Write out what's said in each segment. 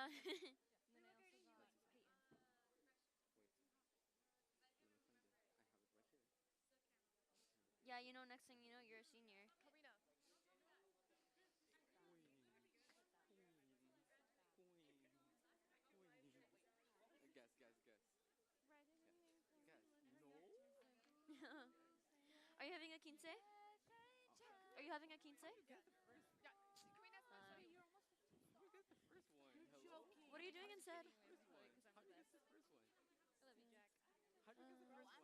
Yeah. Yeah, you know, next thing you know, you're a senior. Guess, guess, guess. Guess. No? Are you having a quince? Are you having a quince? Who got the first one? Hello? What are you doing instead? First one. How do you get the first one? How do you get the first one?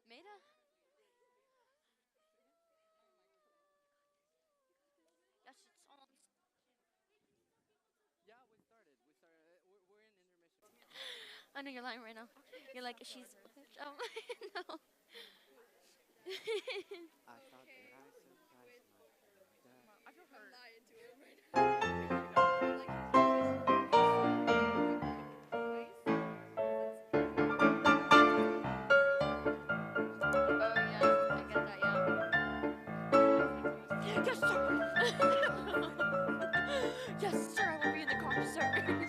Maida? Yes, it's on. Yeah, we started. We're in intermission. I know you're lying right now. You're like, she's. No. I thought that I surprised my dad. I feel hurt. Oh, yeah. I get that, yeah. Yes, sir! Yes, sir, I will be in the car, sir.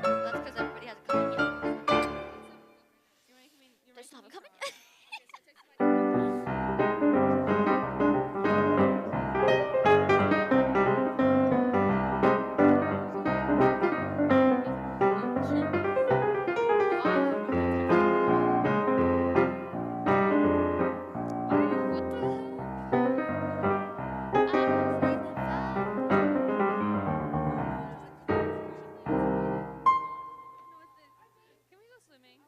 That's because everybody has a coming, yeah. They still have a coming. Can we go swimming?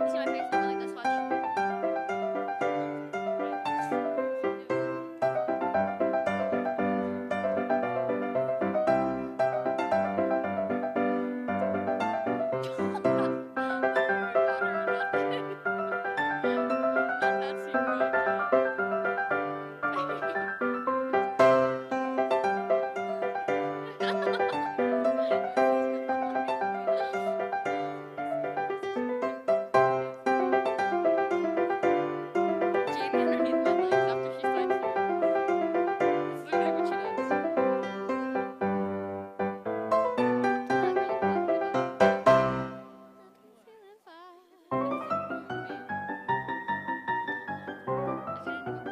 You see my face never like this, watch. Not that secret. Jamie underneath my legs after she signs through. That's literally what she does. That girl probably feeling fine. I couldn't even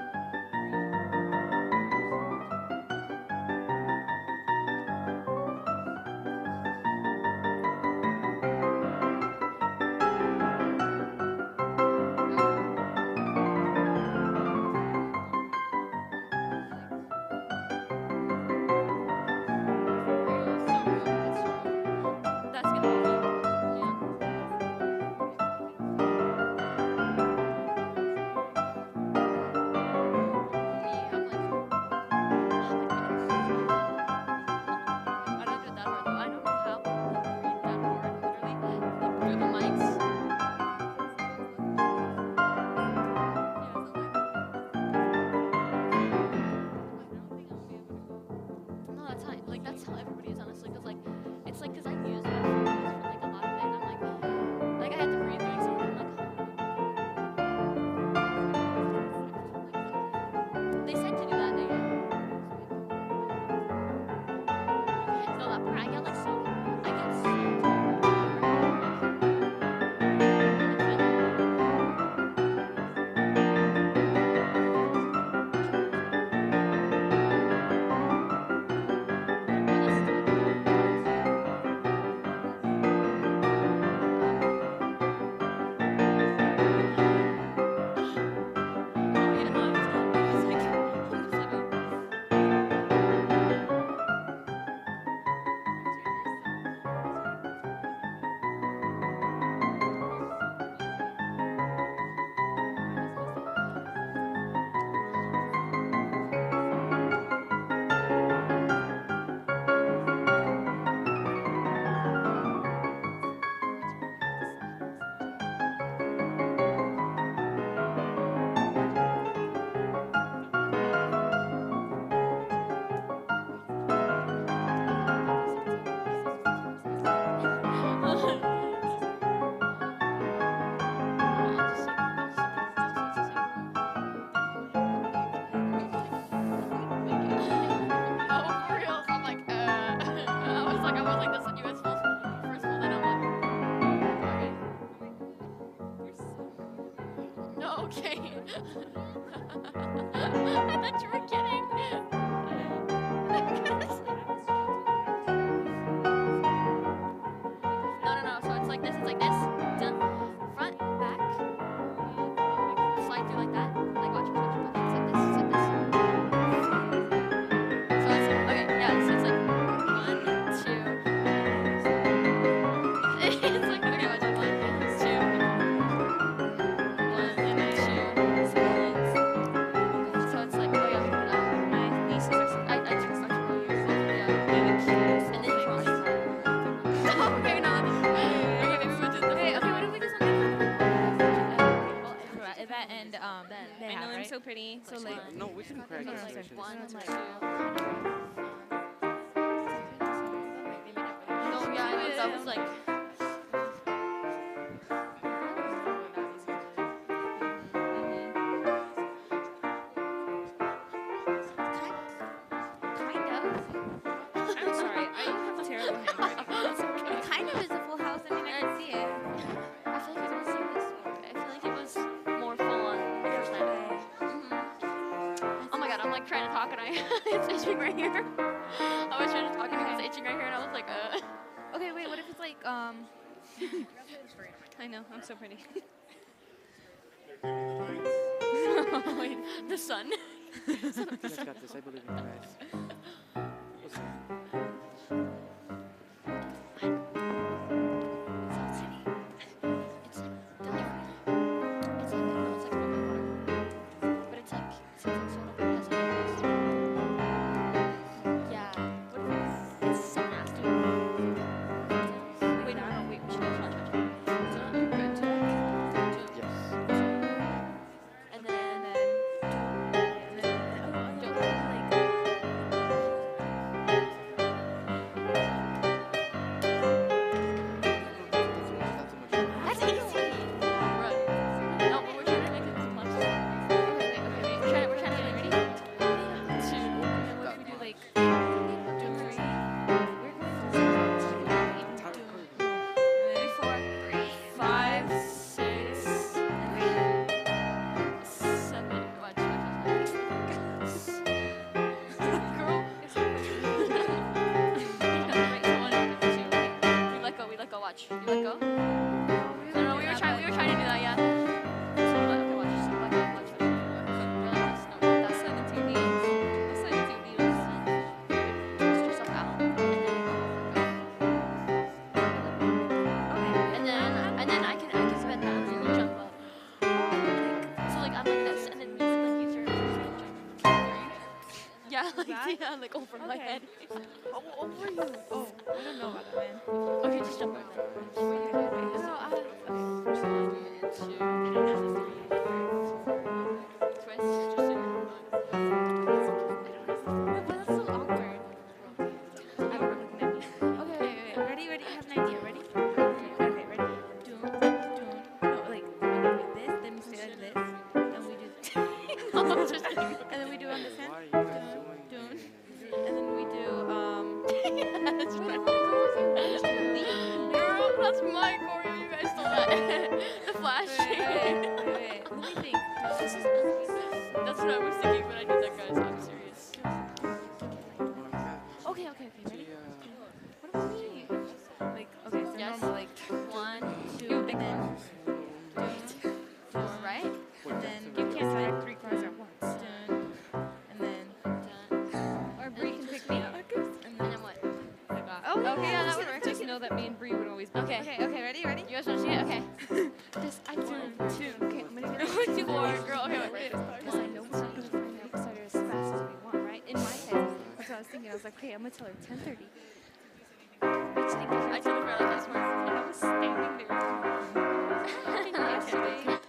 That's gonna be heat. Yeah. Me, I'm like, I don't do it that hard though. I don't know how people can breathe that hard, literally, like through the mics. No, that's how, like, that's how everybody is, honestly, because, like, it's like, because I use my fingers for, like, a lot of it, and I'm like, I had to breathe doing something, I'm like, they said to do that, they, no, that part, I get, like, so, I get so And then Toronto. Okay, no. Okay, maybe we'll do the. Okay, what if we do something? That and Then I know I'm so pretty. So like, No, we can congratulations. like one, No, like it's two. No, yeah, that was like. kind of. I'm sorry, I have terrible handwriting. Kind of is a full house. I mean, I can see it. I feel like it was more full on the first night. Oh my god, I'm like trying to talk and it's itching right here. I was trying to talk and it was itching right here and I was like, Okay, wait. What if it's like I know, I'm so pretty. Wait, the sun. You guys got this. I believe in you guys. Listen. South City. It's delivery. It's like no, it's like open water. But it's like since it's so open, it has like yeah. What is it? It's so nasty. Wait, no, wait, we should try. So good. Yes. And then that's easy. Right. No, but we're trying to make it too much. We're trying to get it ready. Two. what if we do like Four, five, six, seven. What? Girl. We let go. Watch. You let go. No, we were trying to do that. Yeah. So okay, watch. So let go. Watch. Go like this. No, that's 17 needles. That's 17 needles. twist yourself out, and then and then I can spin that and you jump up. So like I'm like this, and then you like use your jump. Yeah, like yeah, like over my head. Oh, over you. Oh, I don't know about that, man. Okay, just jump over. No, Okay. Two, three, twist. Just so you're but that's so awkward. everyone looking at me. Okay, wait. Ready? I have an idea. Ready? Okay, ready? Doom. No, like this, then we stay like this, and we do, I'm just kidding. and then we do on this hand. Why are you guys doing Doom. And then we do That's right. Girl, That's my choreo. You guys stole that. The flash. Wait. Let me think. That's what I was thinking when I did that, guys. I'm serious. Okay. Ready? What about me? Like, okay, so Yes. normal, like One, two, and then four, right? and then you can't select 3 cards at once. Dun, and then or Bree can pick me up. And then what? Oh, Okay, yeah, that would work. Just know that me and Bree would always be. Okay. Okay, ready? You guys want to see it? Okay. I do two. Okay, I'm gonna get Two, four, girl. Okay, wait. because I know we're not gonna find the starter as fast as we want, right? In my head, that's what I was thinking. I was like, okay, I'm gonna tell her 10:30. I totally forgot that. And I was standing there. Yesterday.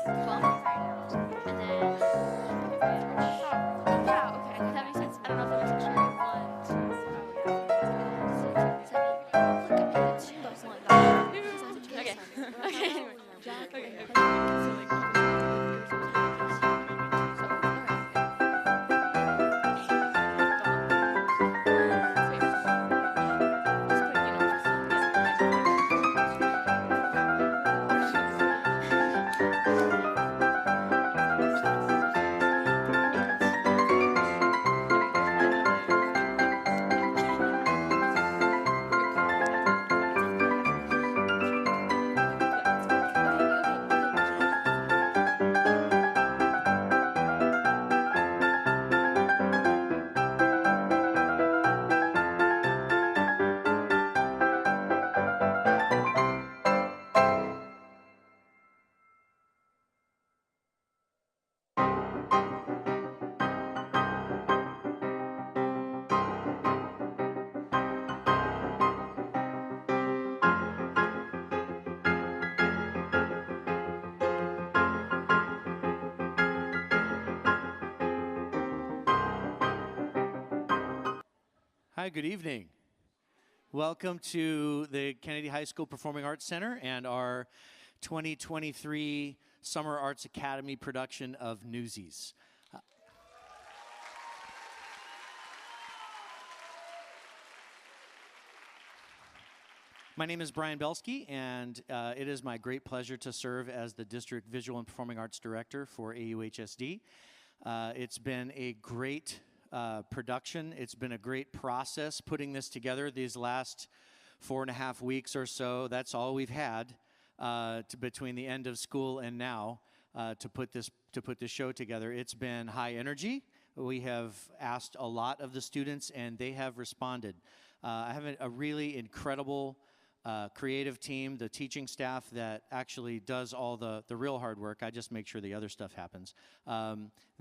12th. And then, Yeah, okay. does that make sense? I don't know if that makes sense. 1, 2, 3, 4, 5. Okay. Hi, good evening. Welcome to the Kennedy High School Performing Arts Center and our 2023 Summer Arts Academy production of Newsies. My name is Brian Belsky, and it is my great pleasure to serve as the District Visual and Performing Arts Director for AUHSD. It's been a great production. It's been a great process putting this together these last 4.5 weeks or so. That's all we've had between the end of school and now to put this show together. It's been high energy. We have asked a lot of the students, and they have responded. I have a really incredible creative team, the teaching staff that actually does all the real hard work. I just make sure the other stuff happens.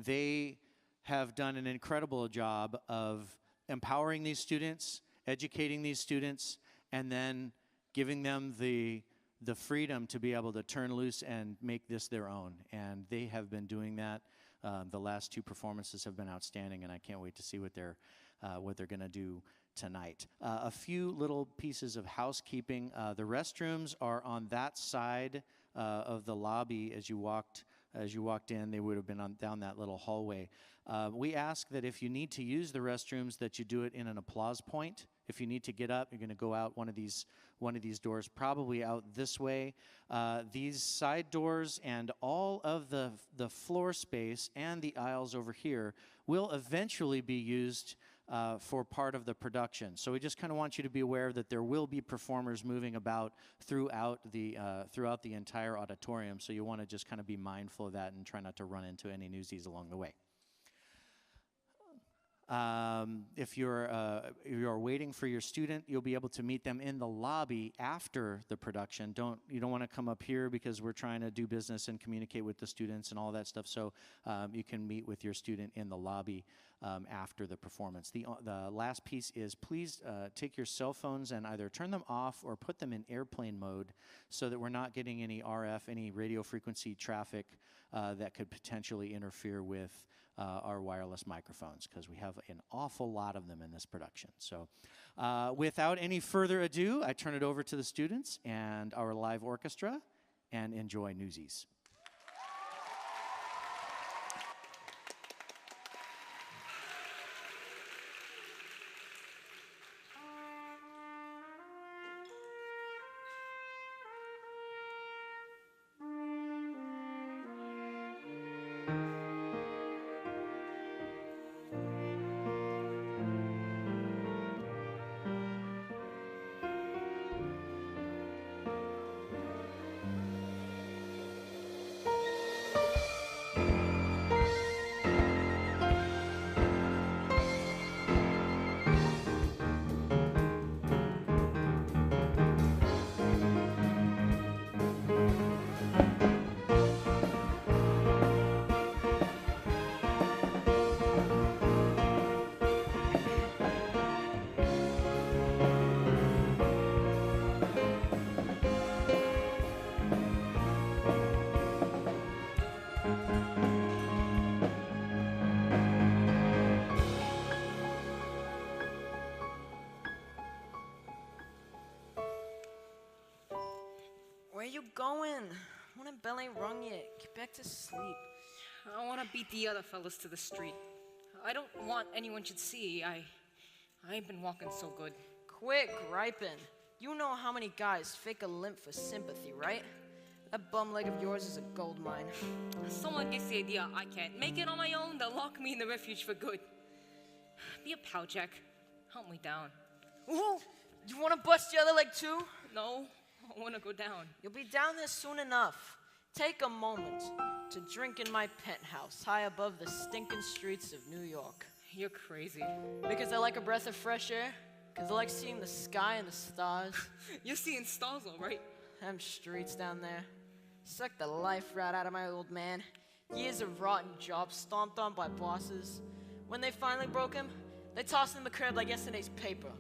They have done an incredible job of empowering these students, educating these students, and then giving them the freedom to be able to turn loose and make this their own. And they have been doing that. The last 2 performances have been outstanding, and I can't wait to see what they're going to do tonight. A few little pieces of housekeeping. The restrooms are on that side of the lobby. As you walked in, they would have been down that little hallway. We ask that if you need to use the restrooms, that you do it in an applause point. If you need to get up, you're going to go out one of these doors, probably out this way. These side doors and all of the floor space and the aisles over here will eventually be used for part of the production. So we just kind of want you to be aware that there will be performers moving about throughout the entire auditorium. So you want to just kind of be mindful of that and try not to run into any Newsies along the way. If you're waiting for your student, you'll be able to meet them in the lobby after the production. You don't want to come up here because we're trying to do business and communicate with the students and all that stuff. So you can meet with your student in the lobby after the performance. The last piece is please take your cell phones and either turn them off or put them in airplane mode so that we're not getting any RF, any radio frequency traffic that could potentially interfere with our wireless microphones, because we have an awful lot of them in this production. So without any further ado, I turn it over to the students and our live orchestra, and enjoy Newsies. Where you going? Morning bell ain't rung yet. Get back to sleep. I want to beat the other fellas to the street. I don't want anyone should see. I ain't been walking so good. Quit griping. You know how many guys fake a limp for sympathy, right? That bum leg of yours is a gold mine. Someone gets the idea I can't make it on my own, they'll lock me in the refuge for good. Be a pal, Jack. Help me down. Ooh, you want to bust the other leg too? No, I want to go down. You'll be down there soon enough. Take a moment to drink in my penthouse high above the stinking streets of New York. You're crazy. Because I like a breath of fresh air? Because I like seeing the sky and the stars? You're seeing stars, all right? Them streets down there sucked the life right out of my old man. Years of rotten jobs stomped on by bosses. When they finally broke him, they tossed him in the crib like yesterday's paper.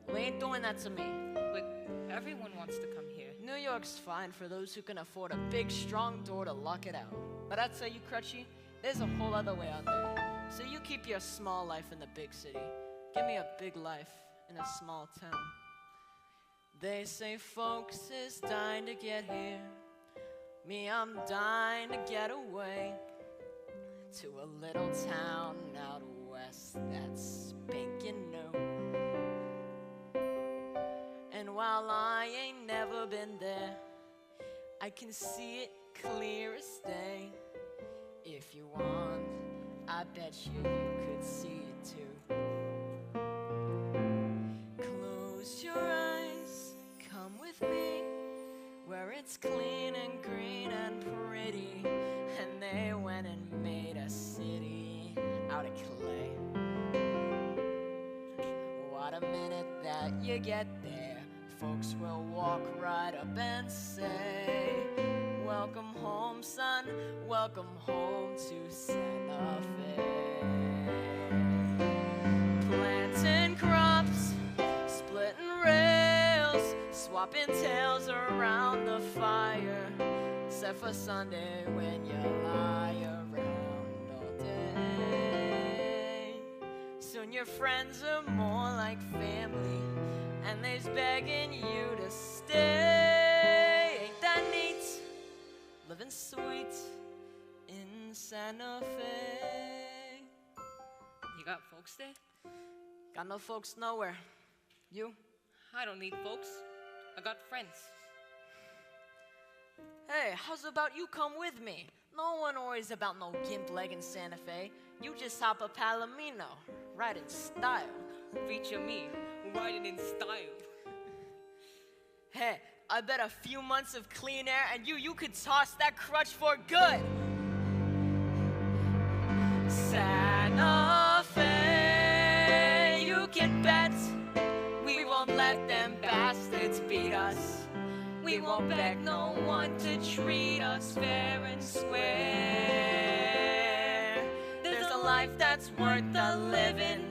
Well, they ain't doing that to me. But everyone wants to come here. New York's fine for those who can afford a big, strong door to lock it out. But I'd tell you, Crutchy, there's a whole other way out there. So you keep your small life in the big city. Give me a big life in a small town. They say folks is dying to get here. Me, I'm dying to get away to a little town out west that's spanking new. And while I ain't never been there, I can see it clear as day. If you want, I bet you could see it too. Close your eyes, come with me, where it's clean and green and pretty. And they went and made a city out of clay. What a minute that you get there, folks will walk right up and say, welcome home, son, welcome home to Santa Fe. Planting crops, splitting rails, swapping tales around the fire, except for Sunday when you lie around all day. Soon your friends are more like family, and they's begging you to stay. Ain't that neat? Living sweet in Santa Fe. You got folks there? Got no folks nowhere. You? I don't need folks. I got friends. Hey, how's about you come with me? No one worries about no gimp leg in Santa Fe. You just hop a Palomino, right in style. Feature me, riding in style. Hey, I bet a few months of clean air and you could toss that crutch for good. Santa Fe, you can bet we won't let them bastards beat us. We won't beg no one to treat us fair and square. There's a life that's worth the living,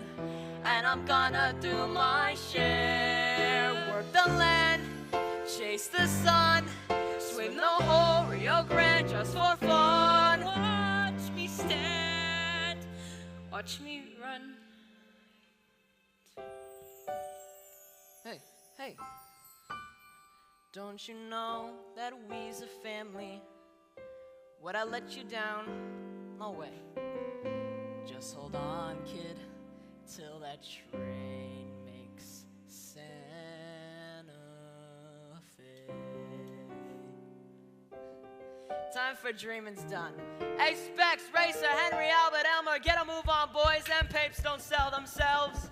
and I'm gonna do my share. Work the land, chase the sun, swim the whole Rio Grande just for fun. Watch me stand, watch me run. Hey, don't you know that we's a family? Would I let you down? No way. Just hold on, kid, till that train makes Santa Fe. Time for dreaming's done. Hey, Specs, Racer, Henry, Albert, Elmer, get a move on, boys. Them papes don't sell themselves.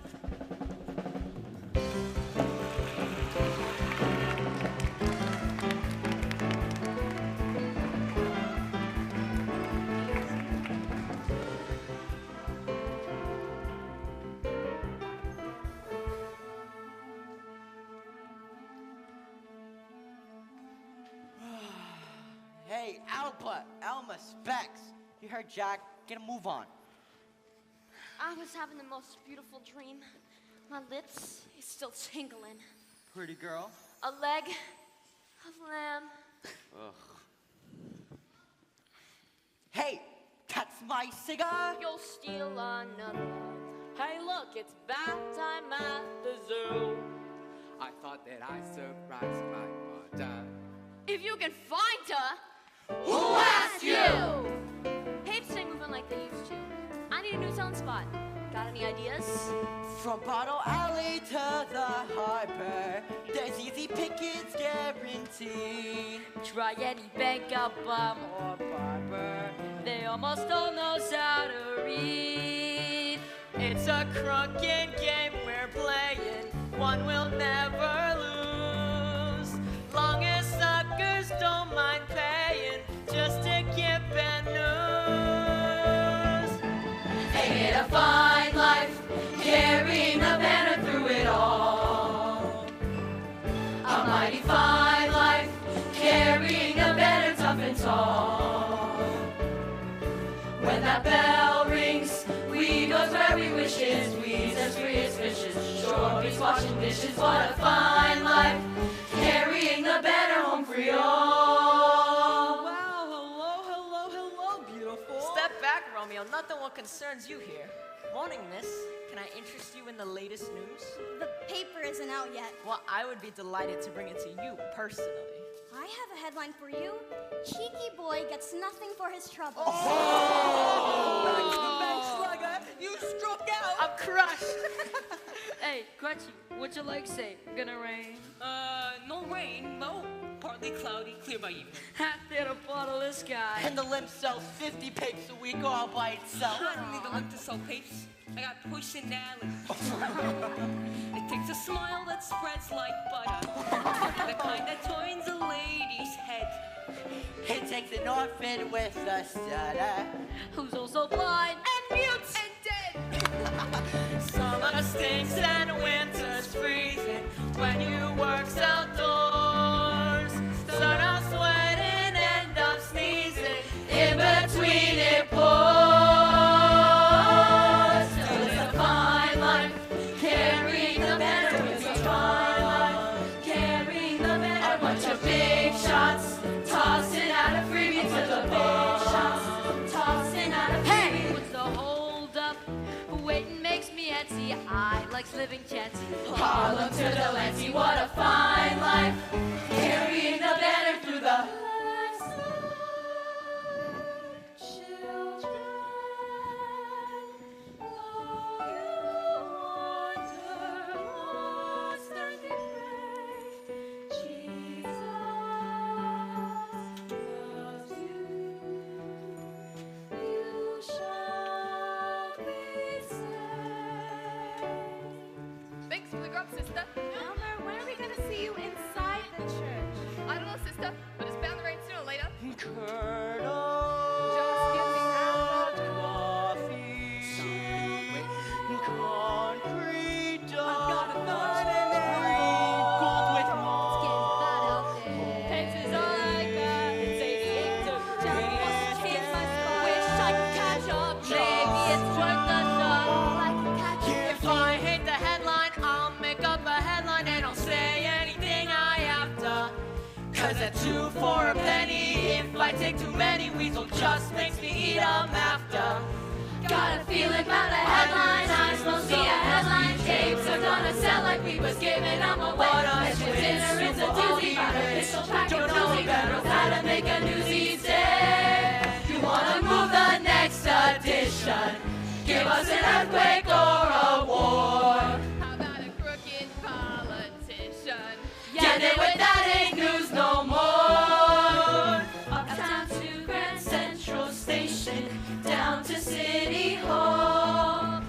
Hey, Alma, Specs. You heard Jack. Get a move on. I was having the most beautiful dream. My lips is still tingling. Pretty girl. A leg of lamb. Ugh. Hey, that's my cigar. You'll steal another. Hey, look, it's bath time at the zoo. I thought that I surprised my mother. if you can find her, Who asked you? Papes ain't moving like they used to. I need a new selling spot. Got any ideas? From Bottle Alley to the harbor, there's easy pickings guaranteed. Try any bank out bum or barber. They almost all knows how to read. It's a crooked game we're playing, one we'll never lose. Long as suckers don't mind paying just to get bad news. Ain't it a fine life, carrying the banner through it all? A mighty fine life, carrying the banner tough and tall. When that bell rings, we goes where we wishes, we's as free as fishes, shore beats washing dishes. What a fine life, carrying the banner home for y'all. Wow, hello, beautiful. Step back, Romeo. Nothing what concerns you here. Morning, miss. Can I interest you in the latest news? The paper isn't out yet. Well, I would be delighted to bring it to you personally. I have a headline for you. Cheeky boy gets nothing for his trouble. Back to the bench, slugger. You struck out. I'm crushed. Hey, Crutchy, what's your leg say? Gonna rain? No rain, no. Partly cloudy, clear by evening. Half there to bottle this guy. And the limb sells 50 papes a week all by itself. I don't need to look to sell papes. I got personality. It takes a smile that spreads like butter. The kind that turns a lady's head. It takes an orphan with a stutter. Who's also blind And mute and dead. Summer stinks and winter's freezing when you work's outdoors. Start off sweating, end up sneezing. In between it pours. Still it's a fine life, carrying the banner. It's a fine life, carrying the banner. A bunch of big shots, tossing out a freebie to the big shots, tossing out a freebie. Hey, what's the hold up? Waiting makes me antsy. I likes living chancy. Harlem to the Lancy, what a fine life. Carrying the banner through the Thanks for the grub, sister. Elmer, when are we gonna see you inside the church? I don't know, sister, but it's bound to rain sooner or later. Curdled Just give me coffee, concrete dog, sprinkled with mold. Papes is all I got. It's 88 to change my score. Wish I could catch up. Maybe it's worth a shot. If I hate the headline, I'll make up a headline and I'll say anything I have to. Cause at 2 for a penny, if I take too many, Weasel just makes me eat 'em after. Got a feeling about the headline. I'm supposed to be a headline. Tapes are gonna sell like we was giving them away. Mention dinner is a doozy. Got a pistol pack and doozy. Knows how to make a Newsies day. You wanna move the next edition? Give us an earthquake or a war. How about a crooked politician? Yeah, they with that ain't news no more. Uptown to Grand Central Station, down to City Hall.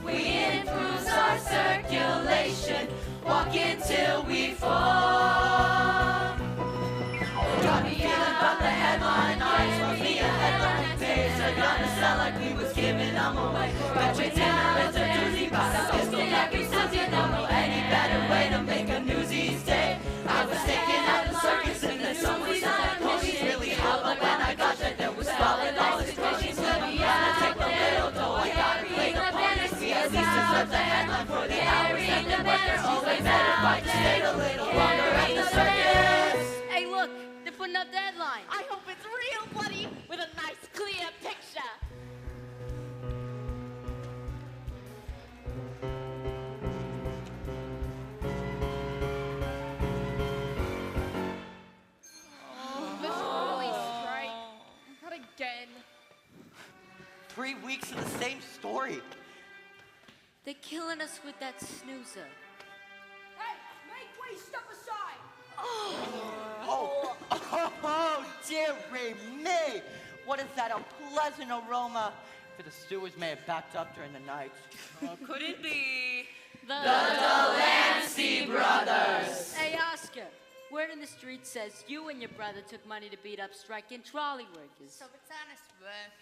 We improves our circulation, walking till we fall. Got me feeling about the headline, eyes must be a headline. Papes are gonna sell like we was giving them away. Bet your dinner is a doozy, but I pistol every Sunday. Don't know any better way to make a Newsies day. I was taking out the circus and then somebody's on their ponies. Really howled when I got that there was falling all his crushes. Let me take the little dough, I gotta play the ponies. We at least deserve the headline for the hours and the work. They're always better if I just stayed a little longer at the circus. Hey, look, they're putting up the headline. I hope it's real, buddy, with a nice clear picture. 3 weeks of the same story. They're killing us with that snoozer. Hey, make way, step aside! Oh, dearie me! What is that unpleasant aroma? For the stewards may have backed up during the night. Oh, could it be? The Delancey brothers. Hey, Oscar. Word in the street says you and your brother took money to beat up striking trolley workers. So it's honest work.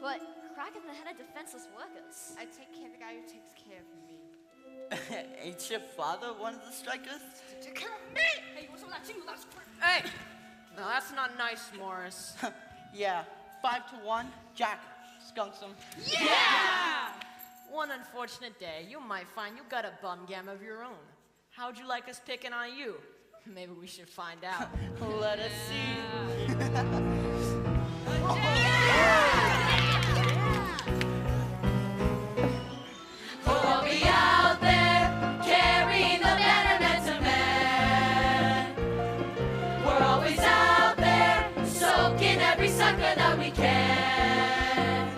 But crack in the head of defenseless workers. I take care of the guy who takes care of me. Ain't your father one of the strikers? Take care of me! Hey, what's up with that jingle? That's crazy. Hey! No, that's not nice, Morris. Yeah, 5-1. Jack, skunks him. Yeah! One unfortunate day, you might find you got a bum gam of your own. How'd you like us picking on you? Maybe we should find out. Let us see. We'll be out there carrying the betterment to men. We're always out there soaking every sucker that we can.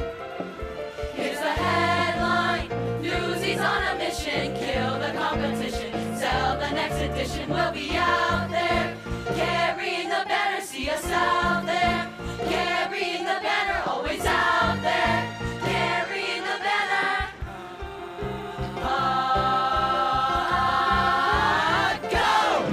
Here's the headline: Newsies on a mission, kill the competition, sell the next edition. We'll be out there carrying the banner, see us out there carrying the banner, always out there carrying the banner. Go!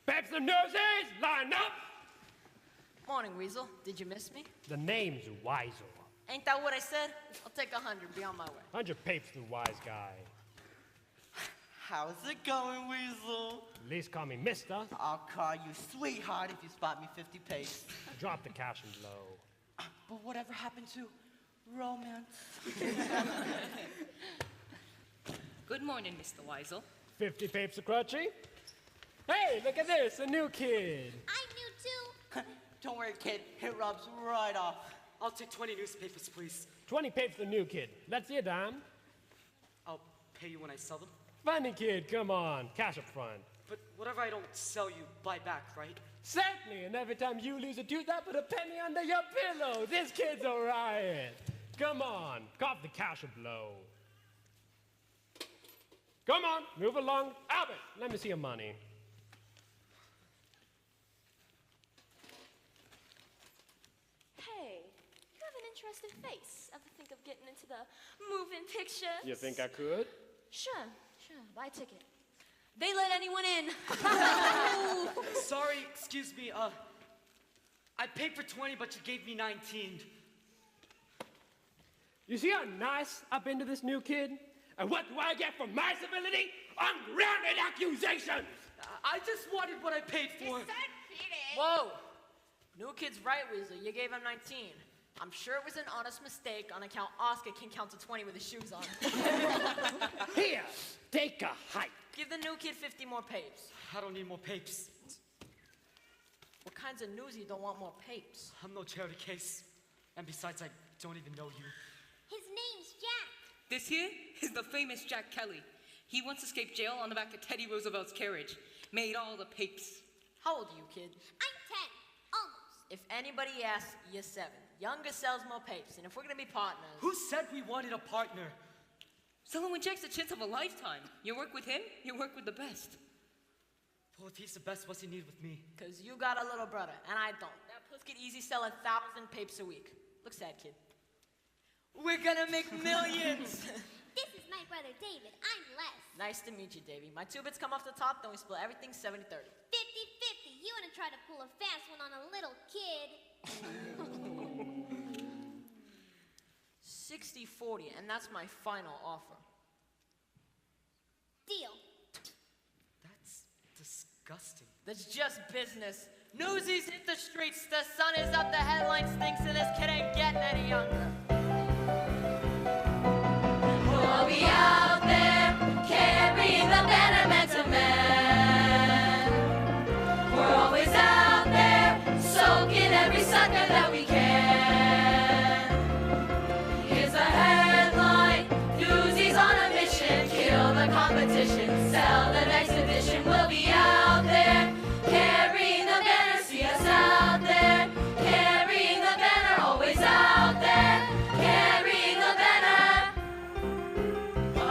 Peps and Newsies, line up! Morning, Weasel. Did you miss me? The name's Weisel. Ain't that what I said? I'll take 100, be on my way. 100 papes the wise guy. How's it going, Weasel? At least call me mister. I'll call you sweetheart if you spot me 50 pace. Drop the cash and blow. But whatever happened to romance? Good morning, Mr. Weisel. 50 papes a crutchy. Hey, look at this, a new kid. I'm new too. Don't worry, kid. It rubs right off. I'll take 20 newspapers, please. 20 papes the new kid. Let's see a dime. I'll pay you when I sell them. Funny kid, come on, cash up front. But whatever I don't sell you, buy back, right? Certainly, and every time you lose a tooth, I put a penny under your pillow. This kid's a riot. Come on, cough the cash a blow. Come on, move along. Albert, let me see your money. Hey, you have an interesting face. Ever think of getting into the moving pictures? You think I could? Sure. Buy a ticket. They let anyone in. Sorry, excuse me, I paid for 20, but you gave me 19. You see how nice I've been to this new kid? And what do I get for my civility? Ungrounded accusations! I just wanted what I paid for. Whoa! New kid's right, Weasel. You gave him 19. I'm sure it was an honest mistake on account Oscar can count to 20 with his shoes on. Here, take a hike. Give the new kid 50 more papes. I don't need more papes. What kinds of newsy don't want more papes? I'm no charity case. And besides, I don't even know you. His name's Jack. This here is the famous Jack Kelly. He once escaped jail on the back of Teddy Roosevelt's carriage. Made all the papes. How old are you, kid? I'm 10. Almost. If anybody asks, you're 7. Younger sells more papes, and if we're gonna be partners... Who said we wanted a partner? Selling with Jack's a chance of a lifetime. You work with him, you work with the best. Well, if he's the best, what's he need with me? Cause you got a little brother, and I don't. That puss could easy sell 1,000 papes a week. Look sad, kid. We're gonna make millions! This is my brother David. I'm Les. Nice to meet you, Davey. My 2 bits come off the top, then we split everything 70-30. 50-50. You wanna try to pull a fast one on a little kid. 60-40, and that's my final offer. Deal. That's disgusting. That's just business. Newsies hit the streets, the sun is up, the headline stinks, and this kid ain't getting any younger. We'll be out there carrying the betterment of man. We're always out there soaking every sucker that we can. Here's a headline, Newsies on a mission, kill the competition, sell the next edition. We'll be out there carrying the banner, see us out there carrying the banner, always out there carrying the banner. Go!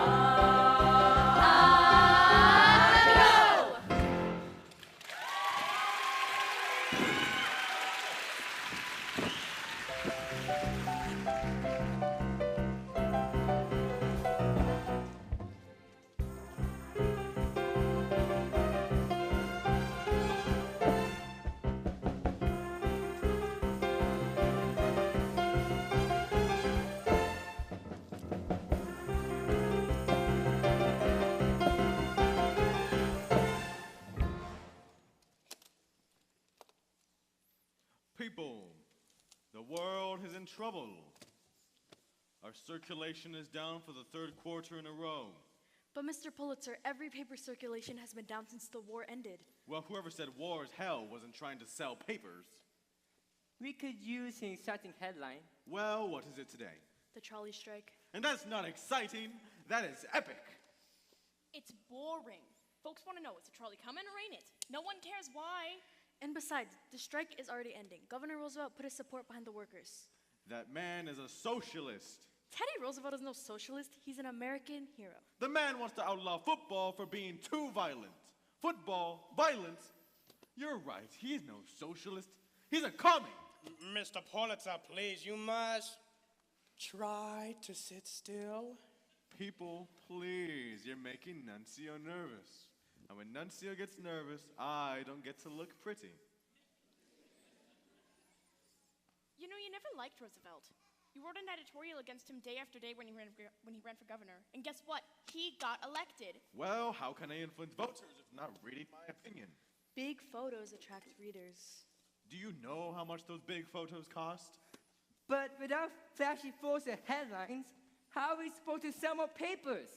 People, the world is in trouble. Our circulation is down for the third quarter in a row. But Mr. Pulitzer, every paper circulation has been down since the war ended. Well, whoever said war is hell wasn't trying to sell papers. We could use an exciting headline. Well, what is it today? The trolley strike. And that's not exciting, that is epic. It's boring. Folks want to know, is the trolley coming or ain't it? No one cares why. And besides, the strike is already ending. Governor Roosevelt put his support behind the workers. That man is a socialist. Teddy Roosevelt is no socialist. He's an American hero. The man wants to outlaw football for being too violent. Football, violence. You're right, he's no socialist. He's a commie. Mr. Pulitzer, please, you must try to sit still. People, please, you're making Nuncio nervous. And when Nuncio gets nervous, I don't get to look pretty. You know, you never liked Roosevelt. You wrote an editorial against him day after day when he ran for governor. And guess what? He got elected. Well, how can I influence voters if not reading my opinion? Big photos attract readers. Do you know how much those big photos cost? But without flashy photos and headlines, how are we supposed to sell more papers?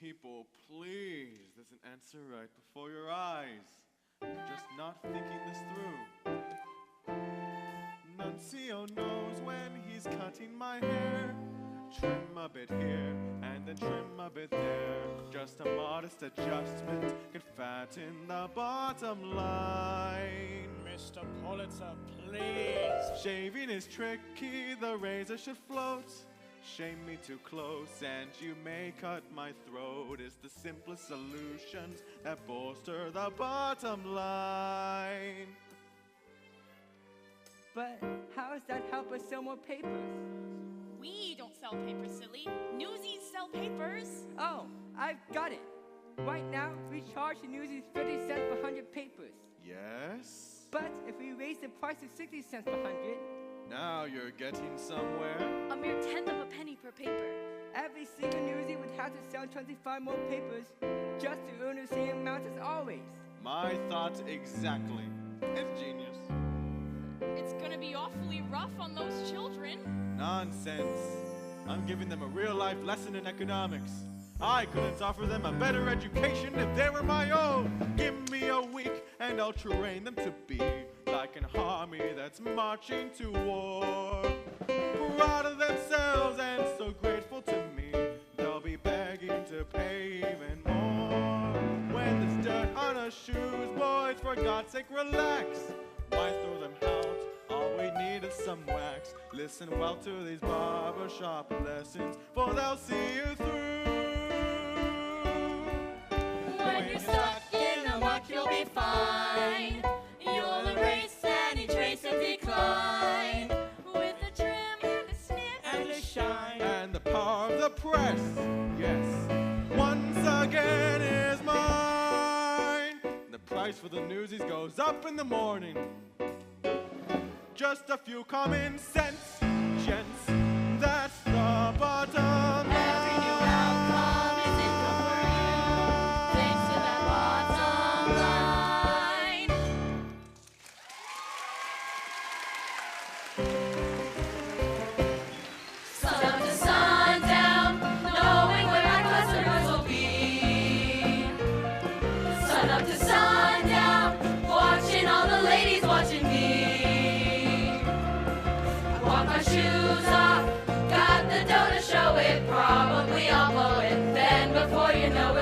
People, please, there's an answer right before your eyes. You're just not thinking this through. Nuncio knows when he's cutting my hair. Trim a bit here, and then trim a bit there. Just a modest adjustment can fatten the bottom line. Mr. Pulitzer, please. Shaving is tricky, the razor should float. Shame me too close, and you may cut my throat. It's the simplest solutions that bolster the bottom line. But how does that help us sell more papers? We don't sell papers, silly. Newsies sell papers. Oh, I've got it. Right now, we charge the Newsies 50 cents per 100 papers. Yes? But if we raise the price to 60 cents per 100, now you're getting somewhere. A mere tenth of a penny per paper. Every single newsie would have to sell 25 more papers just to earn the same amount as always. My thought exactly. It's genius. It's gonna be awfully rough on those children. Nonsense. I'm giving them a real-life lesson in economics. I couldn't offer them a better education if they were my own. Give me a week and I'll train them to be like an army that's marching to war. Proud of themselves and so grateful to me, they'll be begging to pay even more. When there's dirt on our shoes, boys, for God's sake, relax. Why throw them out? All we need is some wax. Listen well to these barbershop lessons, for they'll see you through. When you're stuck in the muck, you'll be fine. You'll erase any trace of decline with a trim and a snip And a shine. And the power of the press, yes, once again is mine. The price for the Newsies goes up in the morning. Just a few common sense, gents, that's the bottom line. Every new outcome is income for you, thanks to that bottom line.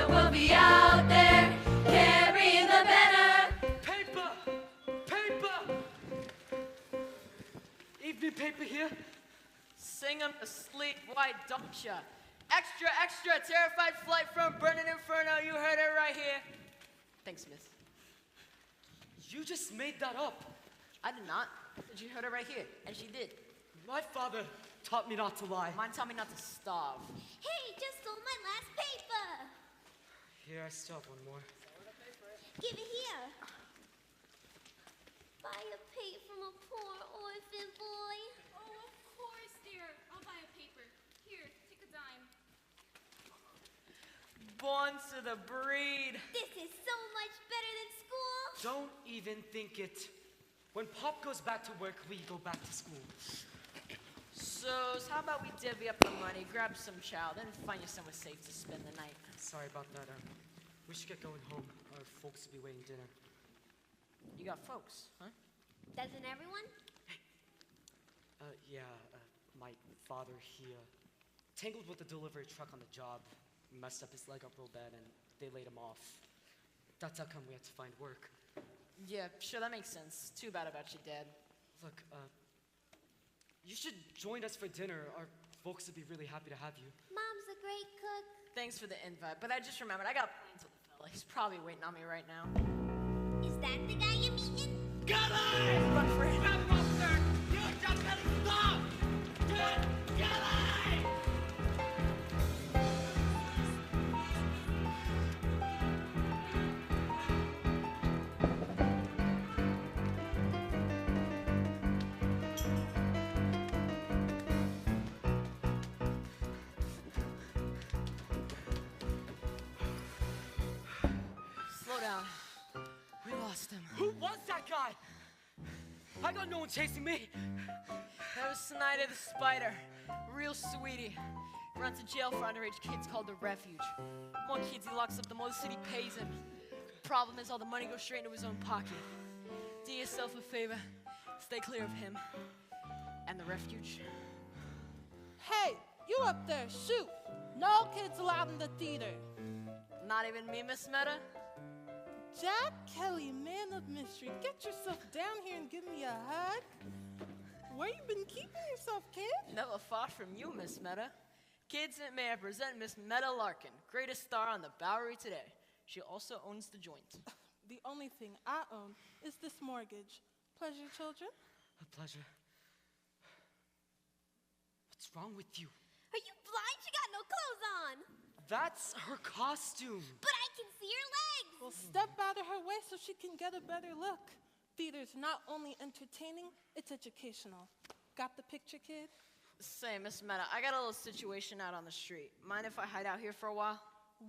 but we'll be out there carrying the banner. Paper! Paper! Evening paper here. Sing 'em to sleep, why don't ya? Extra, extra, terrified flight from burning inferno. You heard it right here. Thanks, miss. You just made that up. I did not. You heard it right here, and she did. My father taught me not to lie. Mine taught me not to starve. Hey, just stole my last paper. Here, I still have one more. Give it here. Buy a paper from a poor orphan boy. Oh, of course, dear. I'll buy a paper. Here, take a dime. Born to the breed. This is so much better than school. Don't even think it. When Pop goes back to work, we go back to school. So how about we divvy up the money, grab some chow, then find you somewhere safe to spend the night? Sorry about that. We should get going home. Our folks will be waiting dinner. You got folks, huh? Doesn't everyone? Yeah, my father, he tangled with the delivery truck on the job, messed up his leg up real bad, and they laid him off. That's how come we had to find work. Yeah, sure, that makes sense. Too bad about your dad. Look, you should join us for dinner. Our folks would be really happy to have you. Mom's a great cook. Thanks for the invite, but I just remembered I got plans with the fella. He's probably waiting on me right now. Is that the guy you're meeting? Run for it. Slow down. We lost him. Who was that guy? I got no one chasing me. That was Snyder the Spider. Real sweetie. Runs a jail for underage kids called the Refuge. The more kids he locks up, the more the city pays him. Problem is all the money goes straight into his own pocket. Do yourself a favor. Stay clear of him. And the Refuge. Hey, you up there, shoot! No kids allowed in the theater. Not even me, Miss Meta? Jack Kelly, man of mystery, get yourself down here and give me a hug. Where you been keeping yourself, kid? Never far from you, Miss Meta. Kids, may I present Miss Meta Larkin, greatest star on the Bowery today. She also owns the joint. The only thing I own is this mortgage. Pleasure, children? A pleasure. What's wrong with you? Are you blind? She got no clothes on. That's her costume. But I can see her legs. Well, step out of her way so she can get a better look. Theater's not only entertaining, it's educational. Got the picture, kid? Say, Miss Meta, I got a little situation out on the street. Mind if I hide out here for a while?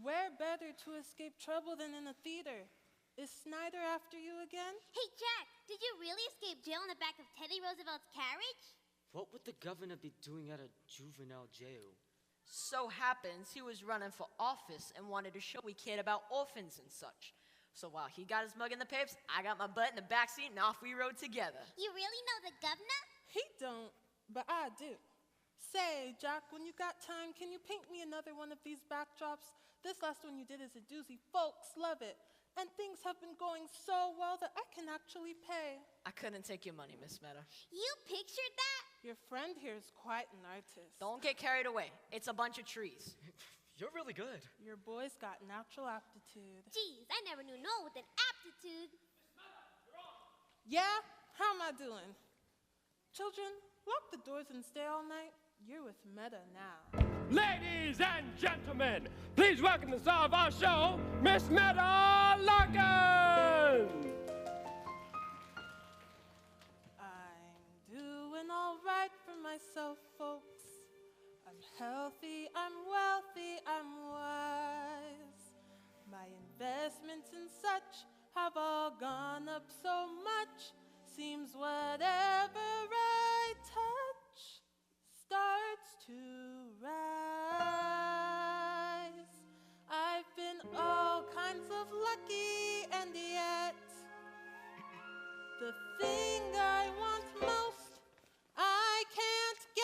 Where better to escape trouble than in a theater? Is Snyder after you again? Hey, Jack, did you really escape jail in the back of Teddy Roosevelt's carriage? What would the governor be doing at a juvenile jail? So happens he was running for office and wanted to show we cared about orphans and such. So while he got his mug in the papers, I got my butt in the backseat and off we rode together. You really know the governor? He don't, but I do. Say, Jack, when you got time, can you paint me another one of these backdrops? This last one you did is a doozy. Folks love it. And things have been going so well that I can actually pay. I couldn't take your money, Miss Meta. You pictured that? Your friend here is quite an artist. Don't get carried away. It's a bunch of trees. You're really good. Your boy's got natural aptitude. Geez, I never knew no one with an aptitude. Yeah? How am I doing? Children, lock the doors and stay all night. You're with Meta now. Ladies and gentlemen, please welcome the star of our show, Miss Meta Larkin! I'm doing all right for myself, folks. I'm healthy, I'm wealthy, I'm wise. My investments and such have all gone up so much. Seems whatever I touch starts to rise. I've been all kinds of lucky, and yet the thing I want most I can't get.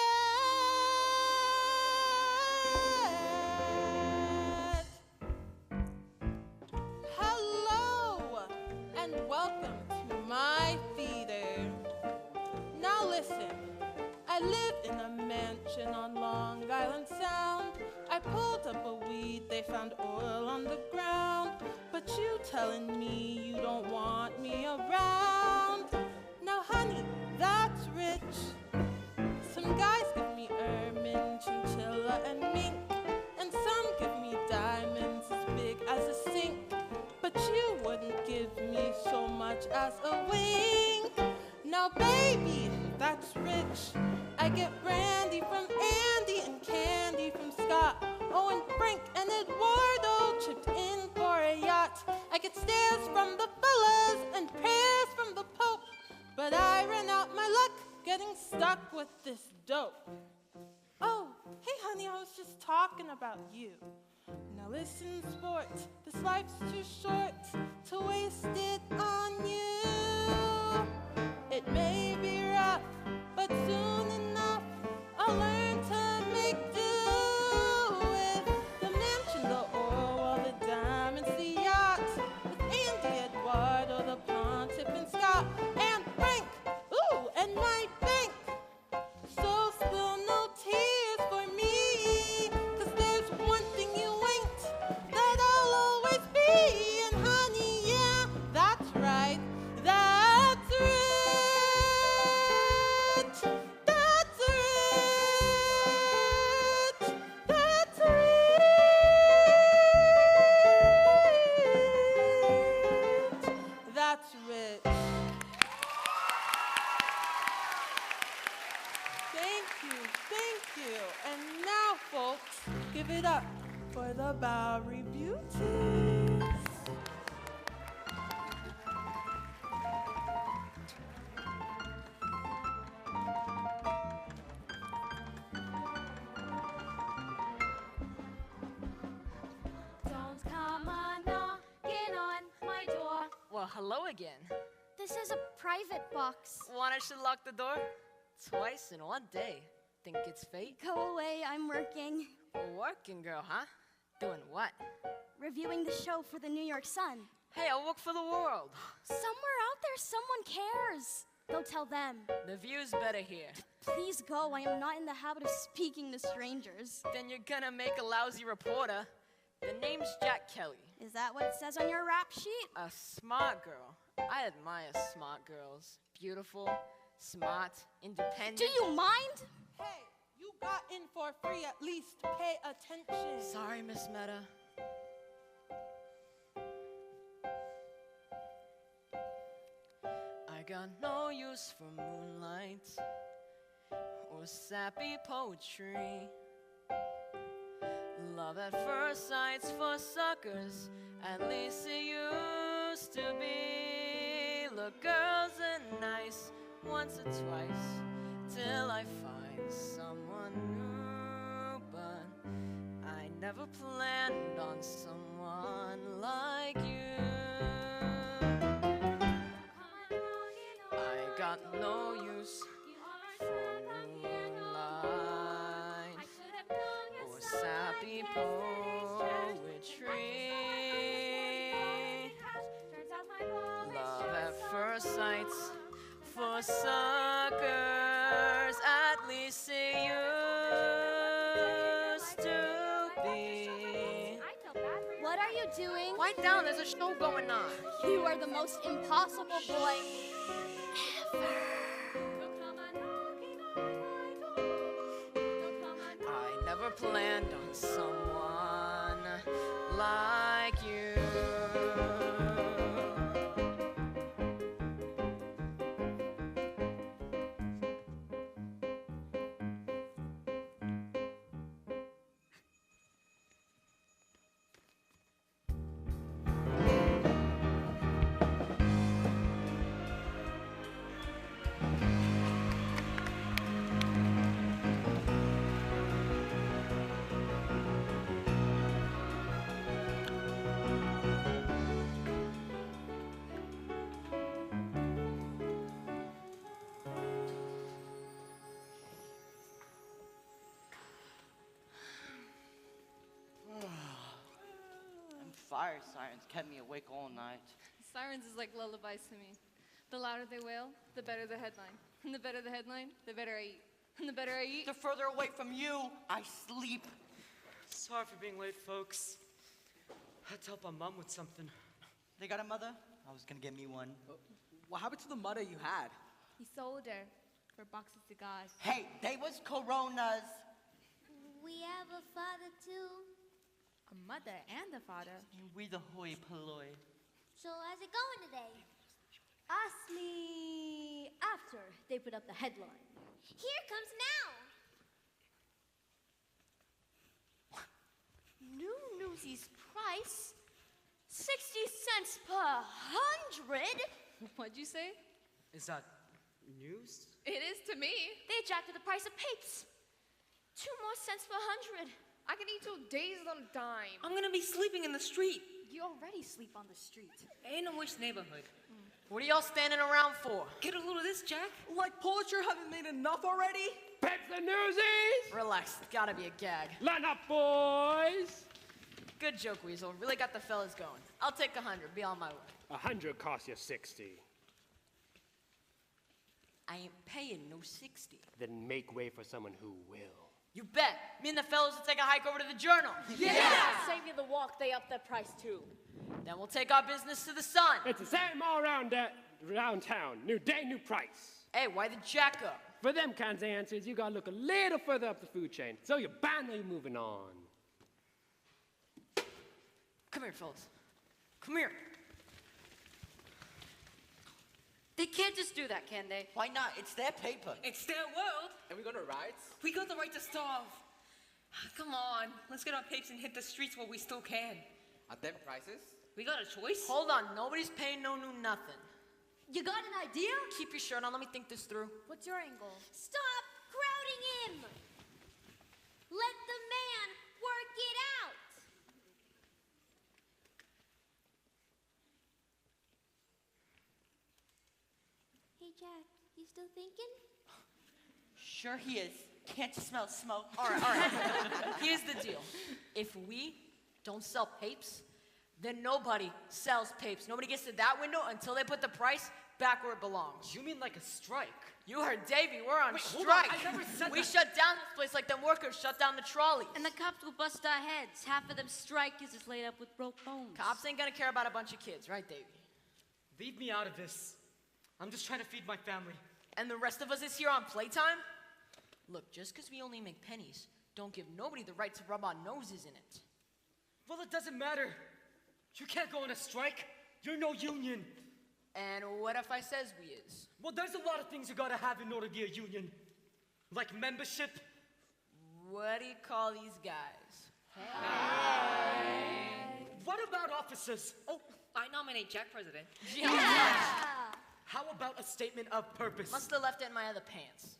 telling me you don't want me around. Now, honey, that's rich. Some guys give me ermine, chinchilla, and mink, and some give me diamonds as big as a sink. But you wouldn't give me so much as a wink. Now, baby, that's rich. I get brandy from Andy and candy from Scott. Oh, and Frank and Eduardo chipped in for a yacht. I get stares from the fellas and prayers from the Pope. But I ran out my luck getting stuck with this dope. Oh, hey honey, I was just talking about you. Now listen, sport, this life's too short to waste it on you. It may be rough, but soon enough I'll learn to make do with the mansion, the oil, all the diamonds, the yacht, with Andy, Eduardo, the Pontiff, and Scott, and Frank, ooh, and my bank. So spill no tears for me, 'cause there's one thing you ain't that I'll always be. And honey, yeah, that's right, that's rich. That's rich. That's rich. That's rich. Thank you, thank you. And now, folks, give it up for the Bowery Beauties. Don't come a knocking on my door. Well, hello again. This is a private box. Want I should lock the door? Twice in one day. Think it's fate? Go away, I'm working. Working girl, huh? Doing what? Reviewing the show for the New York Sun. Hey, I work for the world. Somewhere out there, someone cares. Go tell them. The view's better here. Please go, I am not in the habit of speaking to strangers. Then you're gonna make a lousy reporter. The name's Jack Kelly. Is that what it says on your rap sheet? A smart girl. I admire smart girls. Beautiful, smart, independent. Do you mind? Hey, you got in for free, at least pay attention. Sorry, Miss Meta. I got no use for moonlight or sappy poetry. Love at first sight's for suckers, at least it used to be. Look, girls are nice once or twice till I find someone new, but I never planned on someone like you. I got no use for moonlight or sappy poetry. Love at first sight for suckers, at least it used to be. What are you doing? Wind down, there's a show going on. You are the most impossible boy ever. I never planned on someone like you. Fire sirens kept me awake all night. Sirens is like lullabies to me. The louder they wail, the better the headline. And the better the headline, the better I eat. And the better I eat, The further away from you, I sleep. Sorry for being late, folks. Had to help my mom with something. They got a mother? I was gonna get me one. What happened to the mother you had? He sold her for a box of cigars. Hey, they was Coronas. We have a father too. A mother and a father. We the hoi polloi. So how's it going today? Ask me after they put up the headline. Here comes now. New Newsies price, 60 cents per 100. What'd you say? Is that news? It is to me. They jacked the price of papes. 2 more cents per 100. I can eat till days on a dime. I'm gonna be sleeping in the street. You already sleep on the street. Ain't a worse neighborhood. What are y'all standing around for? Get a load of this, Jack. Like Pulitzer haven't made enough already? Pips and Newsies! Relax, it's gotta be a gag. Line up, boys! Good joke, Weasel. Really got the fellas going. I'll take 100, be on my way. 100 costs you 60. I ain't paying no 60. Then make way for someone who will. You bet. Me and the fellas will take a hike over to the Journal. Save you the walk, they upped their price too. Then we'll take our business to the Sun. It's the same all around town. New day, new price. Hey, why the jack up? For them kinds of answers, you gotta look a little further up the food chain. So you're finally moving on. Come here, fellas. Come here. They can't just do that, can they? Why not? It's their paper. It's their world. And we go to rides? We got the right to starve. Come on, let's get our papes and hit the streets while we still can. At them prices? We got a choice. Hold on, nobody's paying no new nothing. You got an idea? Keep your shirt on, let me think this through. What's your angle? Stop crowding him. Let the man work it out. Hey, Jack, you still thinking? Sure he is. Can't you smell smoke? All right. Here's the deal. If we don't sell papes, then nobody sells papes. Nobody gets to that window until they put the price back where it belongs. You mean like a strike? You heard Davey, we're on Wait, hold strike. on, I never said We that. shut down this place like them workers shut down the trolleys. And the cops will bust our heads. Half of them strikers is laid up with broke bones. Cops ain't gonna care about a bunch of kids, right, Davey? Leave me out of this. I'm just trying to feed my family. And the rest of us is here on playtime? Look, just because we only make pennies, don't give nobody the right to rub our noses in it. Well, it doesn't matter. You can't go on a strike. You're no union. And what if I says we is? Well, there's a lot of things you gotta have in order to be a union. Like membership. What do you call these guys? What about officers? Oh, I nominate Jack president. How about a statement of purpose? Must have left it in my other pants.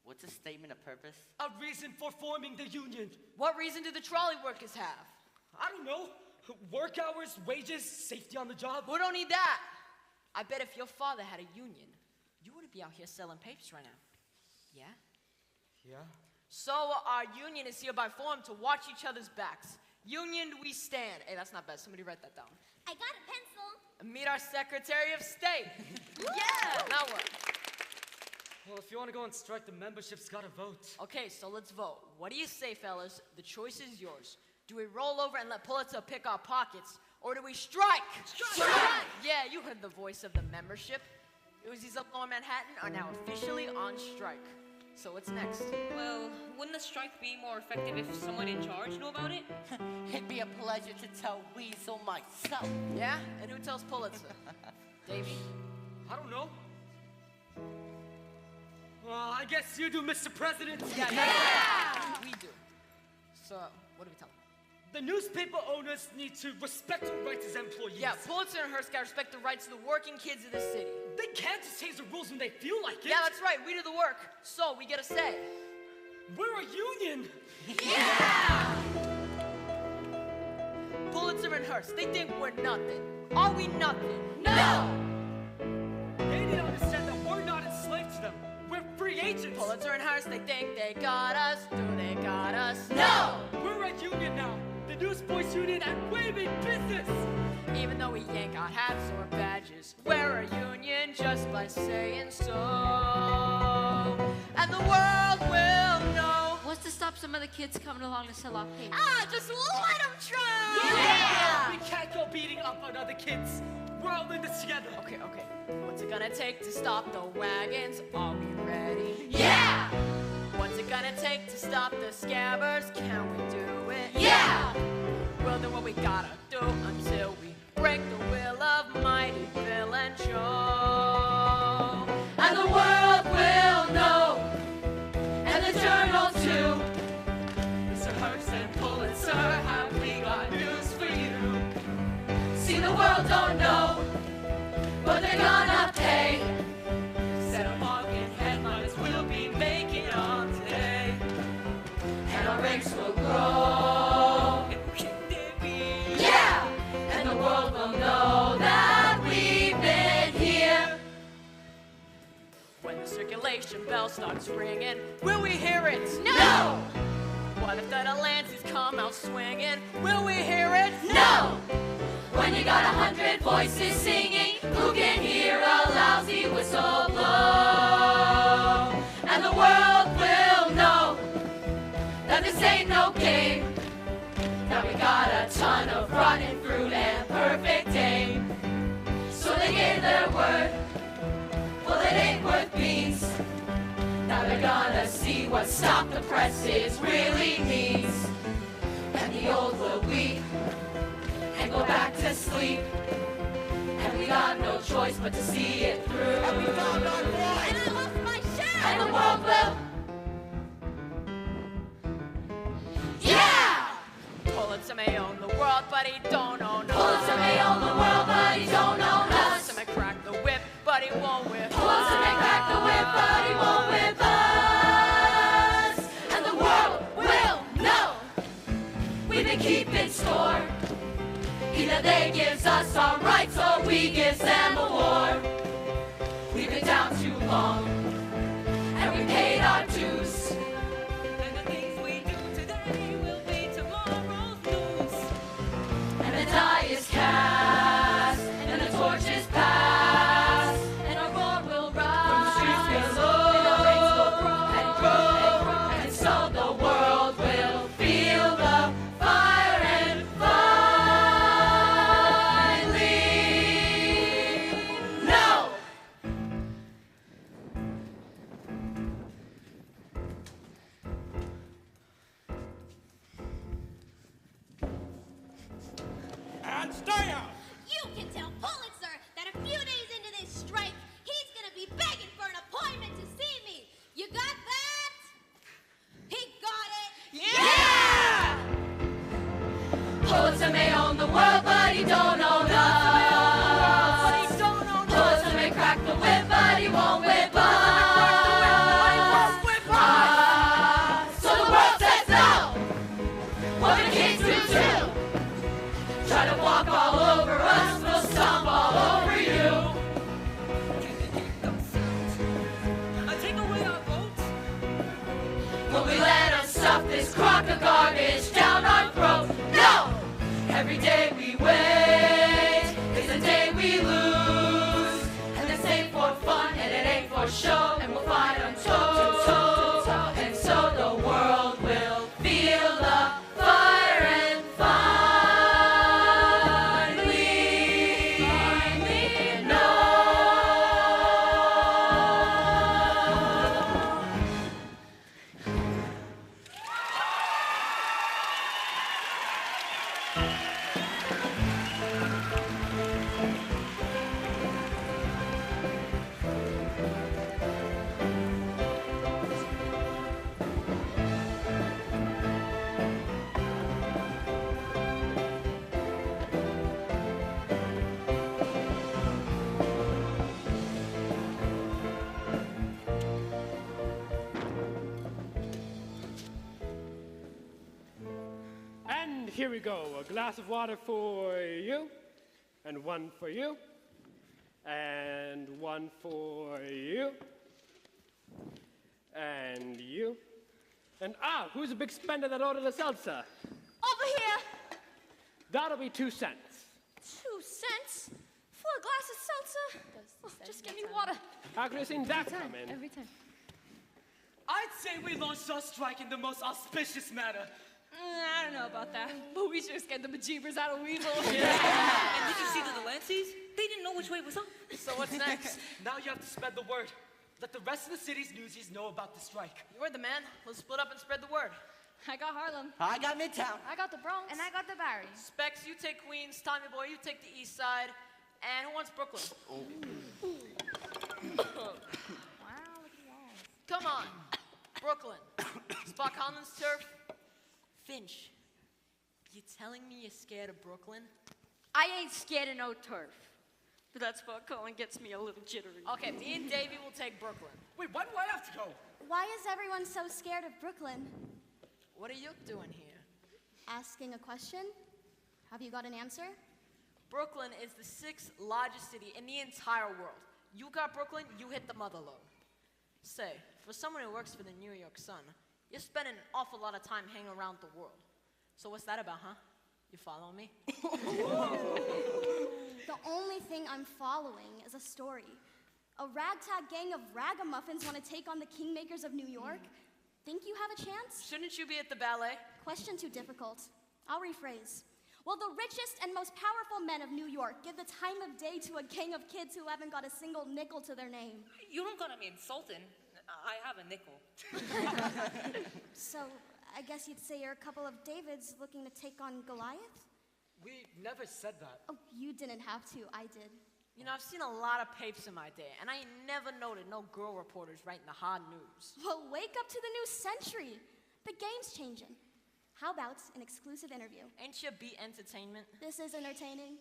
What's a statement of purpose? A reason for forming the union. What reason do the trolley workers have? I don't know. Work hours, wages, safety on the job. We don't need that. I bet if your father had a union, you wouldn't be out here selling papers right now. Yeah? Yeah? So our union is hereby formed to watch each other's backs. Unioned we stand. Hey, that's not bad. Somebody write that down. I got a pencil. Meet our Secretary of State. Yeah! Now what? Well, if you want to go on strike, the membership's got to vote. Okay, so let's vote. What do you say, fellas? The choice is yours. Do we roll over and let Pulitzer pick our pockets, or do we strike? Strike! Yeah, you heard the voice of the membership. Newsies up Lower Manhattan are now officially on strike. So what's next? Well, wouldn't the strike be more effective if someone in charge knew about it? It'd be a pleasure to tell Weasel myself. Yeah? And who tells Pulitzer? Davey? I don't know. Well, I guess you do, Mr. President. Yeah! We do. So, what do we tell them? The newspaper owners need to respect our rights as employees. Yeah, Pulitzer and Hearst gotta respect the rights of the working kids of the city. They can't just change the rules when they feel like it. Yeah, that's right. We do the work. So, we get a say. We're a union. Yeah! Pulitzer and Hearst, they think we're nothing. Are we nothing? No! They need to understand that we're not enslaved to them. We're free agents. Pulitzer and Hearst, they think they got us. Do they got us? No! We're a union now. The Newsboys Union, and we're in business. Even though we yank our hats or badges, we're a union just by saying so. And the world will know. What's to stop some of the kids coming along to sell our papers? Ah, just let them try. We can't go beating off on other kids. We're all in this together. Okay. What's it gonna take to stop the wagons? Are we ready? Yeah! What's it gonna take to stop the scabbers? Can we do it? Yeah! We'll do what we gotta do until we break the will of mighty villain Joe. And the world will know, and the journal too. Mr. Hearst and Pulitzer, have we got news for you? See, the world don't know, but they're gonna pay. Set of market headlines we'll be making on today, and our ranks will grow. Yeah, and the world will know that we've been here. When the circulation bell starts ringing, will we hear it? No! What if the Delancey's come out swinging? Will we hear it? No! When you got 100 voices singing, who can hear a lousy whistle blow? And the world will know that this ain't no game. Now we got a ton of rotten fruit and perfect aim. So they gave their word, well it ain't worth beans. Now they're gonna see what stop the presses really means. And the old will weep and go back to sleep. And we got no choice but to see it through. And we found our voice. And I lost my share. And the world will. Yeah! Pulitzer may own the world, but he don't own us. Pulitzer may own the world, but he don't own us. Pulitzer may crack the whip, but he won't whip. Pulitzer may crack the whip, but he won't whip us. And the world will know we've been keeping score. Either they gives us our rights or we gives them a war. We've been down too long and we paid our dues. And the things we do today will be tomorrow's news. And the die is cast and the torch is passed and our roar will rise. When the streets get low and the ranks will grow and grow, and so the world will feel the fire and finally know. And stay out! You can tell Pulitzer that a few days into this strike, he's gonna be begging for an appointment to see me. You got that? He got it. Yeah! Pulitzer may own the world, but he don't own us. Pulitzer may crack the whip, but he won't whip us. So the world says no. What the kids do too. Try to walk all over us, we'll stomp all over you. Take away our votes. Will we let them stuff this crock of garbage down our throat? No! Every day we wait is a day we lose. And this ain't for fun and it ain't for show. And we'll fight them toe to toe. And so the world will feel the fire and finally know. And here we go. A glass of water for you, and one for you, and one for you, and you. And who's a big spender that ordered a seltzer? Over here. That'll be 2 cents. 2 cents for a glass of seltzer? Just give me water. How could you have seen that coming? Every time. I'd say we launched our strike in the most auspicious manner. I don't know about that, but we sure scared the bejeebers out of Weevil. Yeah. And you can Wait, what's up? So what's next? Now you have to spread the word. Let the rest of the city's newsies know about the strike. You're the man. Let's split up and spread the word. I got Harlem. I got Midtown. I got the Bronx. And I got the Barry. Specs, you take Queens. Tommy Boy, you take the East Side. And who wants Brooklyn? Wow, look at y'all. Come on. Brooklyn. Spock Conlon's turf. Finch. You telling me you're scared of Brooklyn? I ain't scared of no turf. But that's what Colin gets me a little jittery. Okay, me and Davey will take Brooklyn. Wait, why do I have to go? Why is everyone so scared of Brooklyn? What are you doing here? Asking a question? Have you got an answer? Brooklyn is the 6th largest city in the entire world. You got Brooklyn, you hit the mother lode. Say, for someone who works for the New York Sun, you're spending an awful lot of time hanging around the world. So what's that about, huh? You follow me? The only thing I'm following is a story. A ragtag gang of ragamuffins want to take on the kingmakers of New York? Think you have a chance? Shouldn't you be at the ballet? Question too difficult. I'll rephrase. Will the richest and most powerful men of New York give the time of day to a gang of kids who haven't got a single nickel to their name? You don't gotta be insulting. I have a nickel. So, I guess you'd say you're a couple of Davids looking to take on Goliath? We never said that. Oh, you didn't have to. I did. You know, I've seen a lot of papers in my day, and I ain't never noted no girl reporters writing the hard news. Well, wake up to the new century. The game's changing. How about an exclusive interview? Ain't you beat entertainment? This is entertaining.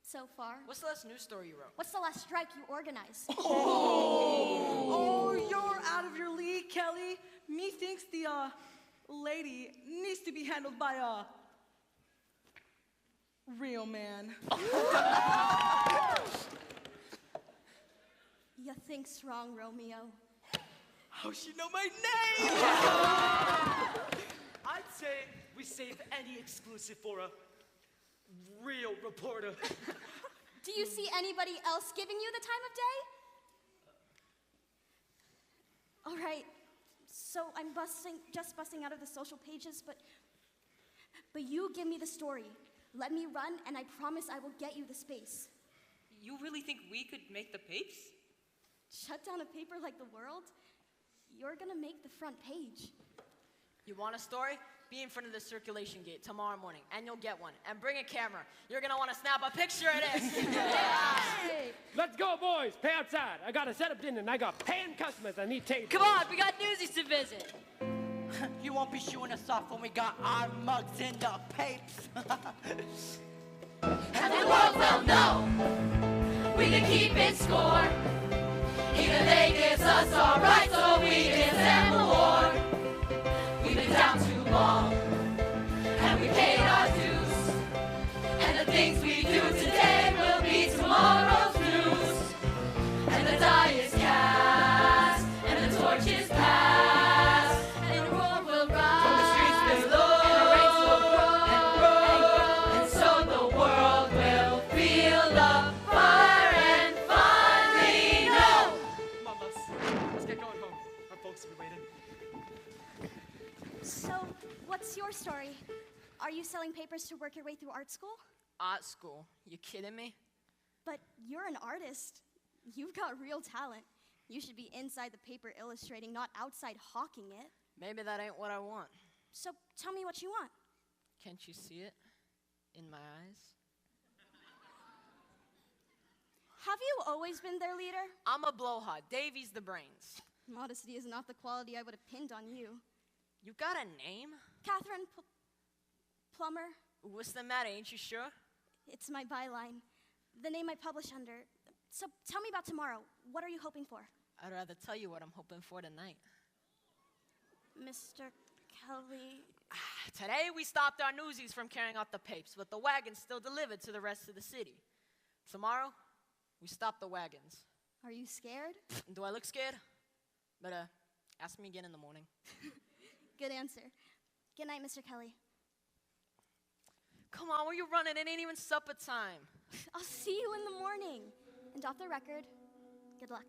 So far. What's the last news story you wrote? What's the last strike you organized? Oh, you're out of your league, Kelly. Methinks the, lady needs to be handled by a real man. You think's wrong, Romeo. How she know my name? I'd say we save any exclusive for a real reporter. Do you see anybody else giving you the time of day? All right, so I'm just busting out of the social pages, but you give me the story. Let me run, and I promise I will get you the space. You really think we could make the papes? Shut down a paper like the World? You're gonna make the front page. You want a story? Be in front of the circulation gate tomorrow morning, and you'll get one. And bring a camera. You're gonna want to snap a picture of this. Hey. Let's go, boys. Pay outside. I got to set up dinner, and I got paying customers. I need tables. Come on, we got Newsies to visit. You won't be shooing us off when we got our mugs in the papes. And the world will know we can keep it score. Either they gives us our rights or we give them the war. We've been down too long and we paid our dues. And the things we do today will be tomorrow's news. And the die is cast and the torch is passed. And the roar will rise from the streets below. And the ranks will grow. And so the world will feel the fire and finally know. Come on, let's get going home. Our folks will be waiting. So, what's your story? Are you selling papers to work your way through art school? Art school? You kidding me? But you're an artist. You've got real talent. You should be inside the paper illustrating, not outside hawking it. Maybe that ain't what I want. So tell me what you want. Can't you see it in my eyes? Have you always been their leader? I'm a blowhard. Davy's the brains. Modesty is not the quality I would have pinned on you. You got a name? Catherine Plummer. What's the matter? Ain't you sure? It's my byline. The name I publish under. So tell me about tomorrow. What are you hoping for? I'd rather tell you what I'm hoping for tonight. Mr. Kelly. Today we stopped our Newsies from carrying out the papes, but the wagons still delivered to the rest of the city. Tomorrow, we stop the wagons. Are you scared? Do I look scared? But ask me again in the morning. Good answer. Good night, Mr. Kelly. Come on, where you running? It ain't even supper time. I'll see you in the morning. And off the record, good luck.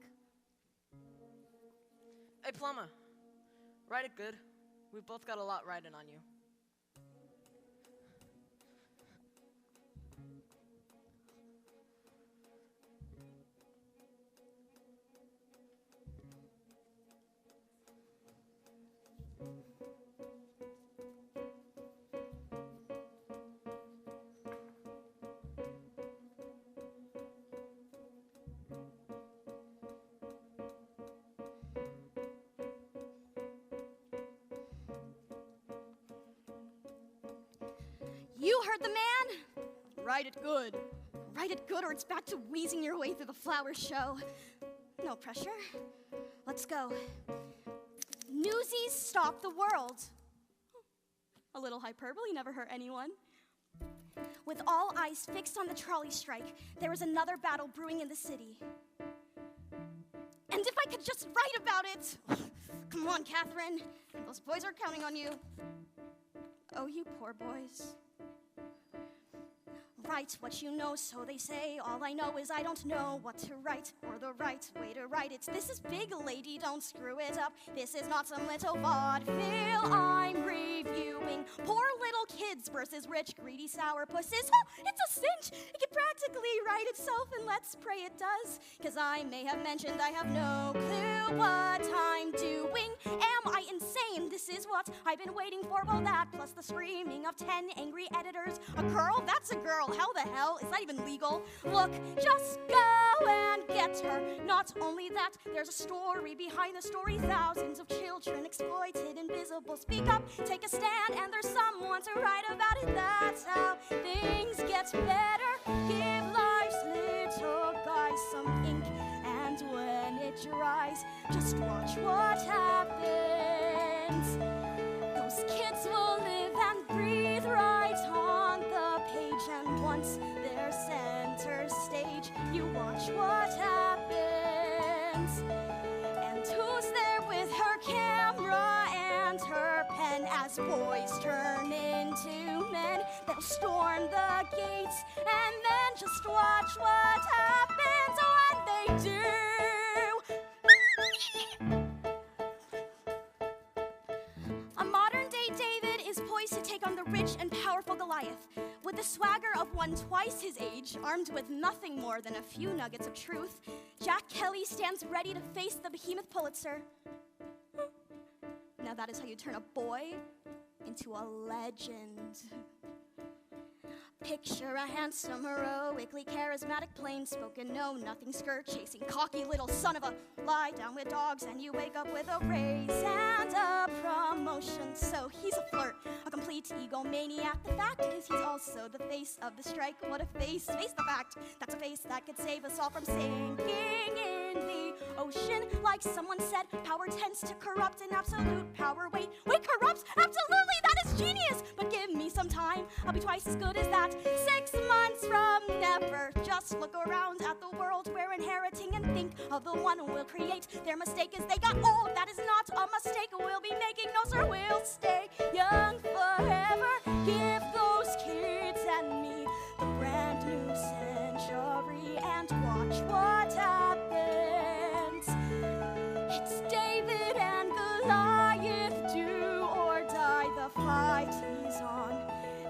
Hey, Plumber, write it good. We've both got a lot riding on you. You heard the man? Write it good. Write it good or it's back to wheezing your way through the flower show. No pressure. Let's go. Newsies stop the world. A little hyperbole never hurt anyone. With all eyes fixed on the trolley strike, there was another battle brewing in the city. And if I could just write about it! Come on, Catherine. Those boys are counting on you. Oh, you poor boys. Write what you know, so they say. All I know is I don't know what to write or the right way to write it. This is big, lady, don't screw it up. This is not some little vaudeville I'm reviewing. Poor little kids versus rich, greedy sourpusses. Oh, it's a cinch. It can practically write itself, and let's pray it does. 'Cause I may have mentioned I have no clue what I'm doing. Am I insane? This is what I've been waiting for. Well, that plus the screaming of 10 angry editors. A girl? That's a girl. How the hell? Is that even legal? Look, just go and get her. Not only that, there's a story behind the story. Thousands of children exploited, invisible. Speak up, take a stand, and there's someone to write about it. That's how things get better. Give life's little guy some ink, and when it dries, just watch what happens. Those kids will live and breathe right on the page, and once they're center stage, you watch what happens. And who's there with her camera and her pen? As boys turn into men, they'll storm the gates, and then just watch what happens when they do. A modern-day David is poised to take on the rich and powerful Goliath. With the swagger of one twice his age, armed with nothing more than a few nuggets of truth, Jack Kelly stands ready to face the behemoth Pulitzer. Now that is how you turn a boy into a legend. Picture a handsome, heroically charismatic, plain-spoken, know-nothing, skirt-chasing, cocky little son of a lie down with dogs, and you wake up with a raise and a promotion. So he's a flirt, a complete egomaniac. The fact is he's also the face of the strike. What a face! Face the fact. That's a face that could save us all from sinking in the ocean. Like someone said, power tends to corrupt, and absolute power. Wait, corrupts? Absolutely, that is genius! But give me some time, I'll be twice as good as that. 6 months from never. Just look around at the world we're inheriting and think of the one we'll create. Their mistake is they got old. That is not a mistake we'll be making. No, sir, we'll stay young forever. Give those kids and me the brand new century and watch what happens. It's David and Goliath, do or die, the fight he's on.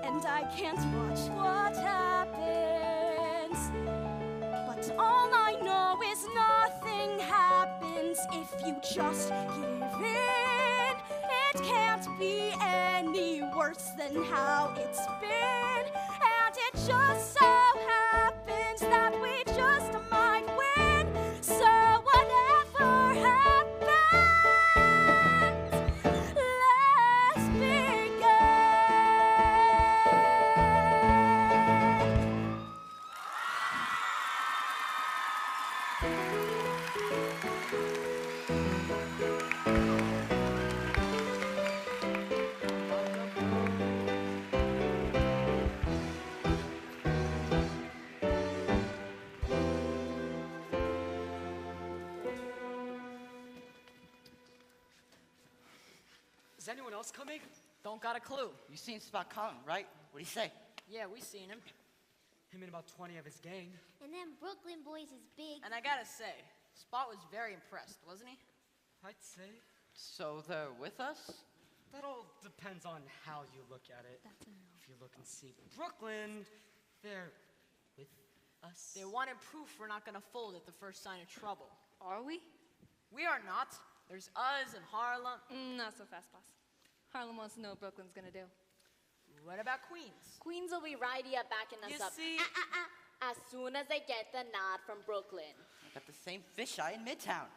And I can't watch what happens. But all I know is nothing happens if you just give in. It can't be any worse than how it's been. And it just so happens that we just might win. So whatever happens, let's begin. Is anyone else coming? Don't got a clue. You seen Spot Collin, right? What'd he say? Yeah, we seen him. Him and about 20 of his gang. And them Brooklyn boys is big. And I gotta say, Spot was very impressed, wasn't he? I'd say. So they're with us? That all depends on how you look at it. If you look and see Brooklyn, they're with us. They wanted proof we're not gonna fold at the first sign of trouble. Are we? We are not. There's us and Harlem. Not so fast, boss. Harlem wants to know what Brooklyn's gonna do. What about Queens? Queens will be right here backing us You up. see? As soon as they get the nod from Brooklyn. Got the same fisheye in Midtown.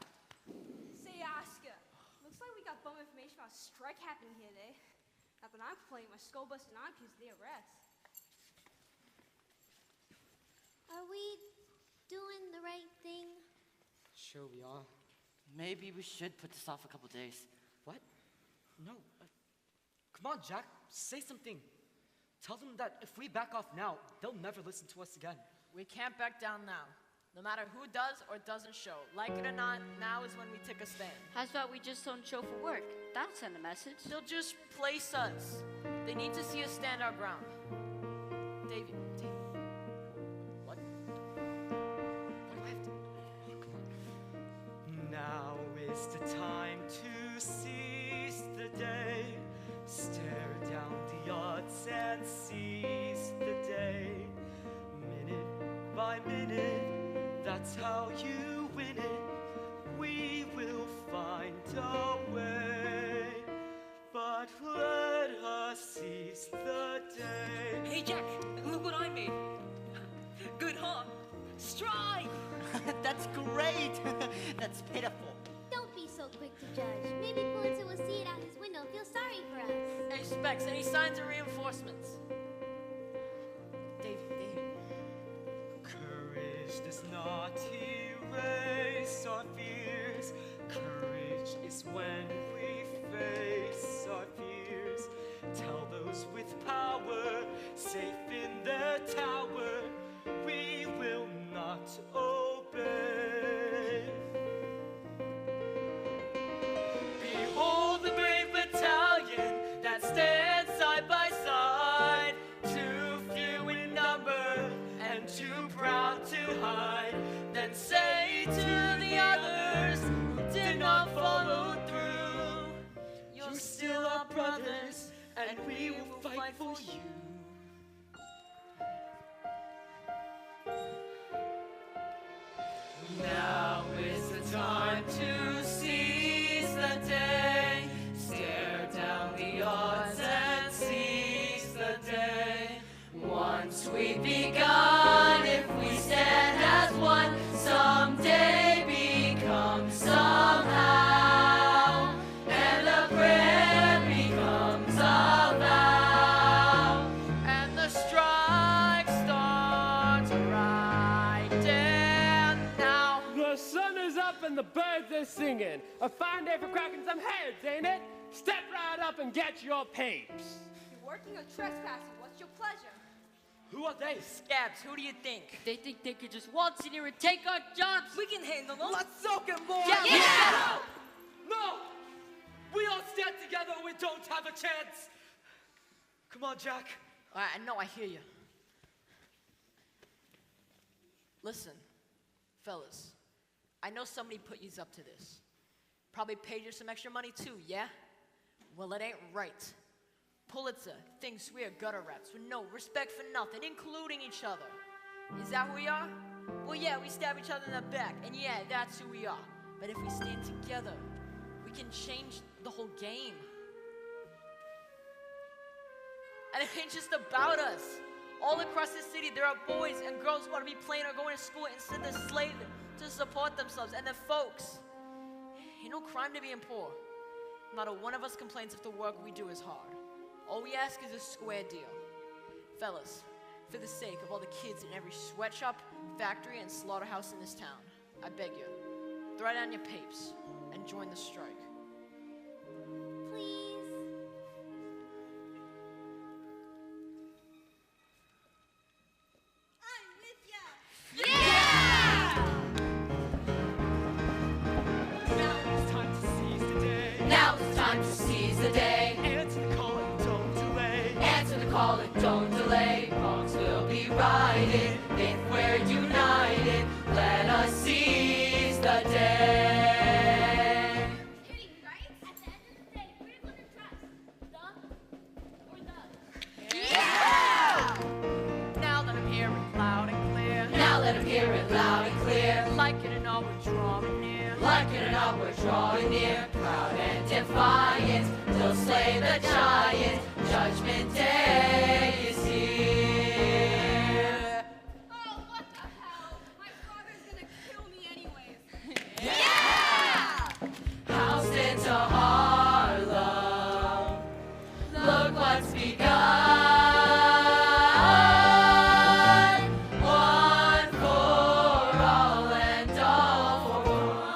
Say, Oscar, looks like we got bum information about a strike happening here today. Not that I'm complaining, my skull busting on because of the arrest. Sure we are. Maybe we should put this off a couple days. What? No. Come on, Jack. Say something. Tell them that if we back off now, they'll never listen to us again. We can't back down now. No matter who does or doesn't show. Like it or not, now is when we take a stand. How's about we just don't show for work? That'll send a message. They'll just place us. They need to see us stand our ground. Davey. What? What do I have to? Oh, come on. Now is the time to seize the day. Stare down the odds and seize the day. Minute by minute, that's how you win it. We will find a way. But let us seize the day. Hey Jack, look what I made. Good, huh? Strike! That's great. That's pitiful. Don't be so quick to judge. Maybe Pulitzer will see it out his window and feel sorry for us. Hey, Specs, any signs of reinforcements? Davey. Courage does not erase our fears. Courage is when we face our fears. Tell those with power, safe in their tower, we will not obey. Behold the brave battalion that stands side by side, too few in number and too proud to hide. Then say to the others who did not follow through, you're still our brothers and we will fight for you. Now is the time to seize the day. Stare down the odds and seize the day. Once we've begun, if we stand as one, someday become somehow. And the prayer becomes a vow. And the strike starts right there now. The sun is up and the birds are singing. A fine day for cracking some heads, ain't it? Step right up and get your papes. You're working or trespassing. What's your pleasure? Who are they? Scabs, who do you think? They think they could just waltz in here and take our jobs. We can handle them. Let's soak them, boys! Yeah! No! We all stand together or we don't have a chance! Come on, Jack. All right, I know, I hear you. Listen, fellas, I know somebody put yous up to this. Probably paid you some extra money too, yeah? Well, it ain't right. Pulitzer thinks we are gutter rats with no respect for nothing, including each other. Is that who we are? Well, yeah, we stab each other in the back, and yeah, that's who we are. But if we stand together, we can change the whole game. And it ain't just about us. All across the city, there are boys and girls who want to be playing or going to school instead of slaving to support themselves and their folks. Ain't no crime to being poor. Not a one of us complains if the work we do is hard. All we ask is a square deal. Fellas, for the sake of all the kids in every sweatshop, factory, and slaughterhouse in this town, I beg you, throw down your papes and join the strike. Please. I'm with ya. Now it's time to seize the day. Now it's time to seize the day. Answer the call and don't delay. Answer the call and don't delay. Wrongs will be righted if we're united. Let us seize the day. Now let him hear it loud and clear. Now let him hear it loud and clear. Like it or not, we're drawing near. Like it or not, we're drawing near. Proud and defiant, we'll slay the giant. Judgment Day is here. Oh, what the hell? My father's gonna kill me anyways. House into Harlem. Look what's begun. One for all and all for one.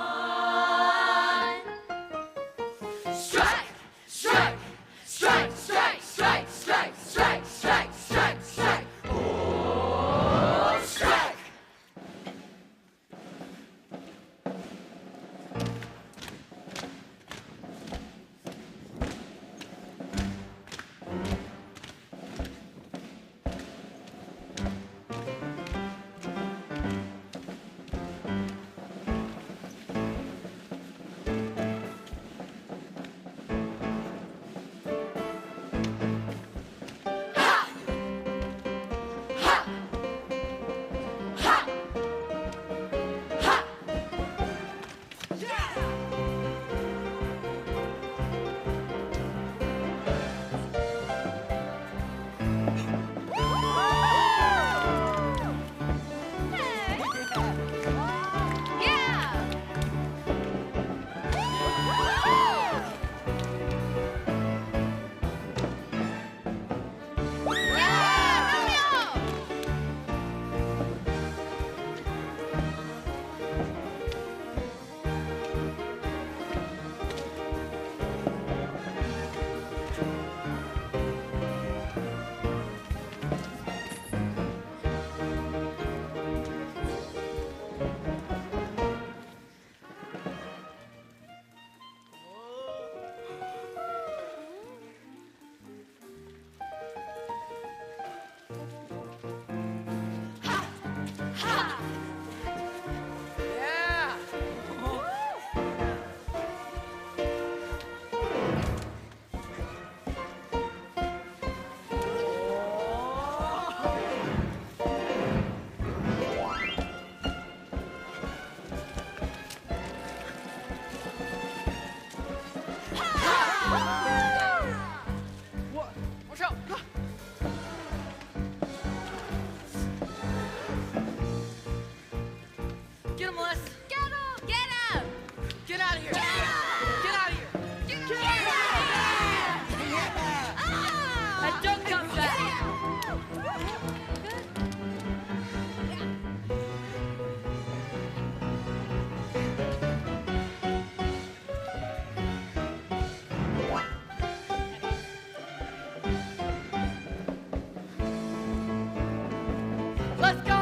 Let's go!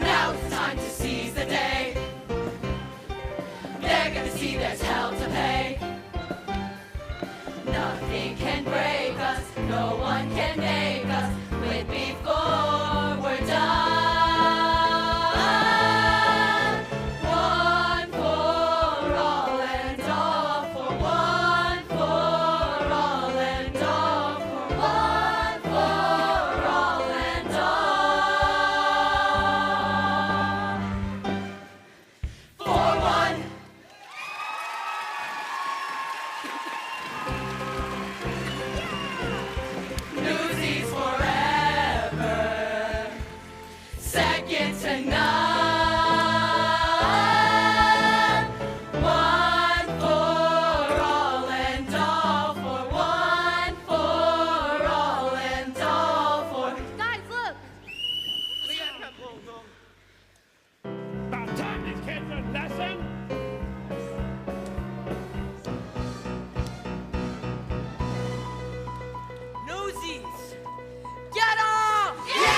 Now it's time to seize the day. They're gonna see there's hell to pay. Nothing can break us, no one can make us quit before we're done. One for all and all for one for all and all for one for all and all for one. Newsies forever, second to none. One for all and all for one for all and all for. Guys, look! About time these kids learn a lesson. Newsies! Get off! Yeah!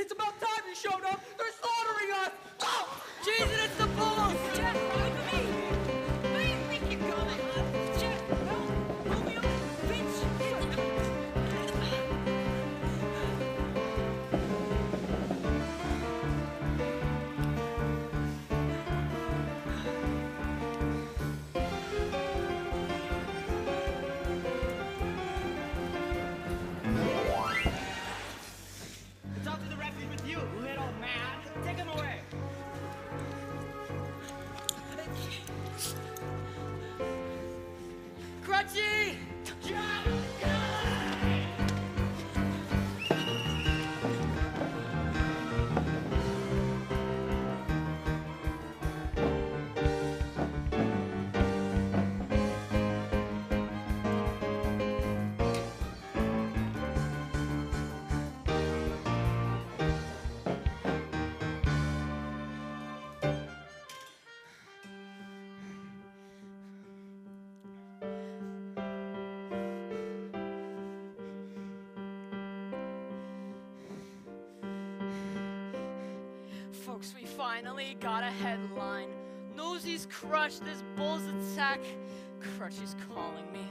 It's about time you showed up! They're slaughtering us! Oh! Jesus, it's the bulls! Jack, wait for me! Where do you think you're going? Jack, no! Move your bitch! It's up to the refuge with you, little man. Take him away. Crutchy! Folks, we finally got a headline. Newsies crushed this bull's attack. Crutchy's calling me.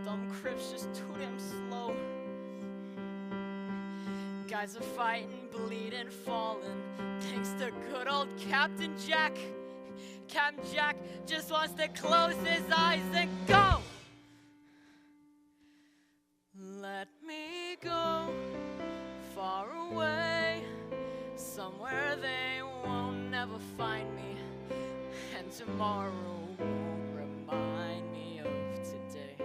Dumb Crips just too damn slow. Guys are fighting, bleeding, falling. Thanks to good old Captain Jack. Captain Jack just wants to close his eyes and go. Let me go far away, somewhere they won't never find me, and tomorrow won't remind me of today.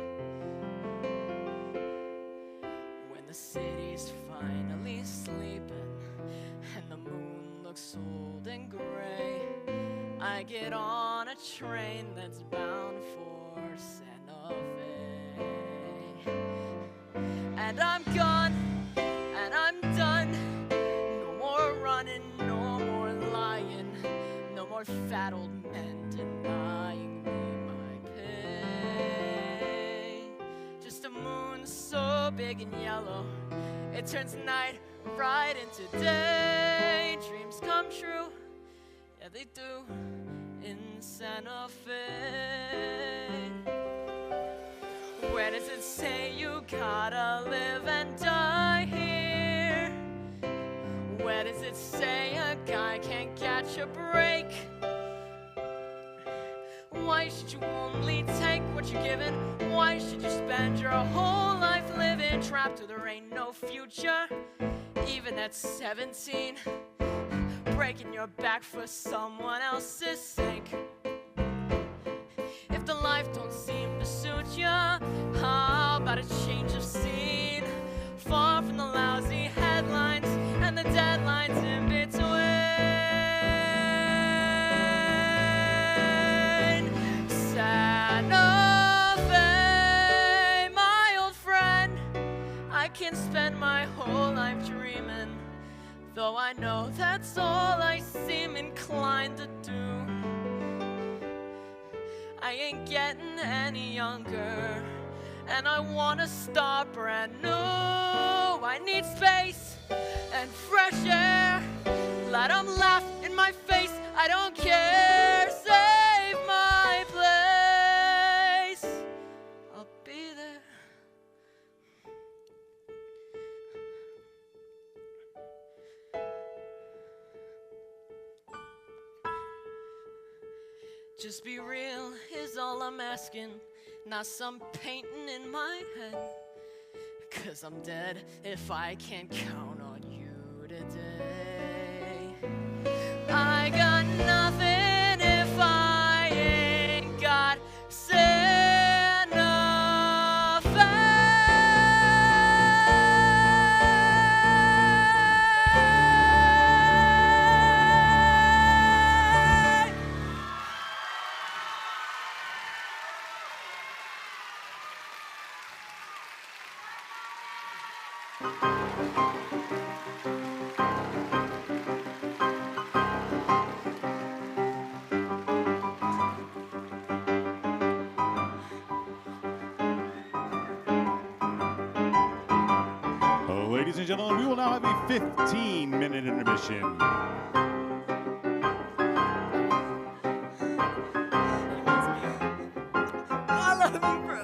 When the city's finally sleeping and the moon looks old and gray, I get on a train that's bound for Santa Fe. And I'm gone, and I'm done. No more running, no more lying, no more fat old men denying me my pay. Just a moon so big and yellow, it turns night right into day. Dreams come true, yeah they do, in Santa Fe. Where does it say you gotta live and die here? Where does it say say a guy can't catch a break? Why should you only take what you're given? Why should you spend your whole life living trapped where there ain't no future? Even at 17, breaking your back for someone else's sake. If the life don't seem to suit ya, how about a change of scene? Far from the lousy headlines and the deadlines in between. Santa Fe, my old friend, I can spend my whole life dreaming, though I know that's all I seem inclined to do. I ain't getting any younger, and I wanna start brand new. I need space and fresh air. Let 'em laugh in my face, I don't care. Save my place, I'll be there. Just be real is all I'm asking, not some painting in my head. 'Cause I'm dead if I can't count on you today. I got nothing if I ain't got Santa Fe. Ladies and gentlemen, we will now have a 15-minute intermission. I love you, bro.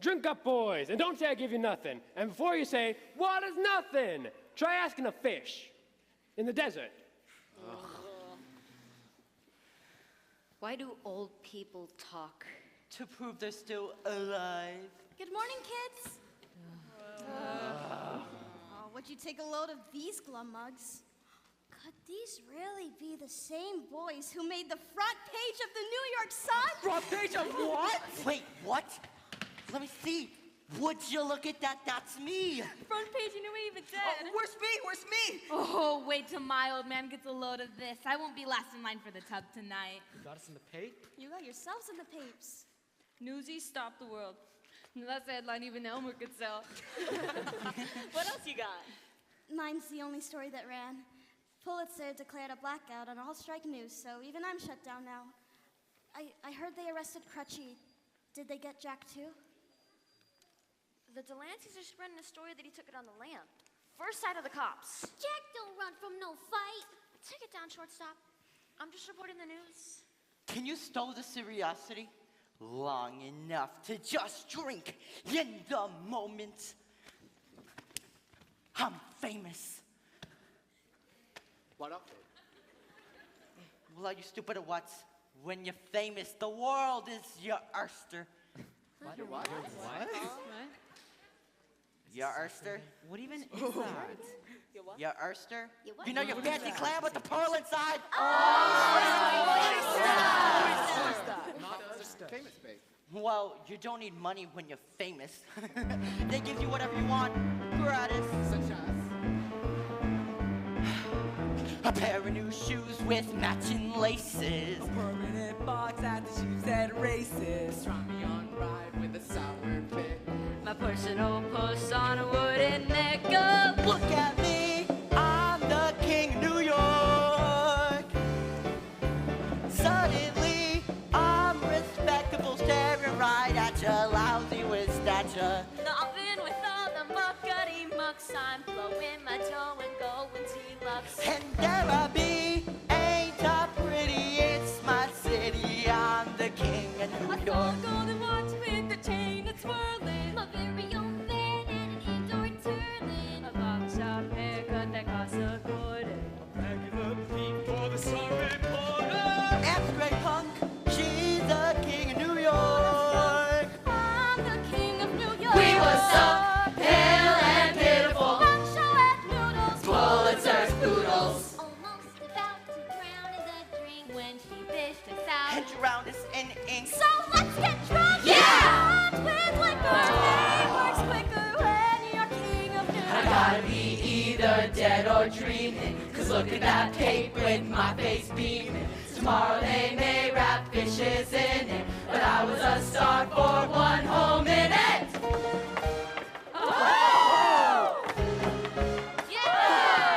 Drink up, boys, and don't say I give you nothing. And before you say, water's nothing, try asking a fish in the desert. Why do old people talk? To prove they're still alive. Good morning, kids. Oh, would you take a load of these glum mugs? Could these really be the same boys who made the front page of the New York Sun? Front page of what? Wait, what? Let me see. Would you look at that? That's me. Front page, you know what even did. Where's me? Where's me? Oh, wait till my old man gets a load of this. I won't be last in line for the tub tonight. You got us in the pape? You got yourselves in the papes. Newsies stop the world. That's the headline even Elmer could sell. What else you got? Mine's the only story that ran. Pulitzer declared a blackout on all strike news, so even I'm shut down now. I heard they arrested Crutchy. Did they get Jack too? The Delancey's are spreading a story that he took it on the lam. First sight of the cops. Jack don't run from no fight. Take it down, shortstop. I'm just reporting the news. Can you stow the curiosity long enough to just drink in the moment? I'm famous. What up? Well, are you stupid or what? When you're famous, the world is your oyster. What? What? Your oyster? What even is that? Your oyster? Your what? You know your fancy clam with the pearl inside? Famous, babe. Well, you don't need money when you're famous. They give you whatever you want, gratis. Such as? A pair of new shoes with matching laces. A permanent box at the shoes and races. Try me on ride with a sour fit. My personal post on a wooden nickel. Look at me, I'm the king of New York. Suddenly, I'm respectable, staring right at ya, lousy with stature. Nothing with all the muckety mucks. I'm blowing my dough and going deluxe. And there I be, ain't I pretty? It's my city, I'm the king of New York. Golden watch with the chain that's swirling. My very own van and an indoor turling. A box shop haircut that costs a quarter. A regular beat for the sun reporter. And straight punk, she's the king of New York. I'm the king of New York. We were so pale and pitiful. Show at noodles. Pulitzer's poodles. Almost about to drown in the drink when she fished us out. And drowned us in ink. So let's get drunk. Yeah! With liquor, it works quicker when you're king of New York. I gotta be either dead or dreaming. Cause look at that cape with my face beaming. Tomorrow they may wrap fishes in it. But I was a star for 1 whole minute. Oh! Yeah!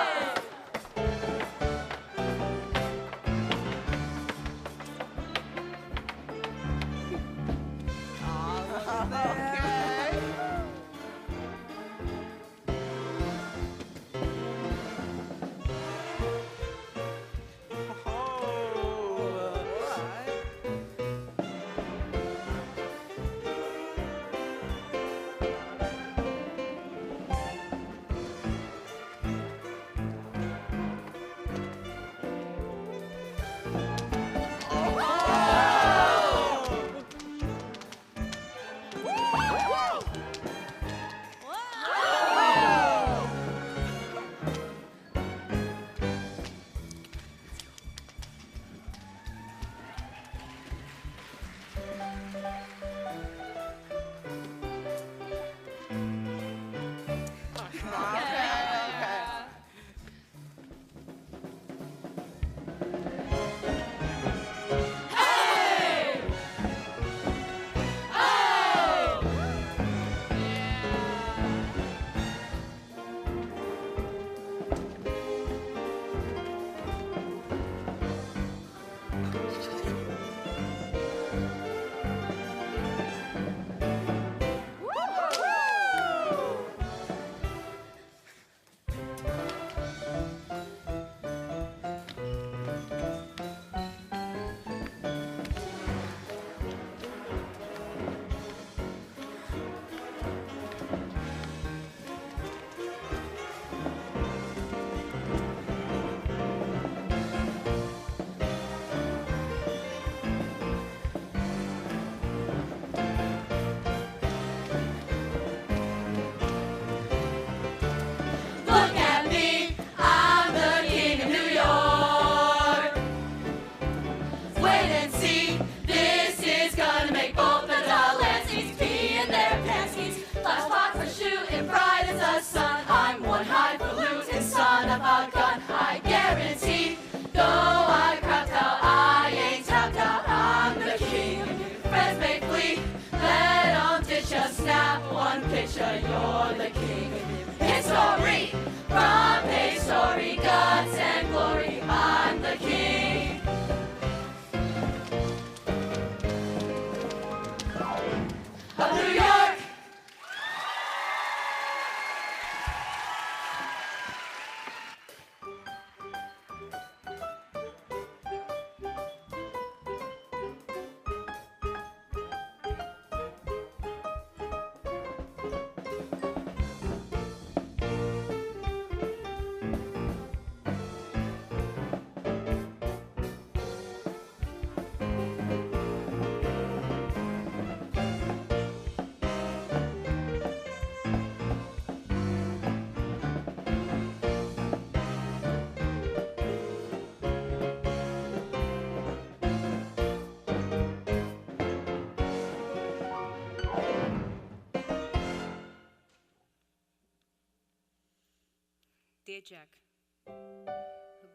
Dear Jack,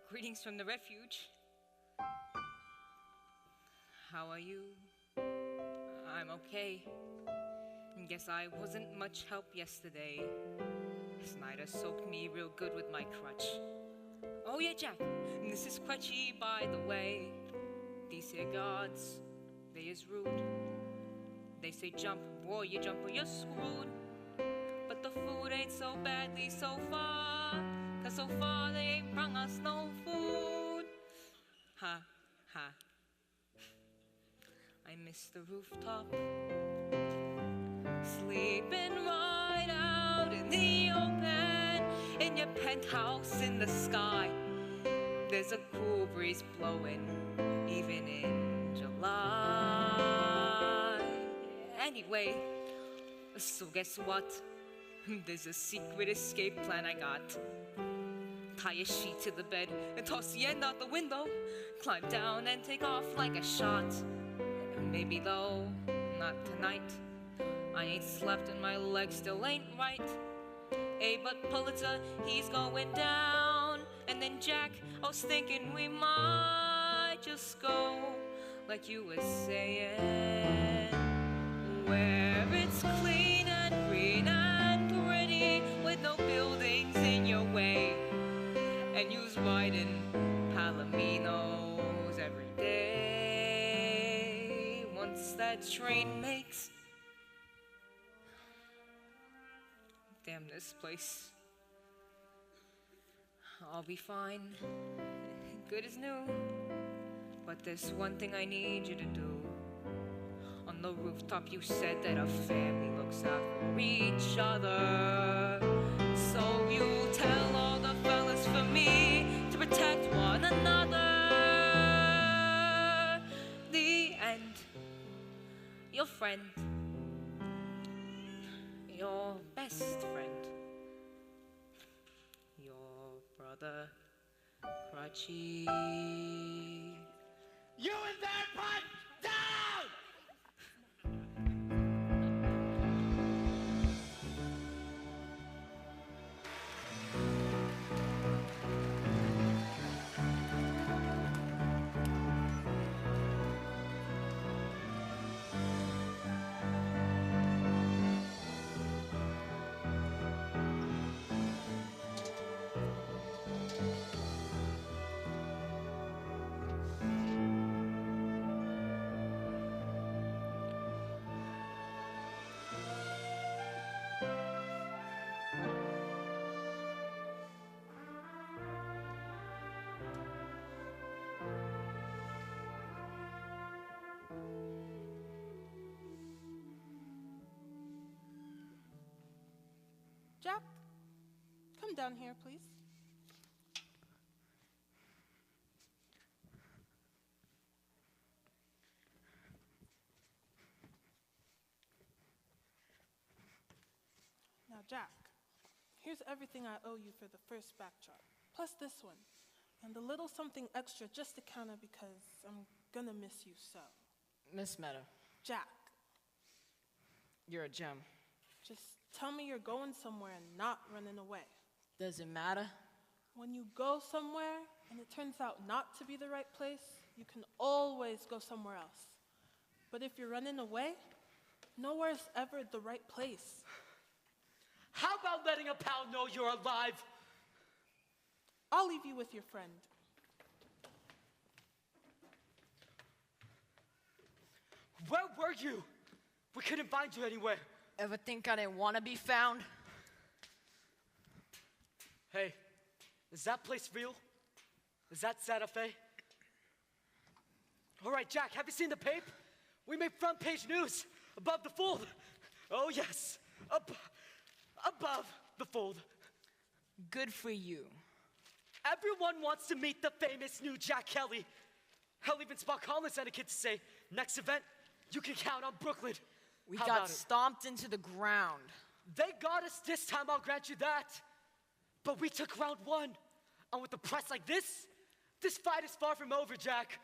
greetings from the refuge. How are you? I'm okay. Guess I wasn't much help yesterday. Snyder soaked me real good with my crutch. Oh yeah, Jack, this is crutchy, by the way. These here guards, they is rude. They say jump, boy, you jump or you're screwed. But the food ain't so badly so far, 'cause so far they ain't brung us no food. Ha, ha. I miss the rooftop, sleeping right out in the open, in your penthouse in the sky. There's a cool breeze blowing, even in July. Anyway, so guess what? There's a secret escape plan I got. Tie a sheet to the bed and toss the end out the window. Climb down and take off like a shot. Maybe though, not tonight. I ain't slept and my leg still ain't right. Hey, but Pulitzer, he's going down. And then Jack, I was thinking we might just go, like you were saying, where it's clean and green and pretty, with no buildings in your way. And you's riding Palominos every day. Once that train makes, damn this place, I'll be fine, good as new. But there's one thing I need you to do. On the rooftop you said that a family looks out for each other. So you tell all the fellas for me to protect one another. The end. Your friend, your best friend, your brother, Crutchy. You in there, put down! Jack, come down here, please. Now, Jack, here's everything I owe you for the first backdrop, plus this one, and a little something extra just to counter because I'm gonna miss you so. Miss Meta, Jack, you're a gem. just tell me you're going somewhere and not running away. Does it matter? When you go somewhere and it turns out not to be the right place, you can always go somewhere else. But if you're running away, nowhere's ever the right place. How about letting a pal know you're alive? I'll leave you with your friend. Where were you? We couldn't find you anywhere. Ever think I didn't want to be found? Hey, is that place real? Is that Santa Fe? All right, Jack, have you seen the paper? We made front page news above the fold. Oh yes, above the fold. Good for you. Everyone wants to meet the famous new Jack Kelly. Hell, even Spock Collins had a kid to say, next event, you can count on Brooklyn. We How got about it? stomped into the ground. They got us this time, I'll grant you that. But we took round one. And with a press like this fight is far from over, Jack.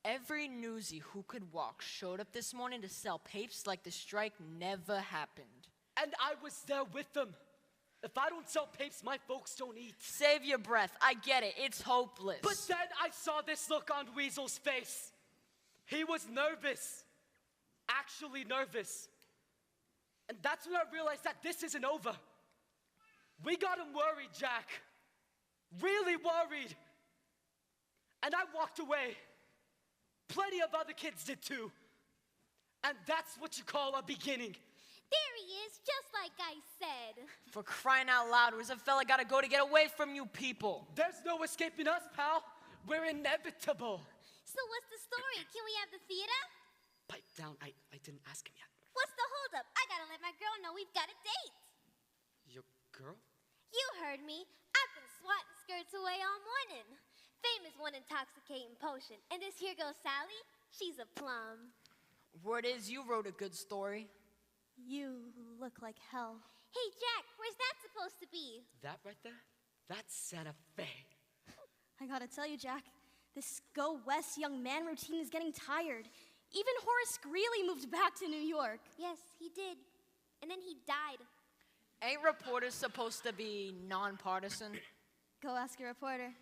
Every newsie who could walk showed up this morning to sell papes like the strike never happened. And I was there with them. If I don't sell papes, my folks don't eat. Save your breath. I get it. It's hopeless. But then I saw this look on Weasel's face. He was nervous. Actually nervous. And that's when I realized that this isn't over. We got him worried, Jack. Really worried. And I walked away. Plenty of other kids did too. And that's what you call a beginning. There he is, just like I said. For crying out loud, where's a fella gotta go to get away from you people? There's no escaping us, pal. We're inevitable. So what's the story? Can we have the theater? Pipe down, I didn't ask him yet. What's the holdup? I gotta let my girl know we've got a date. Your girl? You heard me. I've been swatting skirts away all morning. Fame is one intoxicating potion. And this here girl Sally, she's a plum. Word is you wrote a good story. You look like hell. Hey, Jack, where's that supposed to be? That right there? That's Santa Fe. I gotta tell you, Jack, this go west young man routine is getting tired. Even Horace Greeley moved back to New York. Yes, he did. And then he died. Ain't reporters supposed to be nonpartisan? Go ask your reporter.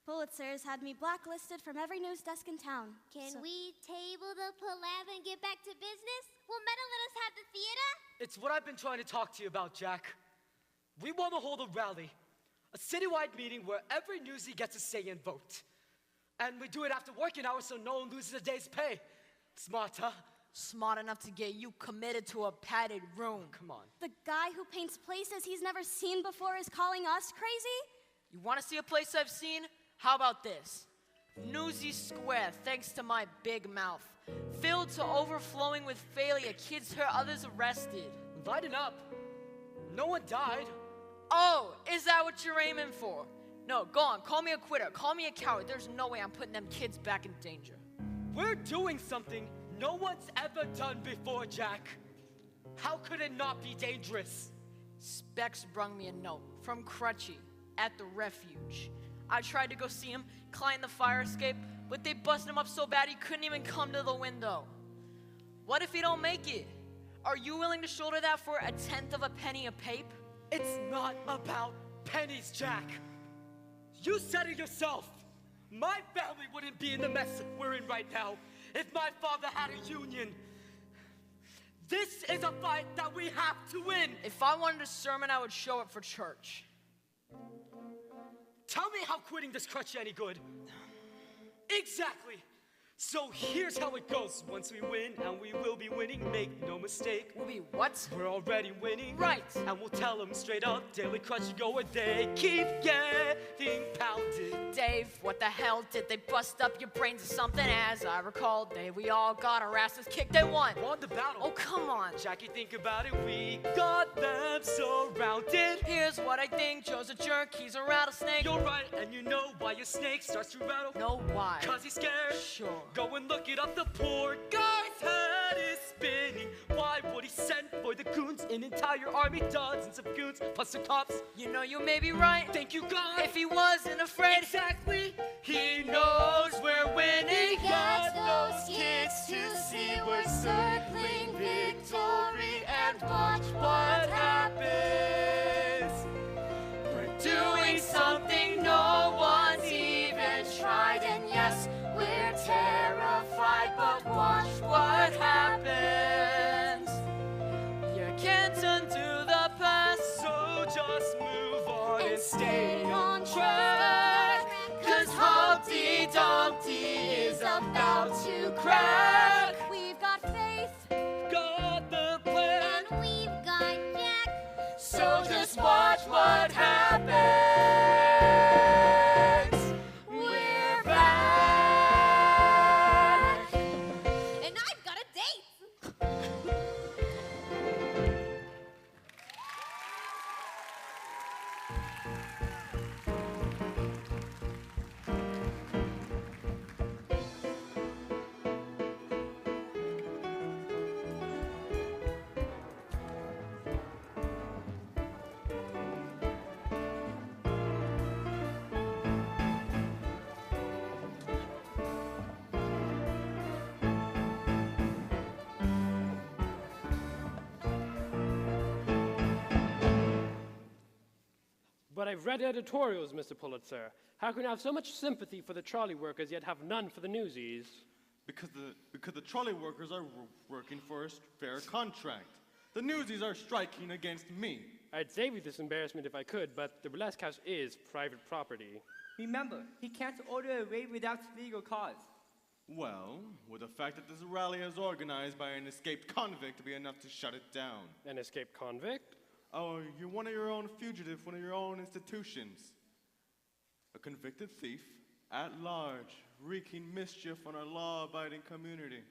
Pulitzer's had me blacklisted from every news desk in town. Can we table the palaver and get back to business? Will Meta let us have the theater? It's what I've been trying to talk to you about, Jack. We want to hold a rally, a citywide meeting where every newsie gets a say and vote. And we do it after working hours so no one loses a day's pay. Smart, huh? Smart enough to get you committed to a padded room. Come on. The guy who paints places he's never seen before is calling us crazy? You want to see a place I've seen? How about this? Newsies Square, thanks to my big mouth. Filled to overflowing with failure, kids hurt, others arrested. Lighten up. No one died. Oh, is that what you're aiming for? No, go on, call me a quitter, call me a coward. There's no way I'm putting them kids back in danger. We're doing something no one's ever done before, Jack. How could it not be dangerous? Specs brung me a note from Crutchy at the refuge. I tried to go see him, climb the fire escape, but they busted him up so bad he couldn't even come to the window. What if he don't make it? Are you willing to shoulder that for 1/10 of a penny a pape? It's not about pennies, Jack. You said it yourself. My family wouldn't be in the mess we're in right now if my father had a union. This is a fight that we have to win. If I wanted a sermon, I would show it for church. Tell me how quitting this crutch any good. Exactly. So here's how it goes. Once we win, and we will be winning, make no mistake. We'll be what? We're already winning. Right. And we'll tell them straight up, daily crutch go where they keep getting pounded. Dave, what the hell did they bust up your brains or something? As I recall, we all got our asses kicked. They won. Won the battle. Oh, come on. Jackie, think about it. We got them surrounded. Here's what I think. Joe's a jerk. He's a rattlesnake. You're right, and you know why your snake starts to rattle? No, why? 'Cause he's scared. Sure. Go and look it up. The poor guy's head is spinning. Why would he send for the goons? An entire army, dozens of goons, plus the cops. You know, you may be right. Thank you, God. If he wasn't afraid. Exactly. He knows we're winning. We got those kids to see we're circling victory and watch what happens. We're doing something no one's even tried, and yes, we're terrified, but watch what happens. You can't undo the past, so just move on and stay on track. 'Cause Humpty Dumpty is about to crack. We've got faith, got the plan, and we've got Jack. So just watch what happens. We're back. And I've got a date. But I've read editorials, Mr. Pulitzer. How can you have so much sympathy for the trolley workers yet have none for the Newsies? Because the trolley workers are working for a fair contract. The Newsies are striking against me. I'd save you this embarrassment if I could, but the burlesque house is private property. Remember, he can't order a raid without legal cause. Well, would the fact that this rally is organized by an escaped convict be enough to shut it down? An escaped convict? Oh, you're one of your own fugitive, one of your own institutions. A convicted thief, at large, wreaking mischief on our law-abiding community.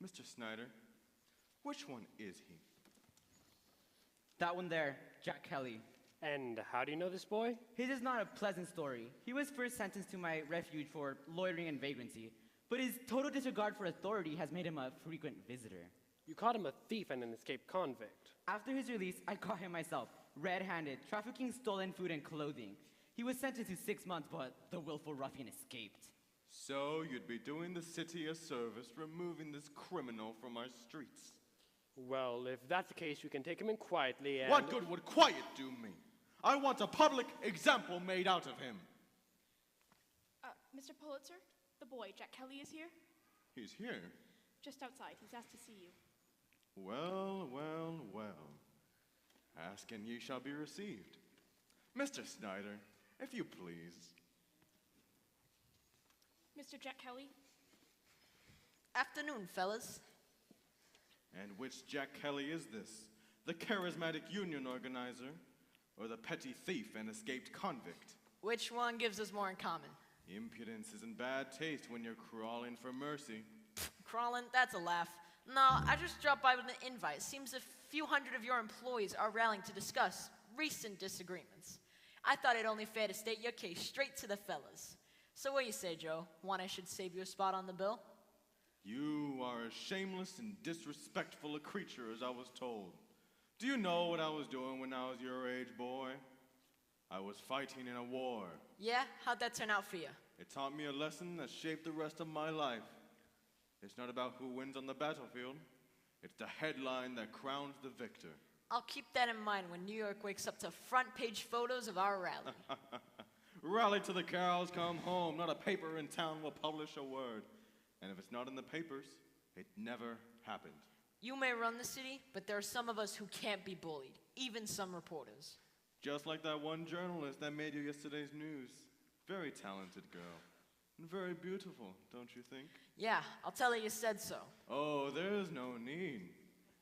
Mr. Snyder, which one is he? That one there, Jack Kelly. And how do you know this boy? His is not a pleasant story. He was first sentenced to my refuge for loitering and vagrancy, but his total disregard for authority has made him a frequent visitor. You caught him a thief and an escaped convict. After his release, I caught him myself, red-handed, trafficking stolen food and clothing. He was sentenced to 6 months, but the willful ruffian escaped. So you'd be doing the city a service, removing this criminal from our streets. Well, if that's the case, you can take him in quietly and... What good would quiet do me? I want a public example made out of him. Mr. Pulitzer, the boy, Jack Kelly, is here? He's here? Just outside. He's asked to see you. Well, well, well. Ask and ye shall be received. Mr. Snyder, if you please. Mr. Jack Kelly? Afternoon, fellas. And which Jack Kelly is this? The charismatic union organizer, or the petty thief and escaped convict? Which one gives us more in common? Impudence is in bad taste when you're crawling for mercy. Crawling? That's a laugh. No, I just dropped by with an invite. Seems a few hundred of your employees are rallying to discuss recent disagreements. I thought it only fair to state your case straight to the fellas. So what do you say, Joe? Want I should save you a spot on the bill? You are as shameless and disrespectful a creature as I was told. Do you know what I was doing when I was your age, boy? I was fighting in a war. Yeah? How'd that turn out for you? It taught me a lesson that shaped the rest of my life. It's not about who wins on the battlefield. It's the headline that crowns the victor. I'll keep that in mind when New York wakes up to front-page photos of our rally. Rally till the cows come home. Not a paper in town will publish a word. And if it's not in the papers, it never happened. You may run the city, but there are some of us who can't be bullied, even some reporters. Just like that one journalist that made you yesterday's news. Very talented girl. And very beautiful, don't you think? Yeah, I'll tell her you said so. Oh, there's no need.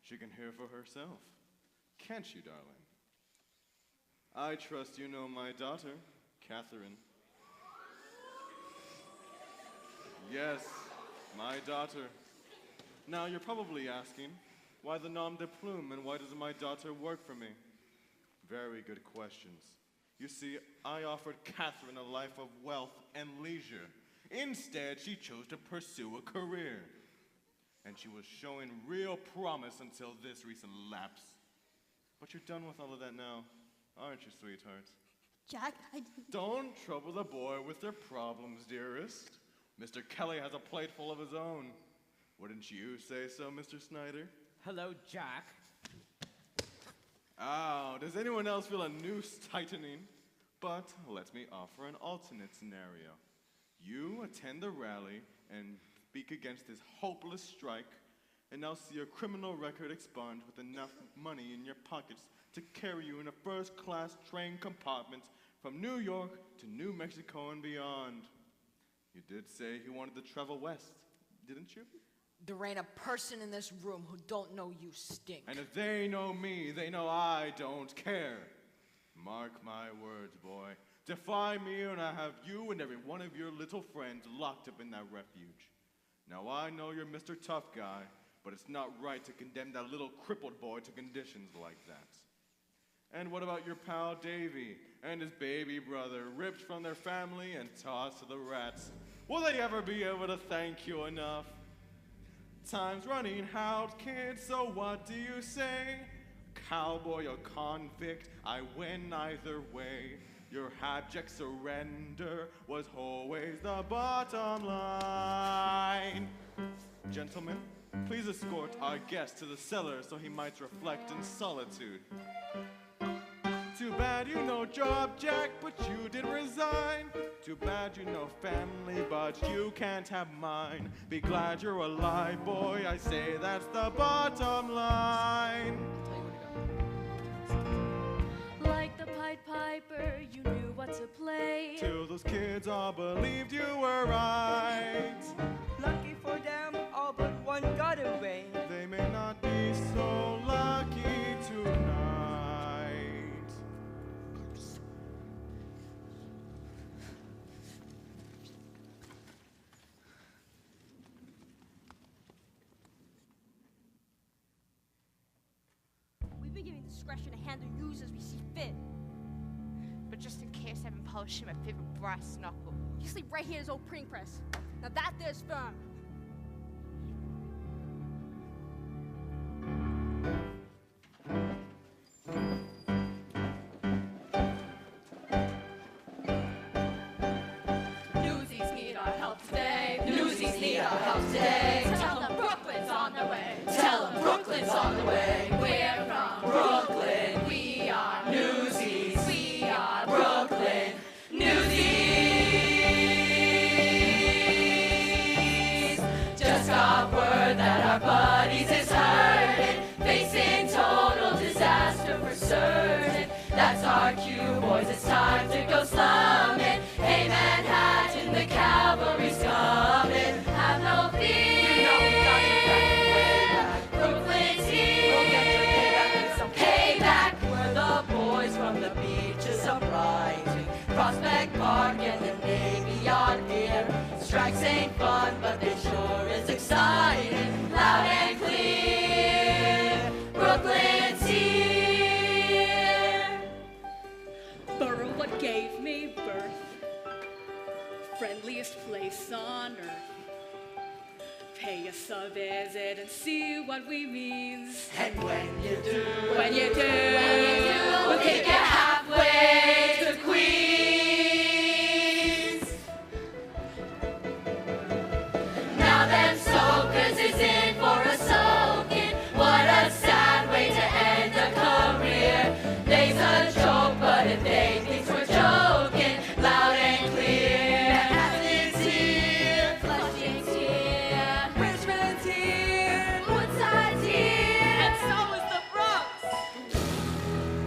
She can hear for herself. Can't you, darling? I trust you know my daughter, Catherine. Yes, my daughter. Now, you're probably asking, why the nom de plume and why doesn't my daughter work for me? Very good questions. You see, I offered Catherine a life of wealth and leisure. Instead, she chose to pursue a career. And she was showing real promise until this recent lapse. But you're done with all of that now, aren't you, sweetheart? Jack, Don't trouble the boy with their problems, dearest. Mr. Kelly has a plate full of his own. Wouldn't you say so, Mr. Snyder? Hello, Jack. Oh, does anyone else feel a noose tightening? But let me offer an alternate scenario. You attend the rally and speak against this hopeless strike, and I'll see your criminal record expunged with enough money in your pockets to carry you in a first-class train compartment from New York to New Mexico and beyond. You did say you wanted to travel west, didn't you? There ain't a person in this room who don't know you stink. And if they know me, they know I don't care. Mark my words, boy. Defy me and I have you and every one of your little friends locked up in that refuge. Now I know you're Mr. Tough Guy, but it's not right to condemn that little crippled boy to conditions like that. And what about your pal Davy and his baby brother, ripped from their family and tossed to the rats? Will they ever be able to thank you enough? Time's running out, kid, so what do you say? Cowboy or convict, I win either way. Your abject surrender was always the bottom line. Gentlemen, please escort our guest to the cellar so he might reflect in solitude. Too bad you no job, Jack, but you did resign. Too bad you no family, but you can't have mine. Be glad you're alive, boy, I say that's the bottom line. Like the Pied Piper, you knew what to play. Till those kids all believed you were right. Lucky for them, all but one got away. They may not be so lucky tonight. We've been given discretion to handle news as we see fit. But just in case I haven't polished my favorite brass knuckle. You sleep right here in this old printing press. Now that there's firm. Newsies need our help today. Newsies need our help today. Tell them Brooklyn's on the way. Tell them Brooklyn's on the way. We're from Brooklyn. We are Newsies. We are Brooklyn. Newsies. Just got word that our buddies is hurting, facing total disaster for certain. That's our cue, boys. It's time to go slumming. Hey, Manhattan, the cavalry's coming. Have no fear. You know we got your back way back. Brooklyn's here. We'll get your payback with some payback. We're the boys from the beaches of Brighton, Prospect Park, and the Navy Yard here. Strikes ain't fun, but they sure is exciting. Loud and clear, Brooklyn's here. Borough what gave me birth, friendliest place on earth. Pay us a visit and see what we means. And when you do, we'll take you halfway to Queens. Now them soakers is in for a soaking. What a sad way to end a career. They's a joke, but if they think we're joking, loud and clear. Manhattan's here, Flushing's here, Richmond's here, Woodside's here, and so is the Bronx.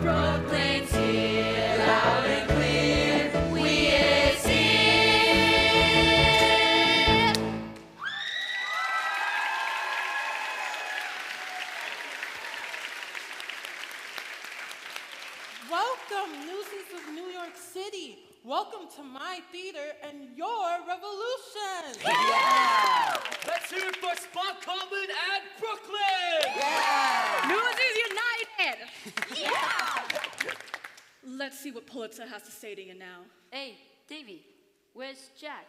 Brooklyn's here, loud and clear. We is here. Welcome, Newsies of New York City. Welcome to my theater and your revolution. Yeah! Let's hear it for Spot Common and Brooklyn! Yeah! Newsies United! Yeah! Let's see what Pulitzer has to say to you now. Hey, Davey, where's Jack?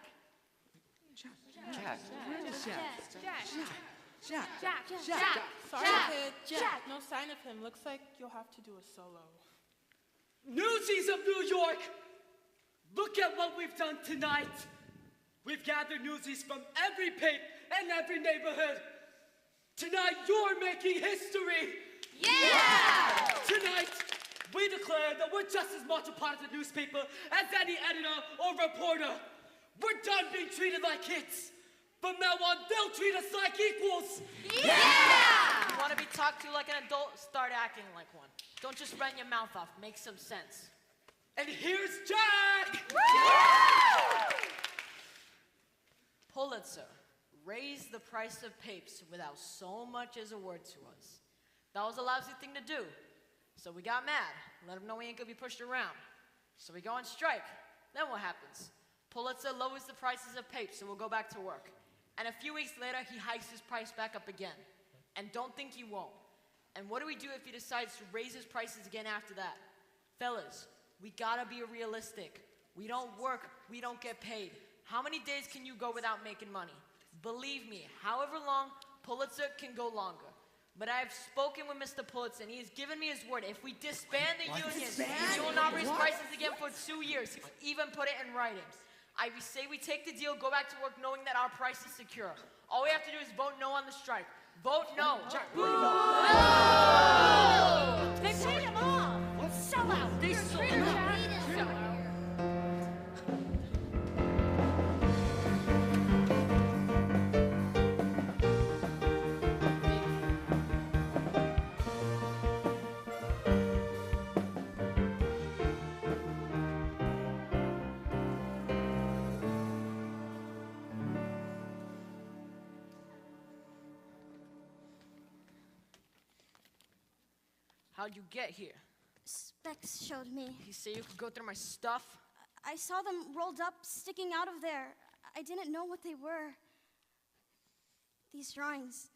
Jack. Sorry, Jack. kid. Jack. No sign of him. Looks like you'll have to do a solo. Newsies of New York, look at what we've done tonight. We've gathered newsies from every pit and every neighborhood. Tonight, you're making history. Yeah! Tonight, we declare that we're just as much a part of the newspaper as any editor or reporter. We're done being treated like kids. From now on, they'll treat us like equals. Yeah! You want to be talked to like an adult? Start acting like one. Don't just run your mouth off. Make some sense. And here's Jack! Pulitzer, raise the price of papes without so much as a word to us. That was a lousy thing to do. So we got mad. Let him know we ain't gonna be pushed around. So we go on strike. Then what happens? Pulitzer lowers the prices of papes, so we'll go back to work. And a few weeks later, he hikes his price back up again. And don't think he won't. And what do we do if he decides to raise his prices again after that? Fellas, we gotta be realistic. We don't work, we don't get paid. How many days can you go without making money? Believe me, however long, Pulitzer can go longer. But I have spoken with Mr. Pulitzer, and he has given me his word. If we disband the union, he will not raise prices again for 2 years. He even put it in writing. I say we take the deal, go back to work knowing that our price is secure. All we have to do is vote no on the strike. Vote no. They paid him off. Sell out. They How'd you get here? Specs showed me. You say you could go through my stuff? I saw them rolled up, sticking out of there. I didn't know what they were. These drawings.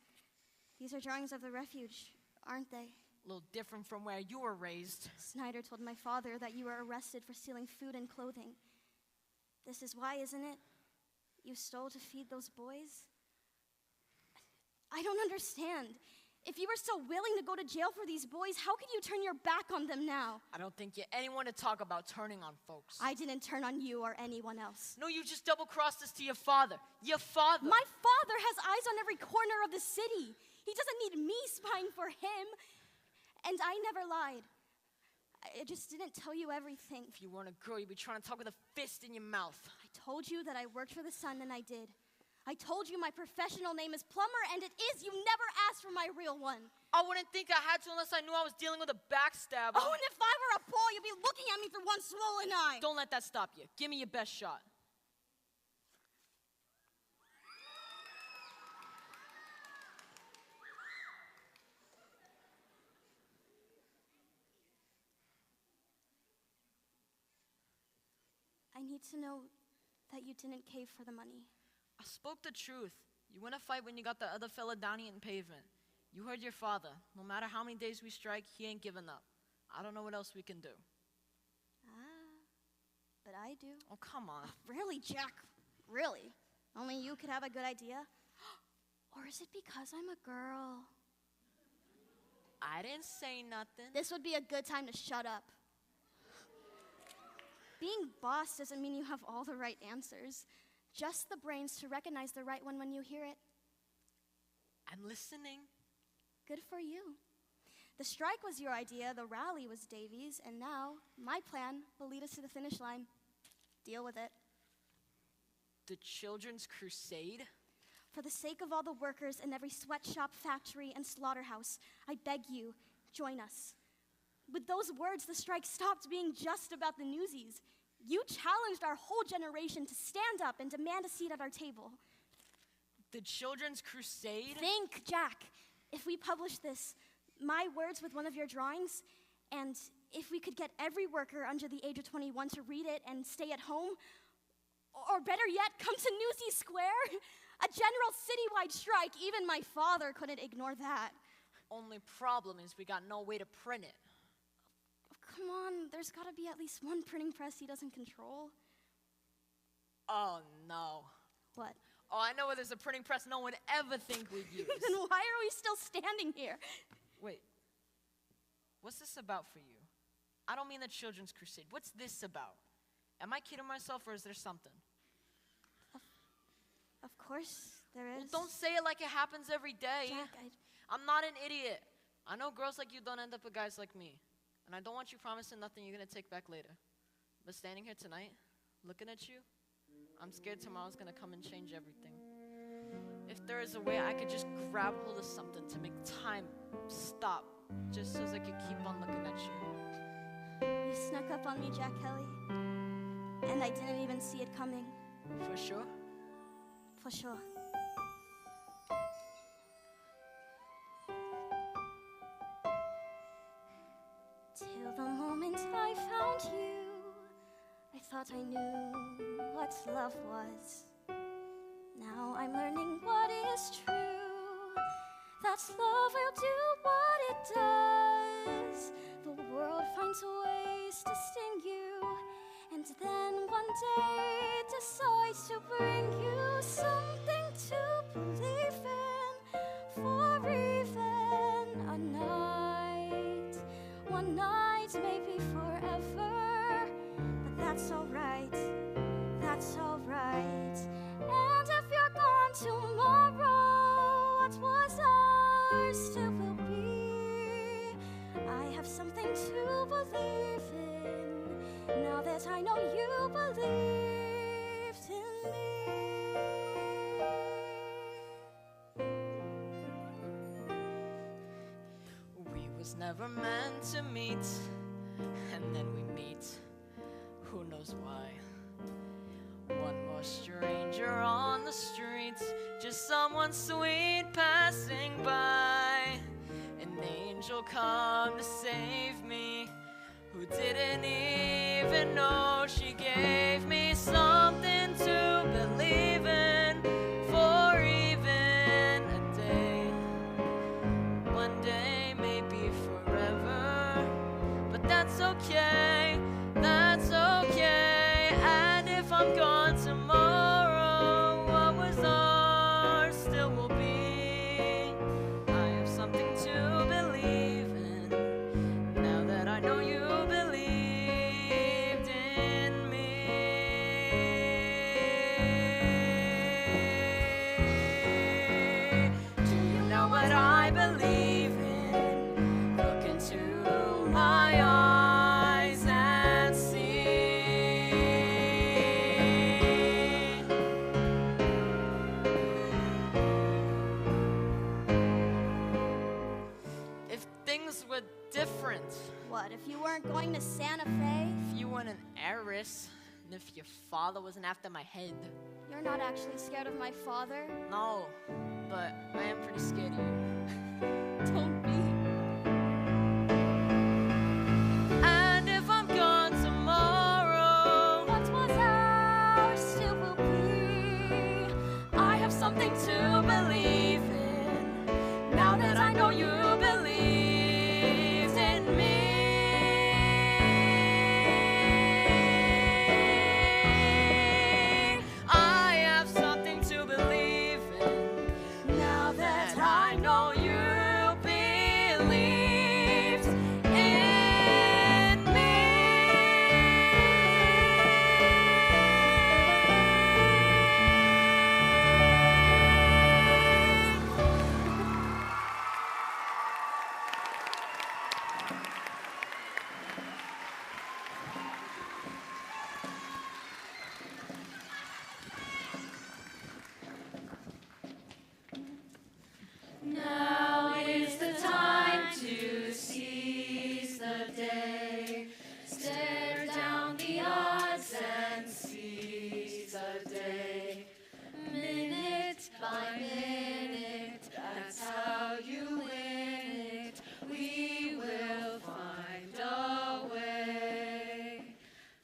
These are drawings of the refuge, aren't they? A little different from where you were raised. Snyder told my father that you were arrested for stealing food and clothing. This is why, isn't it? You stole to feed those boys? I don't understand. If you were so willing to go to jail for these boys, how could you turn your back on them now? I don't think you're anyone to talk about turning on folks. I didn't turn on you or anyone else. No, you just double-crossed this to your father. Your father. My father has eyes on every corner of the city. He doesn't need me spying for him. And I never lied. I just didn't tell you everything. If you weren't a girl, you'd be trying to talk with a fist in your mouth. I told you that I worked for the Sun, and I did. I told you my professional name is Plumber, and it is. You never asked for my real one. I wouldn't think I had to unless I knew I was dealing with a backstabber. Oh, and if I were a Paul, you'd be looking at me through one swollen eye. Don't let that stop you. Give me your best shot. I need to know that you didn't cave for the money. I spoke the truth. You win a fight when you got the other fella down eating pavement. You heard your father. No matter how many days we strike, he ain't giving up. I don't know what else we can do. But I do. Oh, come on. Really, Jack? Really? Only you could have a good idea? Or is it because I'm a girl? I didn't say nothing. This would be a good time to shut up. Being boss doesn't mean you have all the right answers. Just the brains to recognize the right one when you hear it. I'm listening. Good for you. The strike was your idea, the rally was Davy's, and now my plan will lead us to the finish line. Deal with it. The Children's Crusade? For the sake of all the workers in every sweatshop, factory, and slaughterhouse, I beg you, join us. With those words, the strike stopped being just about the Newsies. You challenged our whole generation to stand up and demand a seat at our table. The Children's Crusade? Think, Jack. If we publish this, my words with one of your drawings, and if we could get every worker under the age of 21 to read it and stay at home, or better yet, come to Newsies Square, a general citywide strike, even my father couldn't ignore that. Only problem is we got no way to print it. Come on, there's gotta be at least one printing press he doesn't control. Oh, no. What? Oh, I know where there's a printing press no one would ever think we'd use. Then why are we still standing here? Wait, what's this about for you? I don't mean the Children's Crusade. What's this about? Am I kidding myself, or is there something? Of course there is. Well, don't say it like it happens every day. Jack, I'm not an idiot. I know girls like you don't end up with guys like me. And I don't want you promising nothing you're going to take back later. But standing here tonight, looking at you, I'm scared tomorrow's going to come and change everything. If there is a way I could just grab hold of something to make time stop, just so as I could keep on looking at you. You snuck up on me, Jack Kelly. And I didn't even see it coming. For sure? For sure. Till the moment I found you, I thought I knew what love was. Now I'm learning what is true, that love will do what it does. The world finds ways to sting you, and then one day decides to bring you something to believe in, for even a night. One night may be forever, but that's alright, that's alright. And if you're gone tomorrow, what was ours still will be. I have something to believe in. was never meant to meet, and then we meet. Who knows why? One more stranger on the street, just someone sweet passing by. An angel come to save me, who didn't even know she gave me something to believe in for even a day. One day, maybe forever, but that's okay, that's okay. And if I'm gone tomorrow, what was ours still will be. I have something to believe in, now that I know you believed in me. Do you know what I believe in? Look into my eyes and see. If things were different, What, if you weren't going to Santa Fe? if you weren't an heiress, and if your father wasn't after my head. You're not actually scared of my father? No, but I am pretty scared of you. Don't be. And if I'm gone tomorrow, What was ours still will be. I have something to believe in, now that I know you believed in me. I have something to believe in, now that I know you believed in me. Now is the time to seize the day. Stare down the odds and seize the day. Minute by minute, that's how you win it. We will find a way.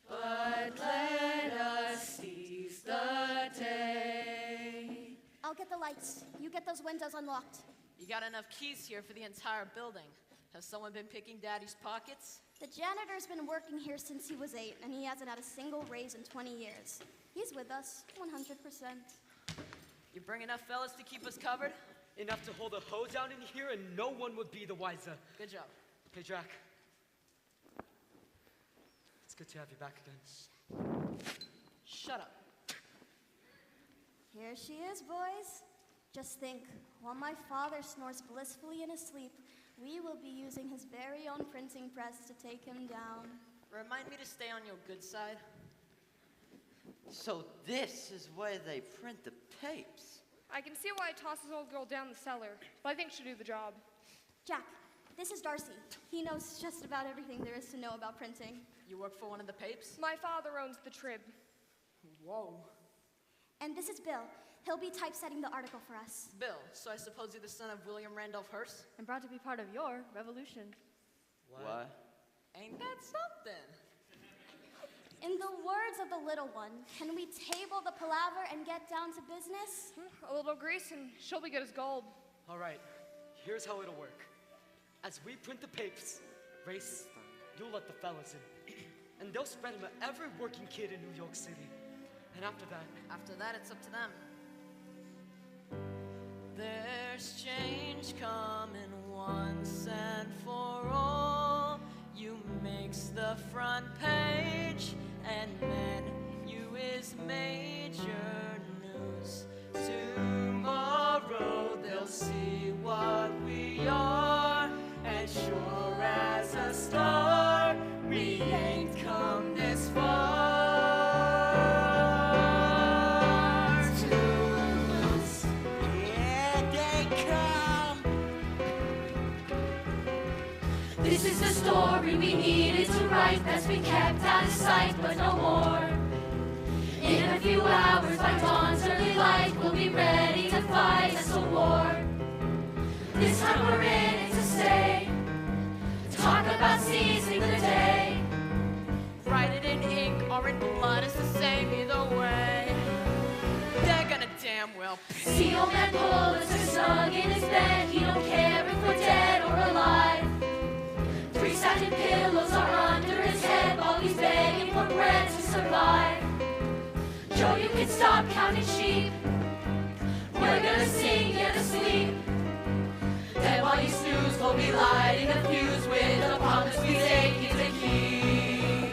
But let us seize the day. I'll get the lights. You get those windows unlocked. You got enough keys here for the entire building. Has someone been picking Daddy's pockets? The janitor's been working here since he was 8, and he hasn't had a single raise in 20 years. He's with us, 100%. You bring enough fellas to keep us covered? Enough to hold a hoe down in here and no one would be the wiser. Good job. Hey, Jack. It's good to have you back again. Shut up. Here she is, boys. Just think, while my father snores blissfully in his sleep, we will be using his very own printing press to take him down. Remind me to stay on your good side. So this is where they print the papes. I can see why I tossed this old girl down the cellar, but I think she'll do the job. Jack, this is Darcy. He knows just about everything there is to know about printing. You work for one of the papes? My father owns the Trib. Whoa. And this is Bill. He'll be typesetting the article for us. Bill, so I suppose you're the son of William Randolph Hearst? I'm proud to be part of your revolution. What? Ain't that something? In the words of the little one, can we table the palaver and get down to business? A little grease and she'll be good as gold. All right, here's how it'll work. As we print the papes, Race, you'll let the fellas in. And they'll spread them to every working kid in New York City. And after that, it's up to them. There's change coming once and for all. You makes the front page, and then you is major news. Tomorrow they'll see what we are, and sure as a star, we ain't come this far. This is the story we needed to write, that's been kept out of sight, but no more. In a few hours, by dawn's early light, we'll be ready to fight us a war. This time we're in it to stay. Talk about seizing the day. Write it in ink or in blood, it's the same either way. They're gonna damn well pay. See old man Pulitzer snug in his bed. He don't care if we're dead or alive. 3 satin pillows are under his head while he's begging for bread to survive. Joe, you can stop counting sheep. We're gonna sing you to sleep. Then while you snooze, we'll be lighting a fuse with the promise we take you to keep.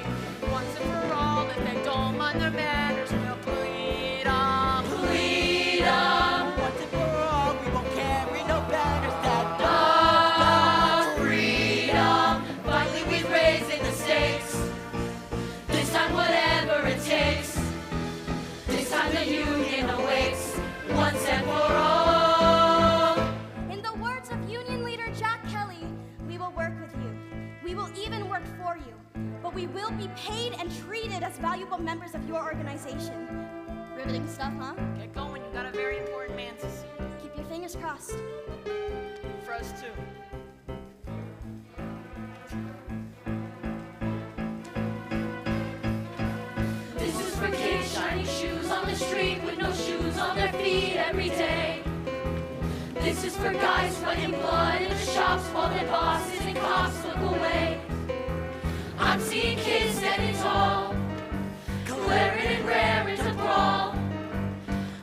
Once and for all, if they don't mind their manners, we'll bleed 'em. Bleed 'em. Once and for all, we won't carry no banners that freedom. Finally, we're raising the stakes. This time, whatever it takes. This time, the union awakes. Once and for all. In the words of Union Leader Jack Kelly, we will work with you. We will even work for you. But we will be paid and treated as valuable members of your organization. Riveting stuff, huh? Get going, you got a very important man to see. Keep your fingers crossed. For us too. This is for kids shining shoes on the street with no shoes on their feet every day. This is for guys sweating blood in the shops while their bosses and cops look away. I'm seeing kids standing tall, glaring and raring to brawl.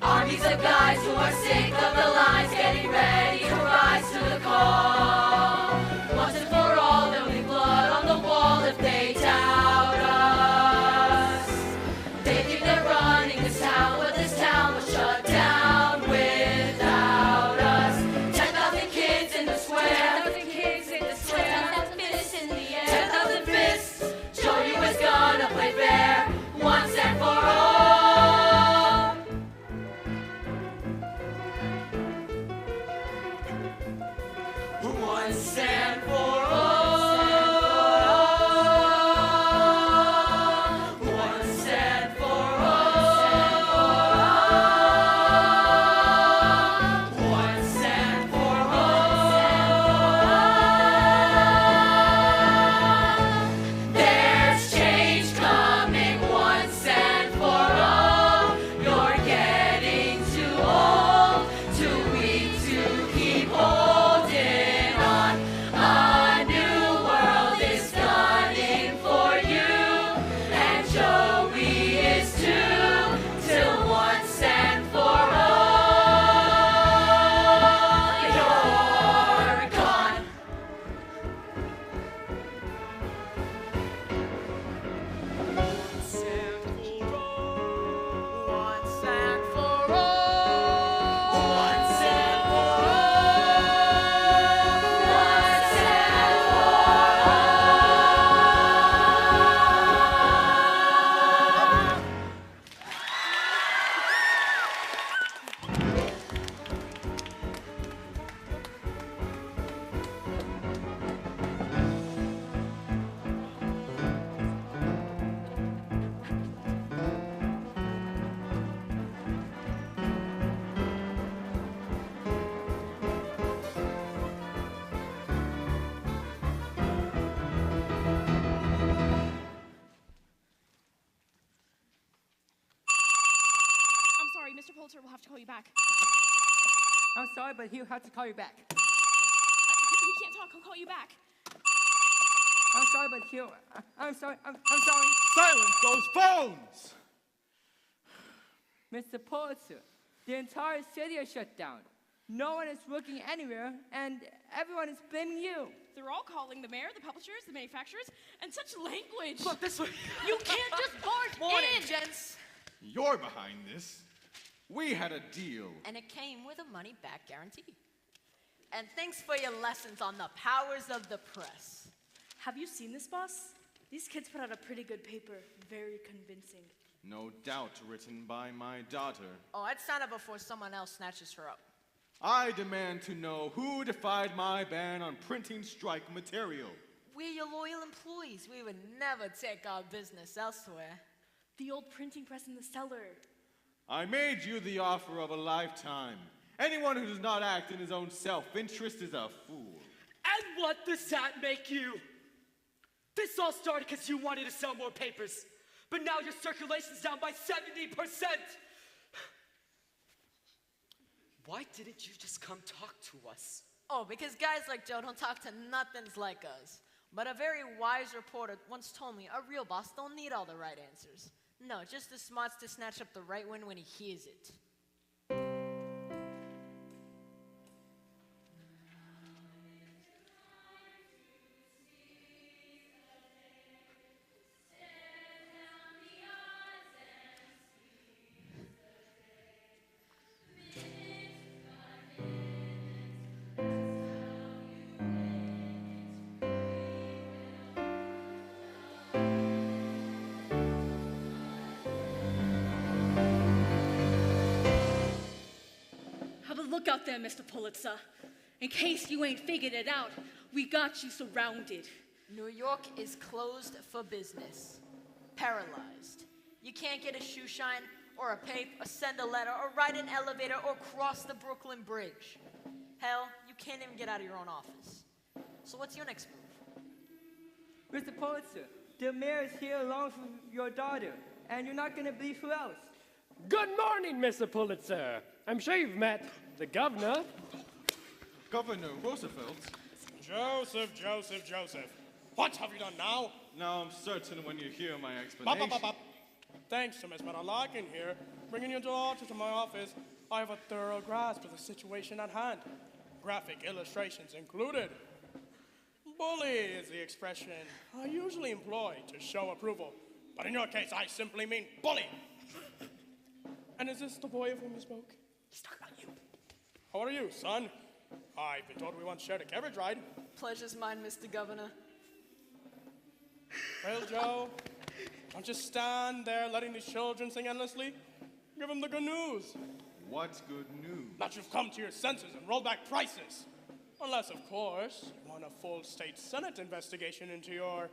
Armies of guys who are sick of the lines, getting ready to rise to the call. Once and for all, there'll be blood on the wall if they doubt us. They think they're running this town, but this town was shut down without us. 10,000 kids in the square. 10,000 kids in the square. 10,000 fists in the air. 10,000 fists. Show you what's gonna play fair. Once and for all. Once and for all. Once and for all. Once and for all. There's change coming once and for all. You're getting too old, too weak to keep holding on. A new world is dawning for you, and Joey is too, till once and for all, you're gone. Once and for all. Once and for I'm sorry, Mr. Pulitzer will have to call you back. I'm sorry, but he'll have to call you back. He can't talk, he'll call you back. I'm sorry, but he'll. I'm sorry. I'm sorry. Silence those phones! Mr. Pulitzer, the entire city is shut down. No one is working anywhere, and everyone is blaming you. They're all calling the mayor, the publishers, the manufacturers, and such language. Look this way. You can't just barge Morning, in. gents. You're behind this. We had a deal. And it came with a money-back guarantee. And thanks for your lessons on the powers of the press. Have you seen this, boss? These kids put out a pretty good paper. Very convincing. No doubt written by my daughter. Oh, I'd sign up before someone else snatches her up. I demand to know who defied my ban on printing strike material. We're your loyal employees. We would never take our business elsewhere. The old printing press in the cellar. I made you the offer of a lifetime. Anyone who does not act in his own self-interest is a fool. And what does that make you? This all started because you wanted to sell more papers, but now your circulation's down by 70%. Why didn't you just come talk to us? Oh, because guys like Joe don't talk to nothings like us. But a very wise reporter once told me a real boss don't need all the right answers. No, just the smarts to snatch up the right one when he hears it. Have a look out there, Mr. Pulitzer. In case you ain't figured it out, we got you surrounded. New York is closed for business. Paralyzed. You can't get a shoe shine, or a pape, or send a letter, or ride an elevator, or cross the Brooklyn Bridge. Hell, you can't even get out of your own office. So what's your next move? Mr. Pulitzer, the mayor is here along with your daughter, and you're not going to believe who else. Good morning, Mr. Pulitzer. I'm sure you've met the governor. Governor Roosevelt? Joseph. What have you done now? Now I'm certain when you hear my explanation. Thanks to Miss Larkin here, bringing your daughter to my office, I have a thorough grasp of the situation at hand. Graphic illustrations included. Bully is the expression I usually employ to show approval, but in your case, I simply mean bully. And is this the boy of whom you spoke? He's talking about you. How are you, son? I've been told we once shared a carriage ride. Pleasure's mine, Mr. Governor. Well, Joe, don't just stand there letting these children sing endlessly. Give them the good news. What's good news? That you've come to your senses and rolled back prices. Unless, of course, you want a full state Senate investigation into your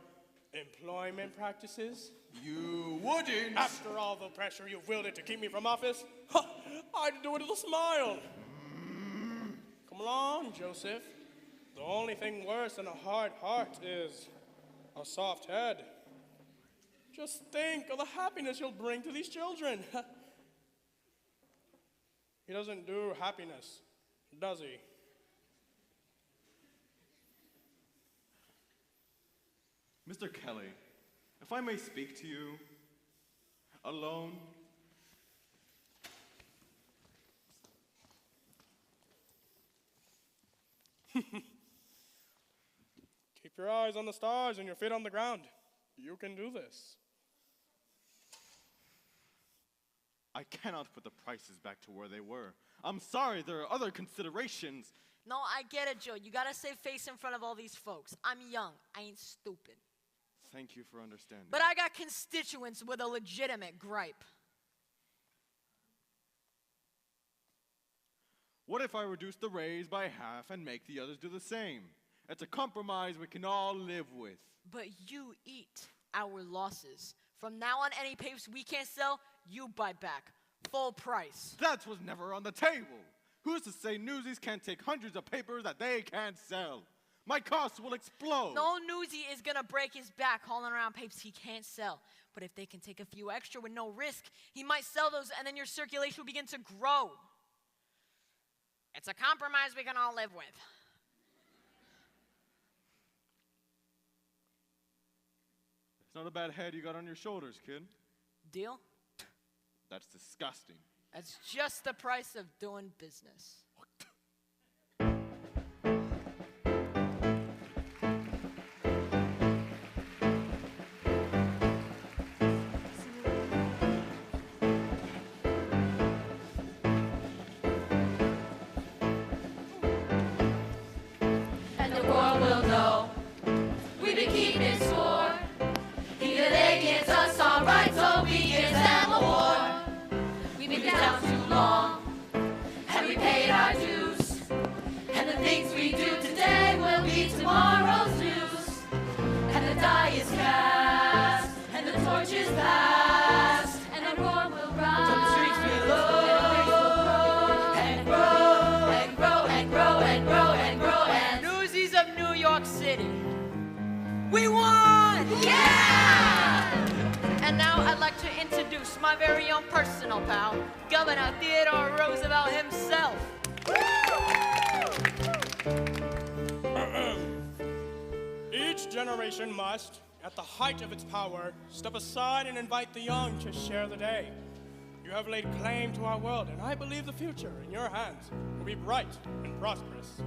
employment practices. You wouldn't! After all the pressure you've wielded to keep me from office, I'd do it with a smile. Come along, Joseph. The only thing worse than a hard heart is a soft head. Just think of the happiness you'll bring to these children. He doesn't do happiness, does he? Mr. Kelly, if I may speak to you alone. Keep your eyes on the stars and your feet on the ground. You can do this. I cannot put the prices back to where they were. I'm sorry, there are other considerations. No, I get it, Joe. You gotta save face in front of all these folks. I'm young. I ain't stupid. Thank you for understanding. But I got constituents with a legitimate gripe. What if I reduce the raise by half and make the others do the same? It's a compromise we can all live with. But you eat our losses. From now on, any papers we can't sell, you buy back. Full price. That was never on the table. Who's to say Newsies can't take hundreds of papers that they can't sell? My costs will explode. No Newsie is gonna break his back hauling around papers he can't sell. But if they can take a few extra with no risk, he might sell those and then your circulation will begin to grow. It's a compromise we can all live with. It's not a bad head you got on your shoulders, kid. Deal? That's disgusting. That's just the price of doing business. And the world will know we've been keeping score. Either they against us, our rights, or we against them a war. We've been down too long, and we paid our We won! Yeah! And now I'd like to introduce my very own personal pal, Governor Theodore Roosevelt himself. Each generation must, at the height of its power, step aside and invite the young to share the day. You have laid claim to our world, and I believe the future in your hands will be bright and prosperous.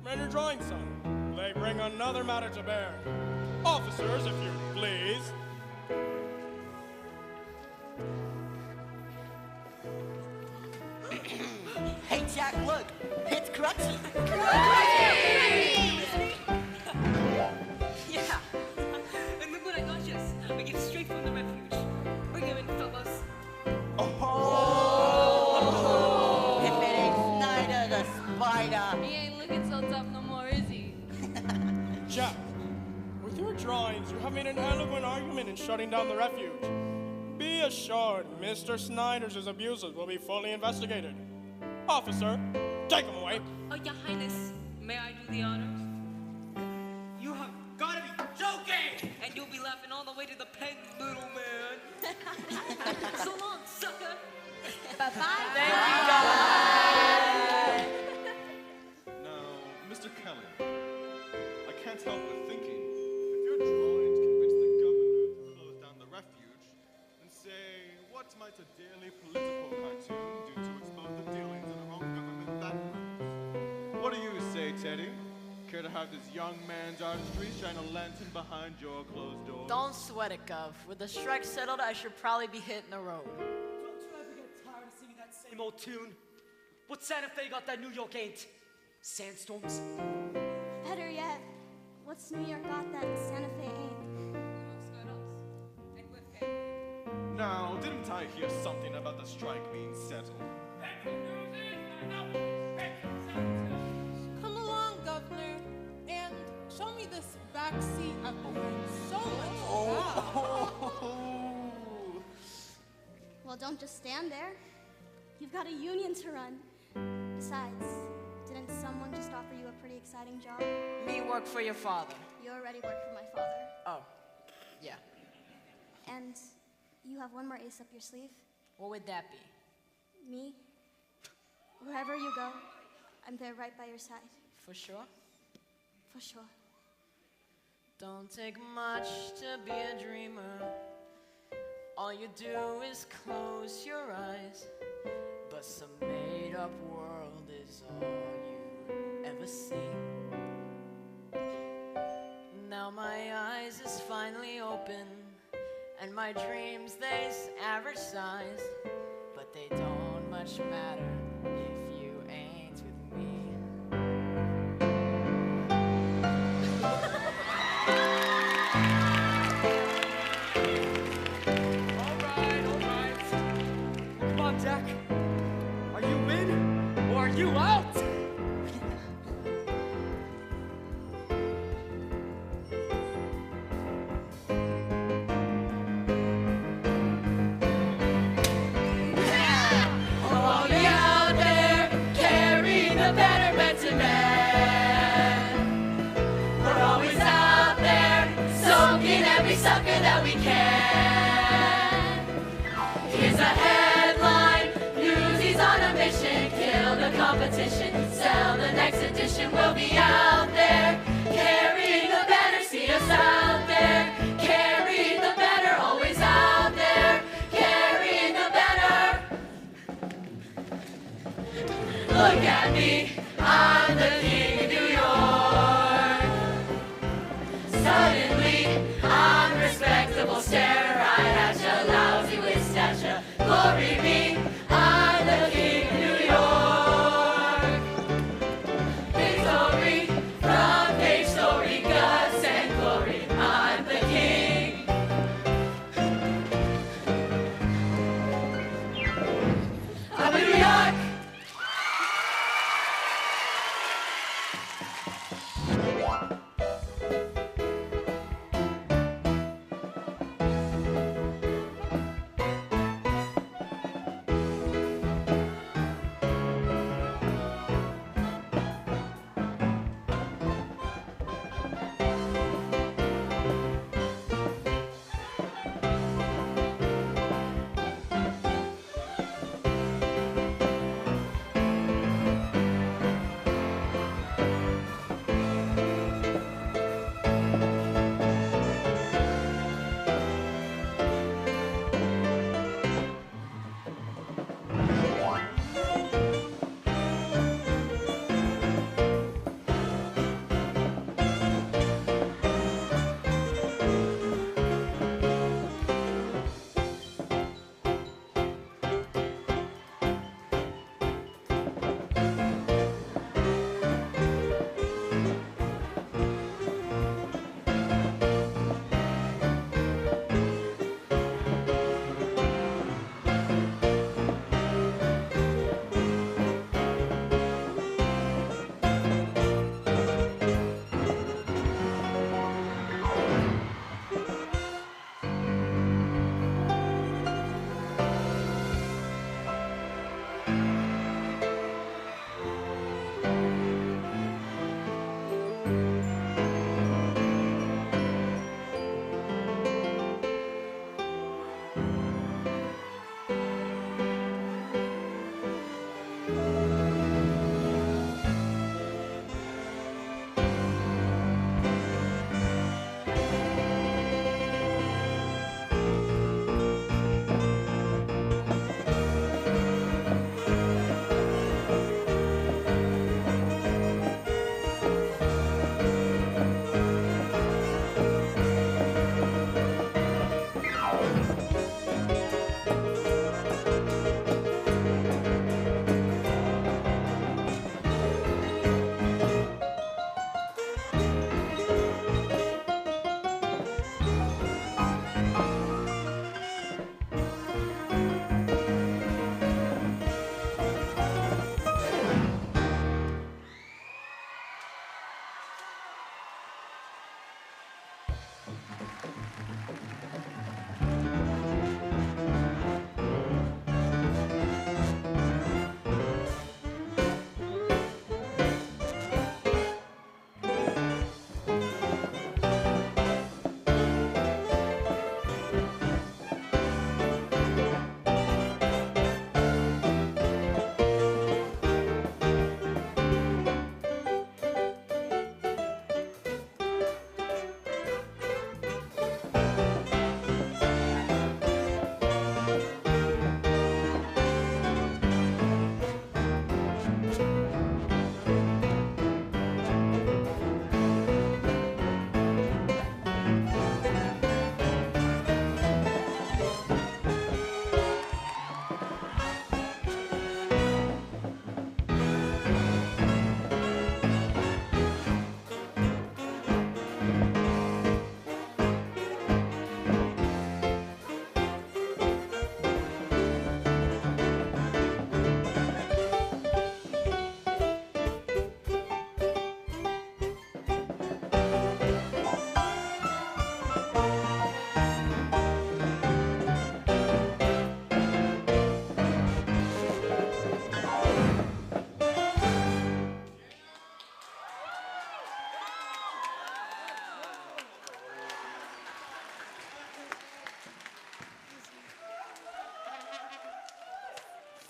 Men are drawing, son. They bring another matter to bear. Officers, if you please. Hey, Jack, look. It's Crutchy. Yeah. And look what I got you. We get straight from the refuge. Bring him in, fellas. Oh! If it ain't Snyder the Spider. He ain't looking so tough no more, is he? Jack, with your drawings, you have made an eloquent argument in shutting down the refuge. Be assured, Mr. Snyder's abuses will be fully investigated. Officer, take him away. Oh, Your Highness, may I do the honors? You have gotta be joking! And you'll be laughing all the way to the pen, little man. So long, sucker. Bye-bye. Now, Mr. Kelly, I can't help but thinking, if your drawings convince the governor to close down the refuge, and say, what might a daily political cartoon do to expose the dealings of our own government backgrounds? What do you say, Teddy? Care to have this young man's artistry shine a lantern behind your closed doors? Don't sweat it, Gov. With the strike settled, I should probably be hitting the road. Don't you ever get tired of singing that same old tune? What Santa Fe got that New York ain't? Sandstorms? Better yet, what's New York got that Santa Fe ain't? Now, didn't I hear something about the strike being settled? Come along, Governor, and show me this back seat. I've been hearing so much about. Well, don't just stand there. You've got a union to run. Besides, didn't someone just offer you a pretty exciting job? Me work for your father. You already work for my father. Oh, yeah. And you have one more ace up your sleeve. What would that be? Me. Wherever you go, I'm there right by your side. For sure? For sure. Don't take much to be a dreamer. All you do is close your eyes. But some made-up world is all you ever see. Now my eyes is finally open, and my dreams, they's average size. But they don't much matter if you ain't with me. All right. Come on, Jack. Are you in or are you out? All you out there, carrying the betterment to man. We're always out there, soaking every sucker that we can. Here's a headline, Newsies on a mission, kill the competition, sell the next edition. We'll be out there, carrying the better, see us out there, carrying the better, always out there, carrying the better. Look at me, I'm the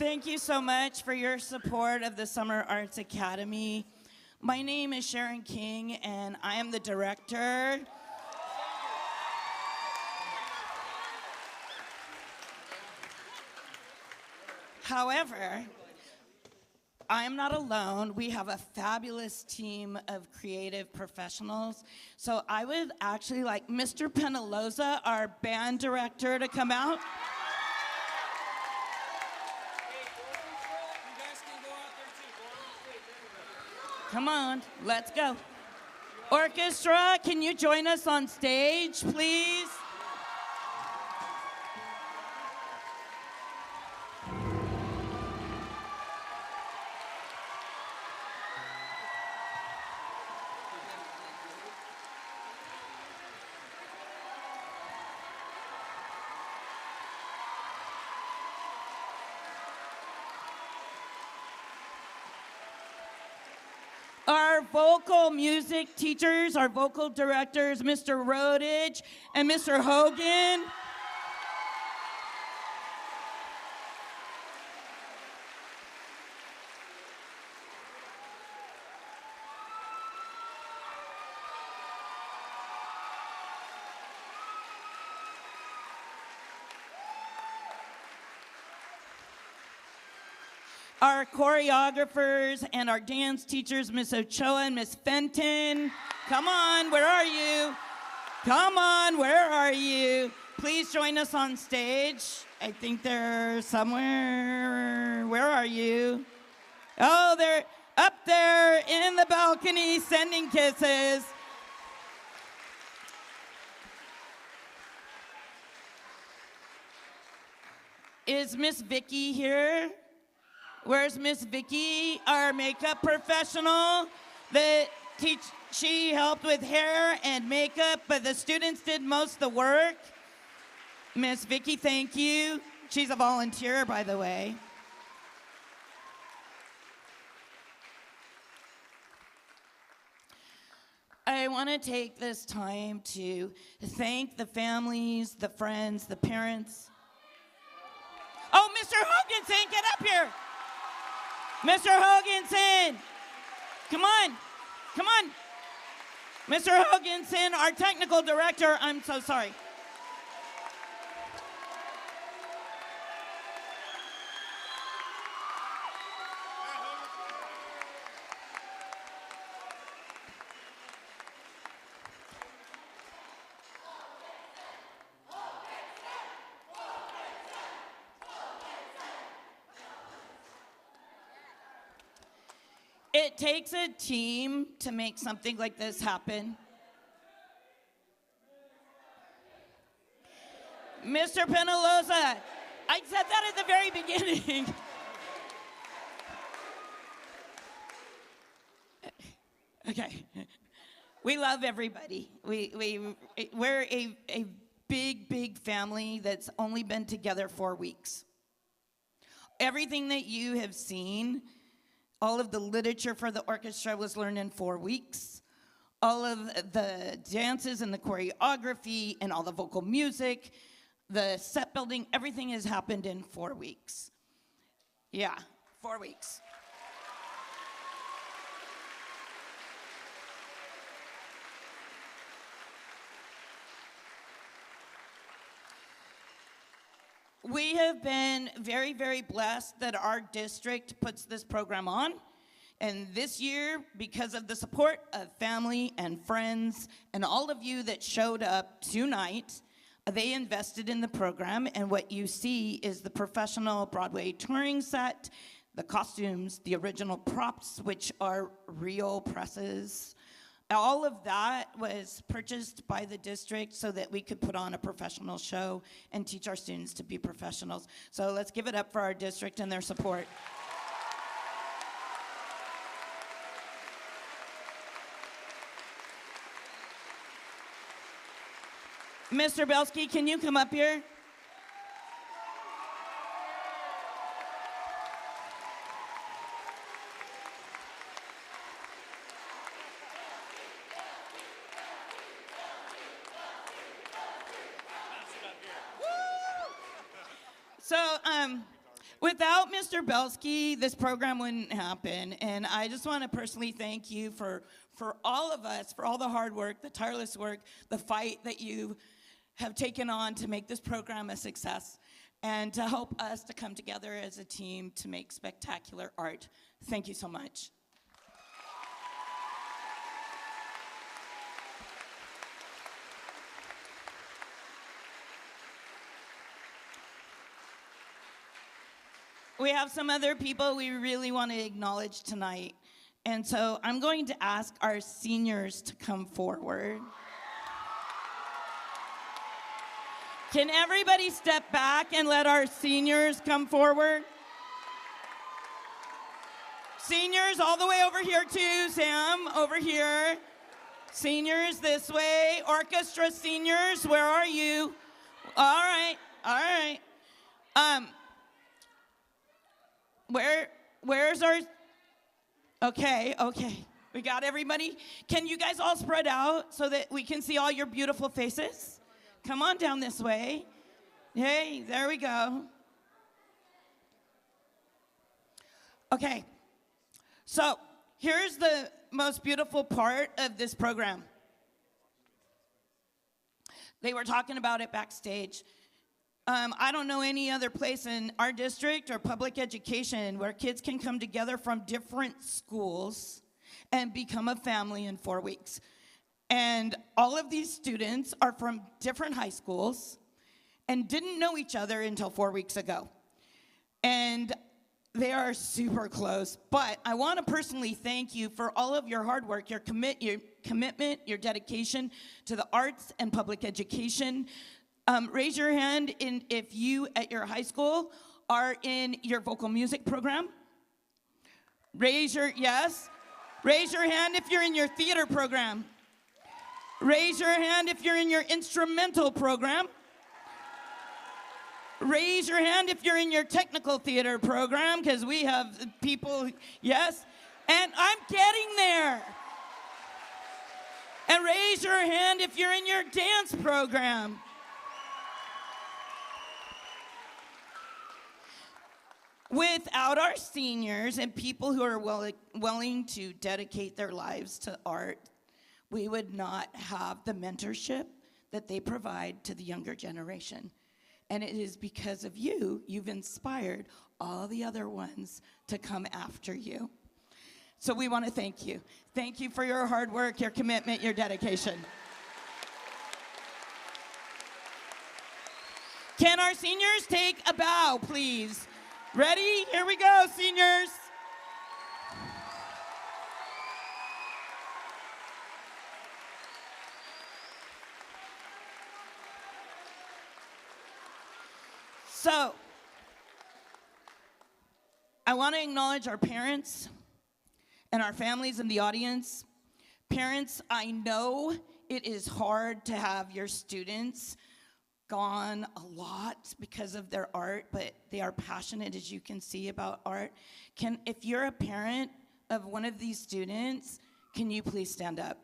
Thank you so much for your support of the Summer Arts Academy. My name is Sharon King, and I am the director. However, I am not alone. We have a fabulous team of creative professionals. So I would actually like Mr. Penaloza, our band director, to come out. Come on, let's go. Orchestra, can you join us on stage, please? Our vocal music teachers, our vocal directors, Mr. Rodage and Mr. Hogan. Our choreographers and our dance teachers, Miss Ochoa and Miss Fenton. Come on, where are you? Come on, where are you? Please join us on stage. I think they're somewhere. Where are you? Oh, they're up there in the balcony sending kisses. Is Miss Vicky here? Where's Miss Vicky, our makeup professional? She helped with hair and makeup, but the students did most of the work. Miss Vicky, thank you. She's a volunteer, by the way. I want to take this time to thank the families, the friends, the parents. Oh, Mr. Hoganson, get up here. Mr. Hoganson, come on, come on. Mr. Hoganson, our technical director, I'm so sorry. It takes a team to make something like this happen. Mr. Penaloza, I said that at the very beginning. Okay. We love everybody. We're a big family that's only been together 4 weeks. Everything that you have seen, all of the literature for the orchestra was learned in 4 weeks. All of the dances and the choreography and all the vocal music, the set building, everything has happened in 4 weeks. Yeah, 4 weeks. We have been very blessed that our district puts this program on. And this year, because of the support of family and friends and all of you that showed up tonight, they invested in the program. And what you see is the professional Broadway touring set, the costumes, the original props, which are real presses. All of that was purchased by the district so that we could put on a professional show and teach our students to be professionals. So let's give it up for our district and their support. Mr. Belsky, can you come up here? So Without Mr. Belsky, this program wouldn't happen. And I just want to personally thank you for all of us, for all the hard work, the tireless work, the fight that you have taken on to make this program a success and to help us to come together as a team to make spectacular art. Thank you so much. We have some other people we really want to acknowledge tonight. And so I'm going to ask our seniors to come forward. Can everybody step back and let our seniors come forward? Seniors, all the way over here too. Sam, over here. Seniors, this way. Orchestra seniors, where are you? All right, all right. Where's our, okay. We got everybody. Can you guys all spread out so that we can see all your beautiful faces? Come on down this way. Hey, there we go. Okay, so here's the most beautiful part of this program. They were talking about it backstage. I don't know any other place in our district or public education where kids can come together from different schools and become a family in 4 weeks. And all of these students are from different high schools and didn't know each other until 4 weeks ago. And they are super close. But I want to personally thank you for all of your hard work, your commitment, your dedication to the arts and public education. Raise your hand if you at your high school are in your vocal music program. Yes. Raise your hand if you're in your theater program. Raise your hand if you're in your instrumental program. Raise your hand if you're in your technical theater program, because we have people, yes. And I'm getting there. And raise your hand if you're in your dance program. Without our seniors and people who are willing to dedicate their lives to art, we would not have the mentorship that they provide to the younger generation. And it is because of you, you've inspired all the other ones to come after you. So we want to thank you. Thank you for your hard work, your commitment, your dedication. Can our seniors take a bow, please? Ready? Here we go, seniors. So, I want to acknowledge our parents and our families in the audience. Parents, I know it is hard to have your students gone a lot because of their art, but they are passionate, as you can see, about art. If you're a parent of one of these students, can you please stand up?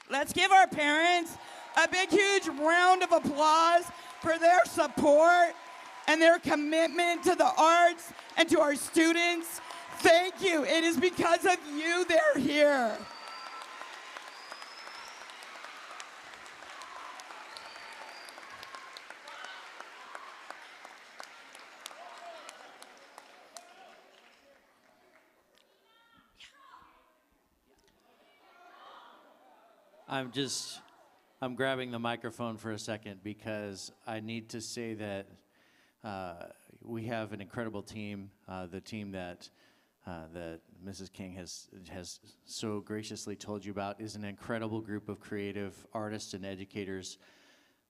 Let's give our parents a big, huge round of applause for their support and their commitment to the arts and to our students. Thank you. It is because of you they're here. I'm grabbing the microphone for a second because I need to say that we have an incredible team. The team that Mrs. King has so graciously told you about is an incredible group of creative artists and educators.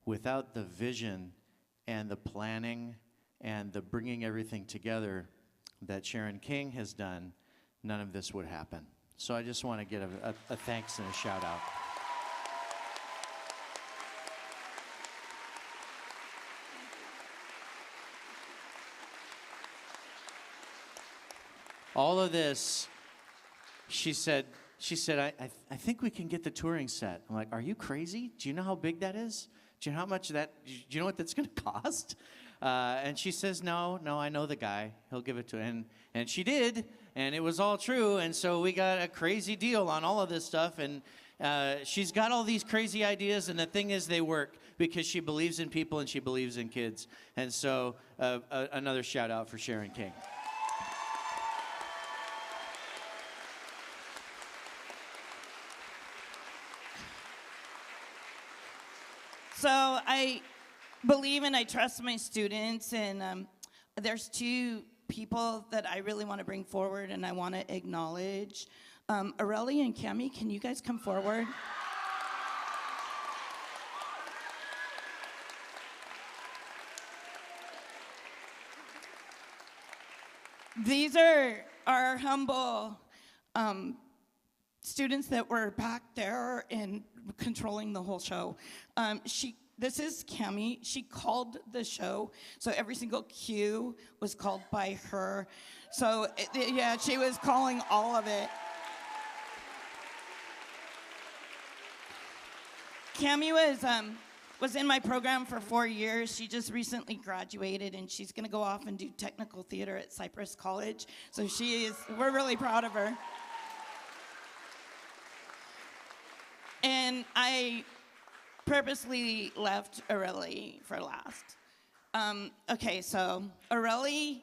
Without the vision and the planning and the bringing everything together that Sharon King has done, none of this would happen. So I just want to get a thanks and a shout out. All of this, she said, I think we can get the touring set. I'm like, are you crazy? Do you know how big that is? Do you know how much that, do you know what that's going to cost? And she says, no, I know the guy. He'll give it to him. And she did, and it was all true. And so we got a crazy deal on all of this stuff. And she's got all these crazy ideas, and the thing is they work because she believes in people and she believes in kids. And so another shout out for Sharon King. So I believe and I trust my students, and there's two people that I really want to bring forward and I want to acknowledge. Aurelie and Cami, can you guys come forward? These are our humble students that were back there and controlling the whole show. This is Cami. She called the show, so every single cue was called by her. So yeah, she was calling all of it. Cami was in my program for 4 years. She just recently graduated, and she's going to go off and do technical theater at Cypress College. So we're really proud of her. And I purposely left Aurelie for last. Okay, so Aurelie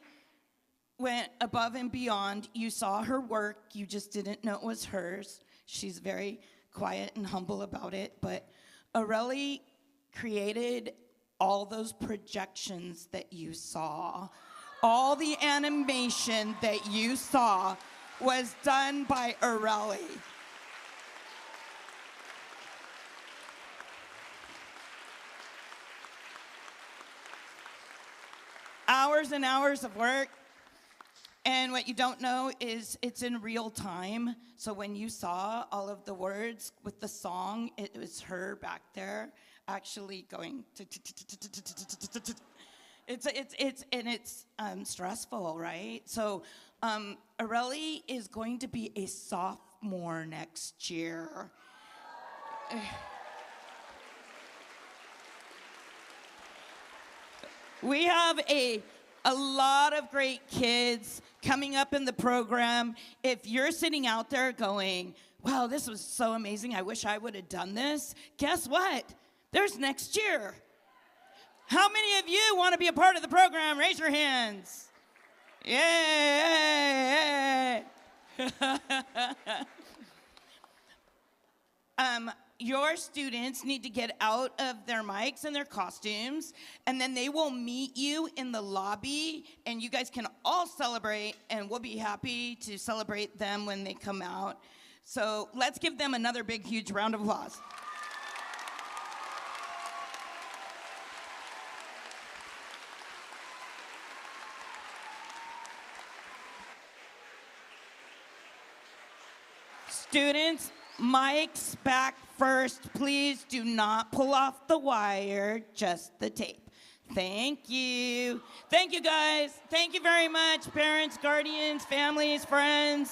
went above and beyond. You saw her work. You just didn't know it was hers. She's very quiet and humble about it. But Aurelie created all those projections that you saw. All the animation that you saw was done by Aurelie. Hours and hours of work. And what you don't know is it's in real time. So when you saw all of the words with the song, it was her back there actually going. It's stressful, right? So Aurelie is going to be a sophomore next year. We have a lot of great kids coming up in the program. If you're sitting out there going, wow, this was so amazing, I wish I would have done this, guess what? There's next year. How many of you want to be a part of the program? Raise your hands. Yay! Your students need to get out of their mics and their costumes, and then they will meet you in the lobby, and you guys can all celebrate, and we'll be happy to celebrate them when they come out. So let's give them another big, huge round of applause. Students, mics back first. Please do not pull off the wire, just the tape. Thank you. Thank you, guys. Thank you very much, parents, guardians, families, friends.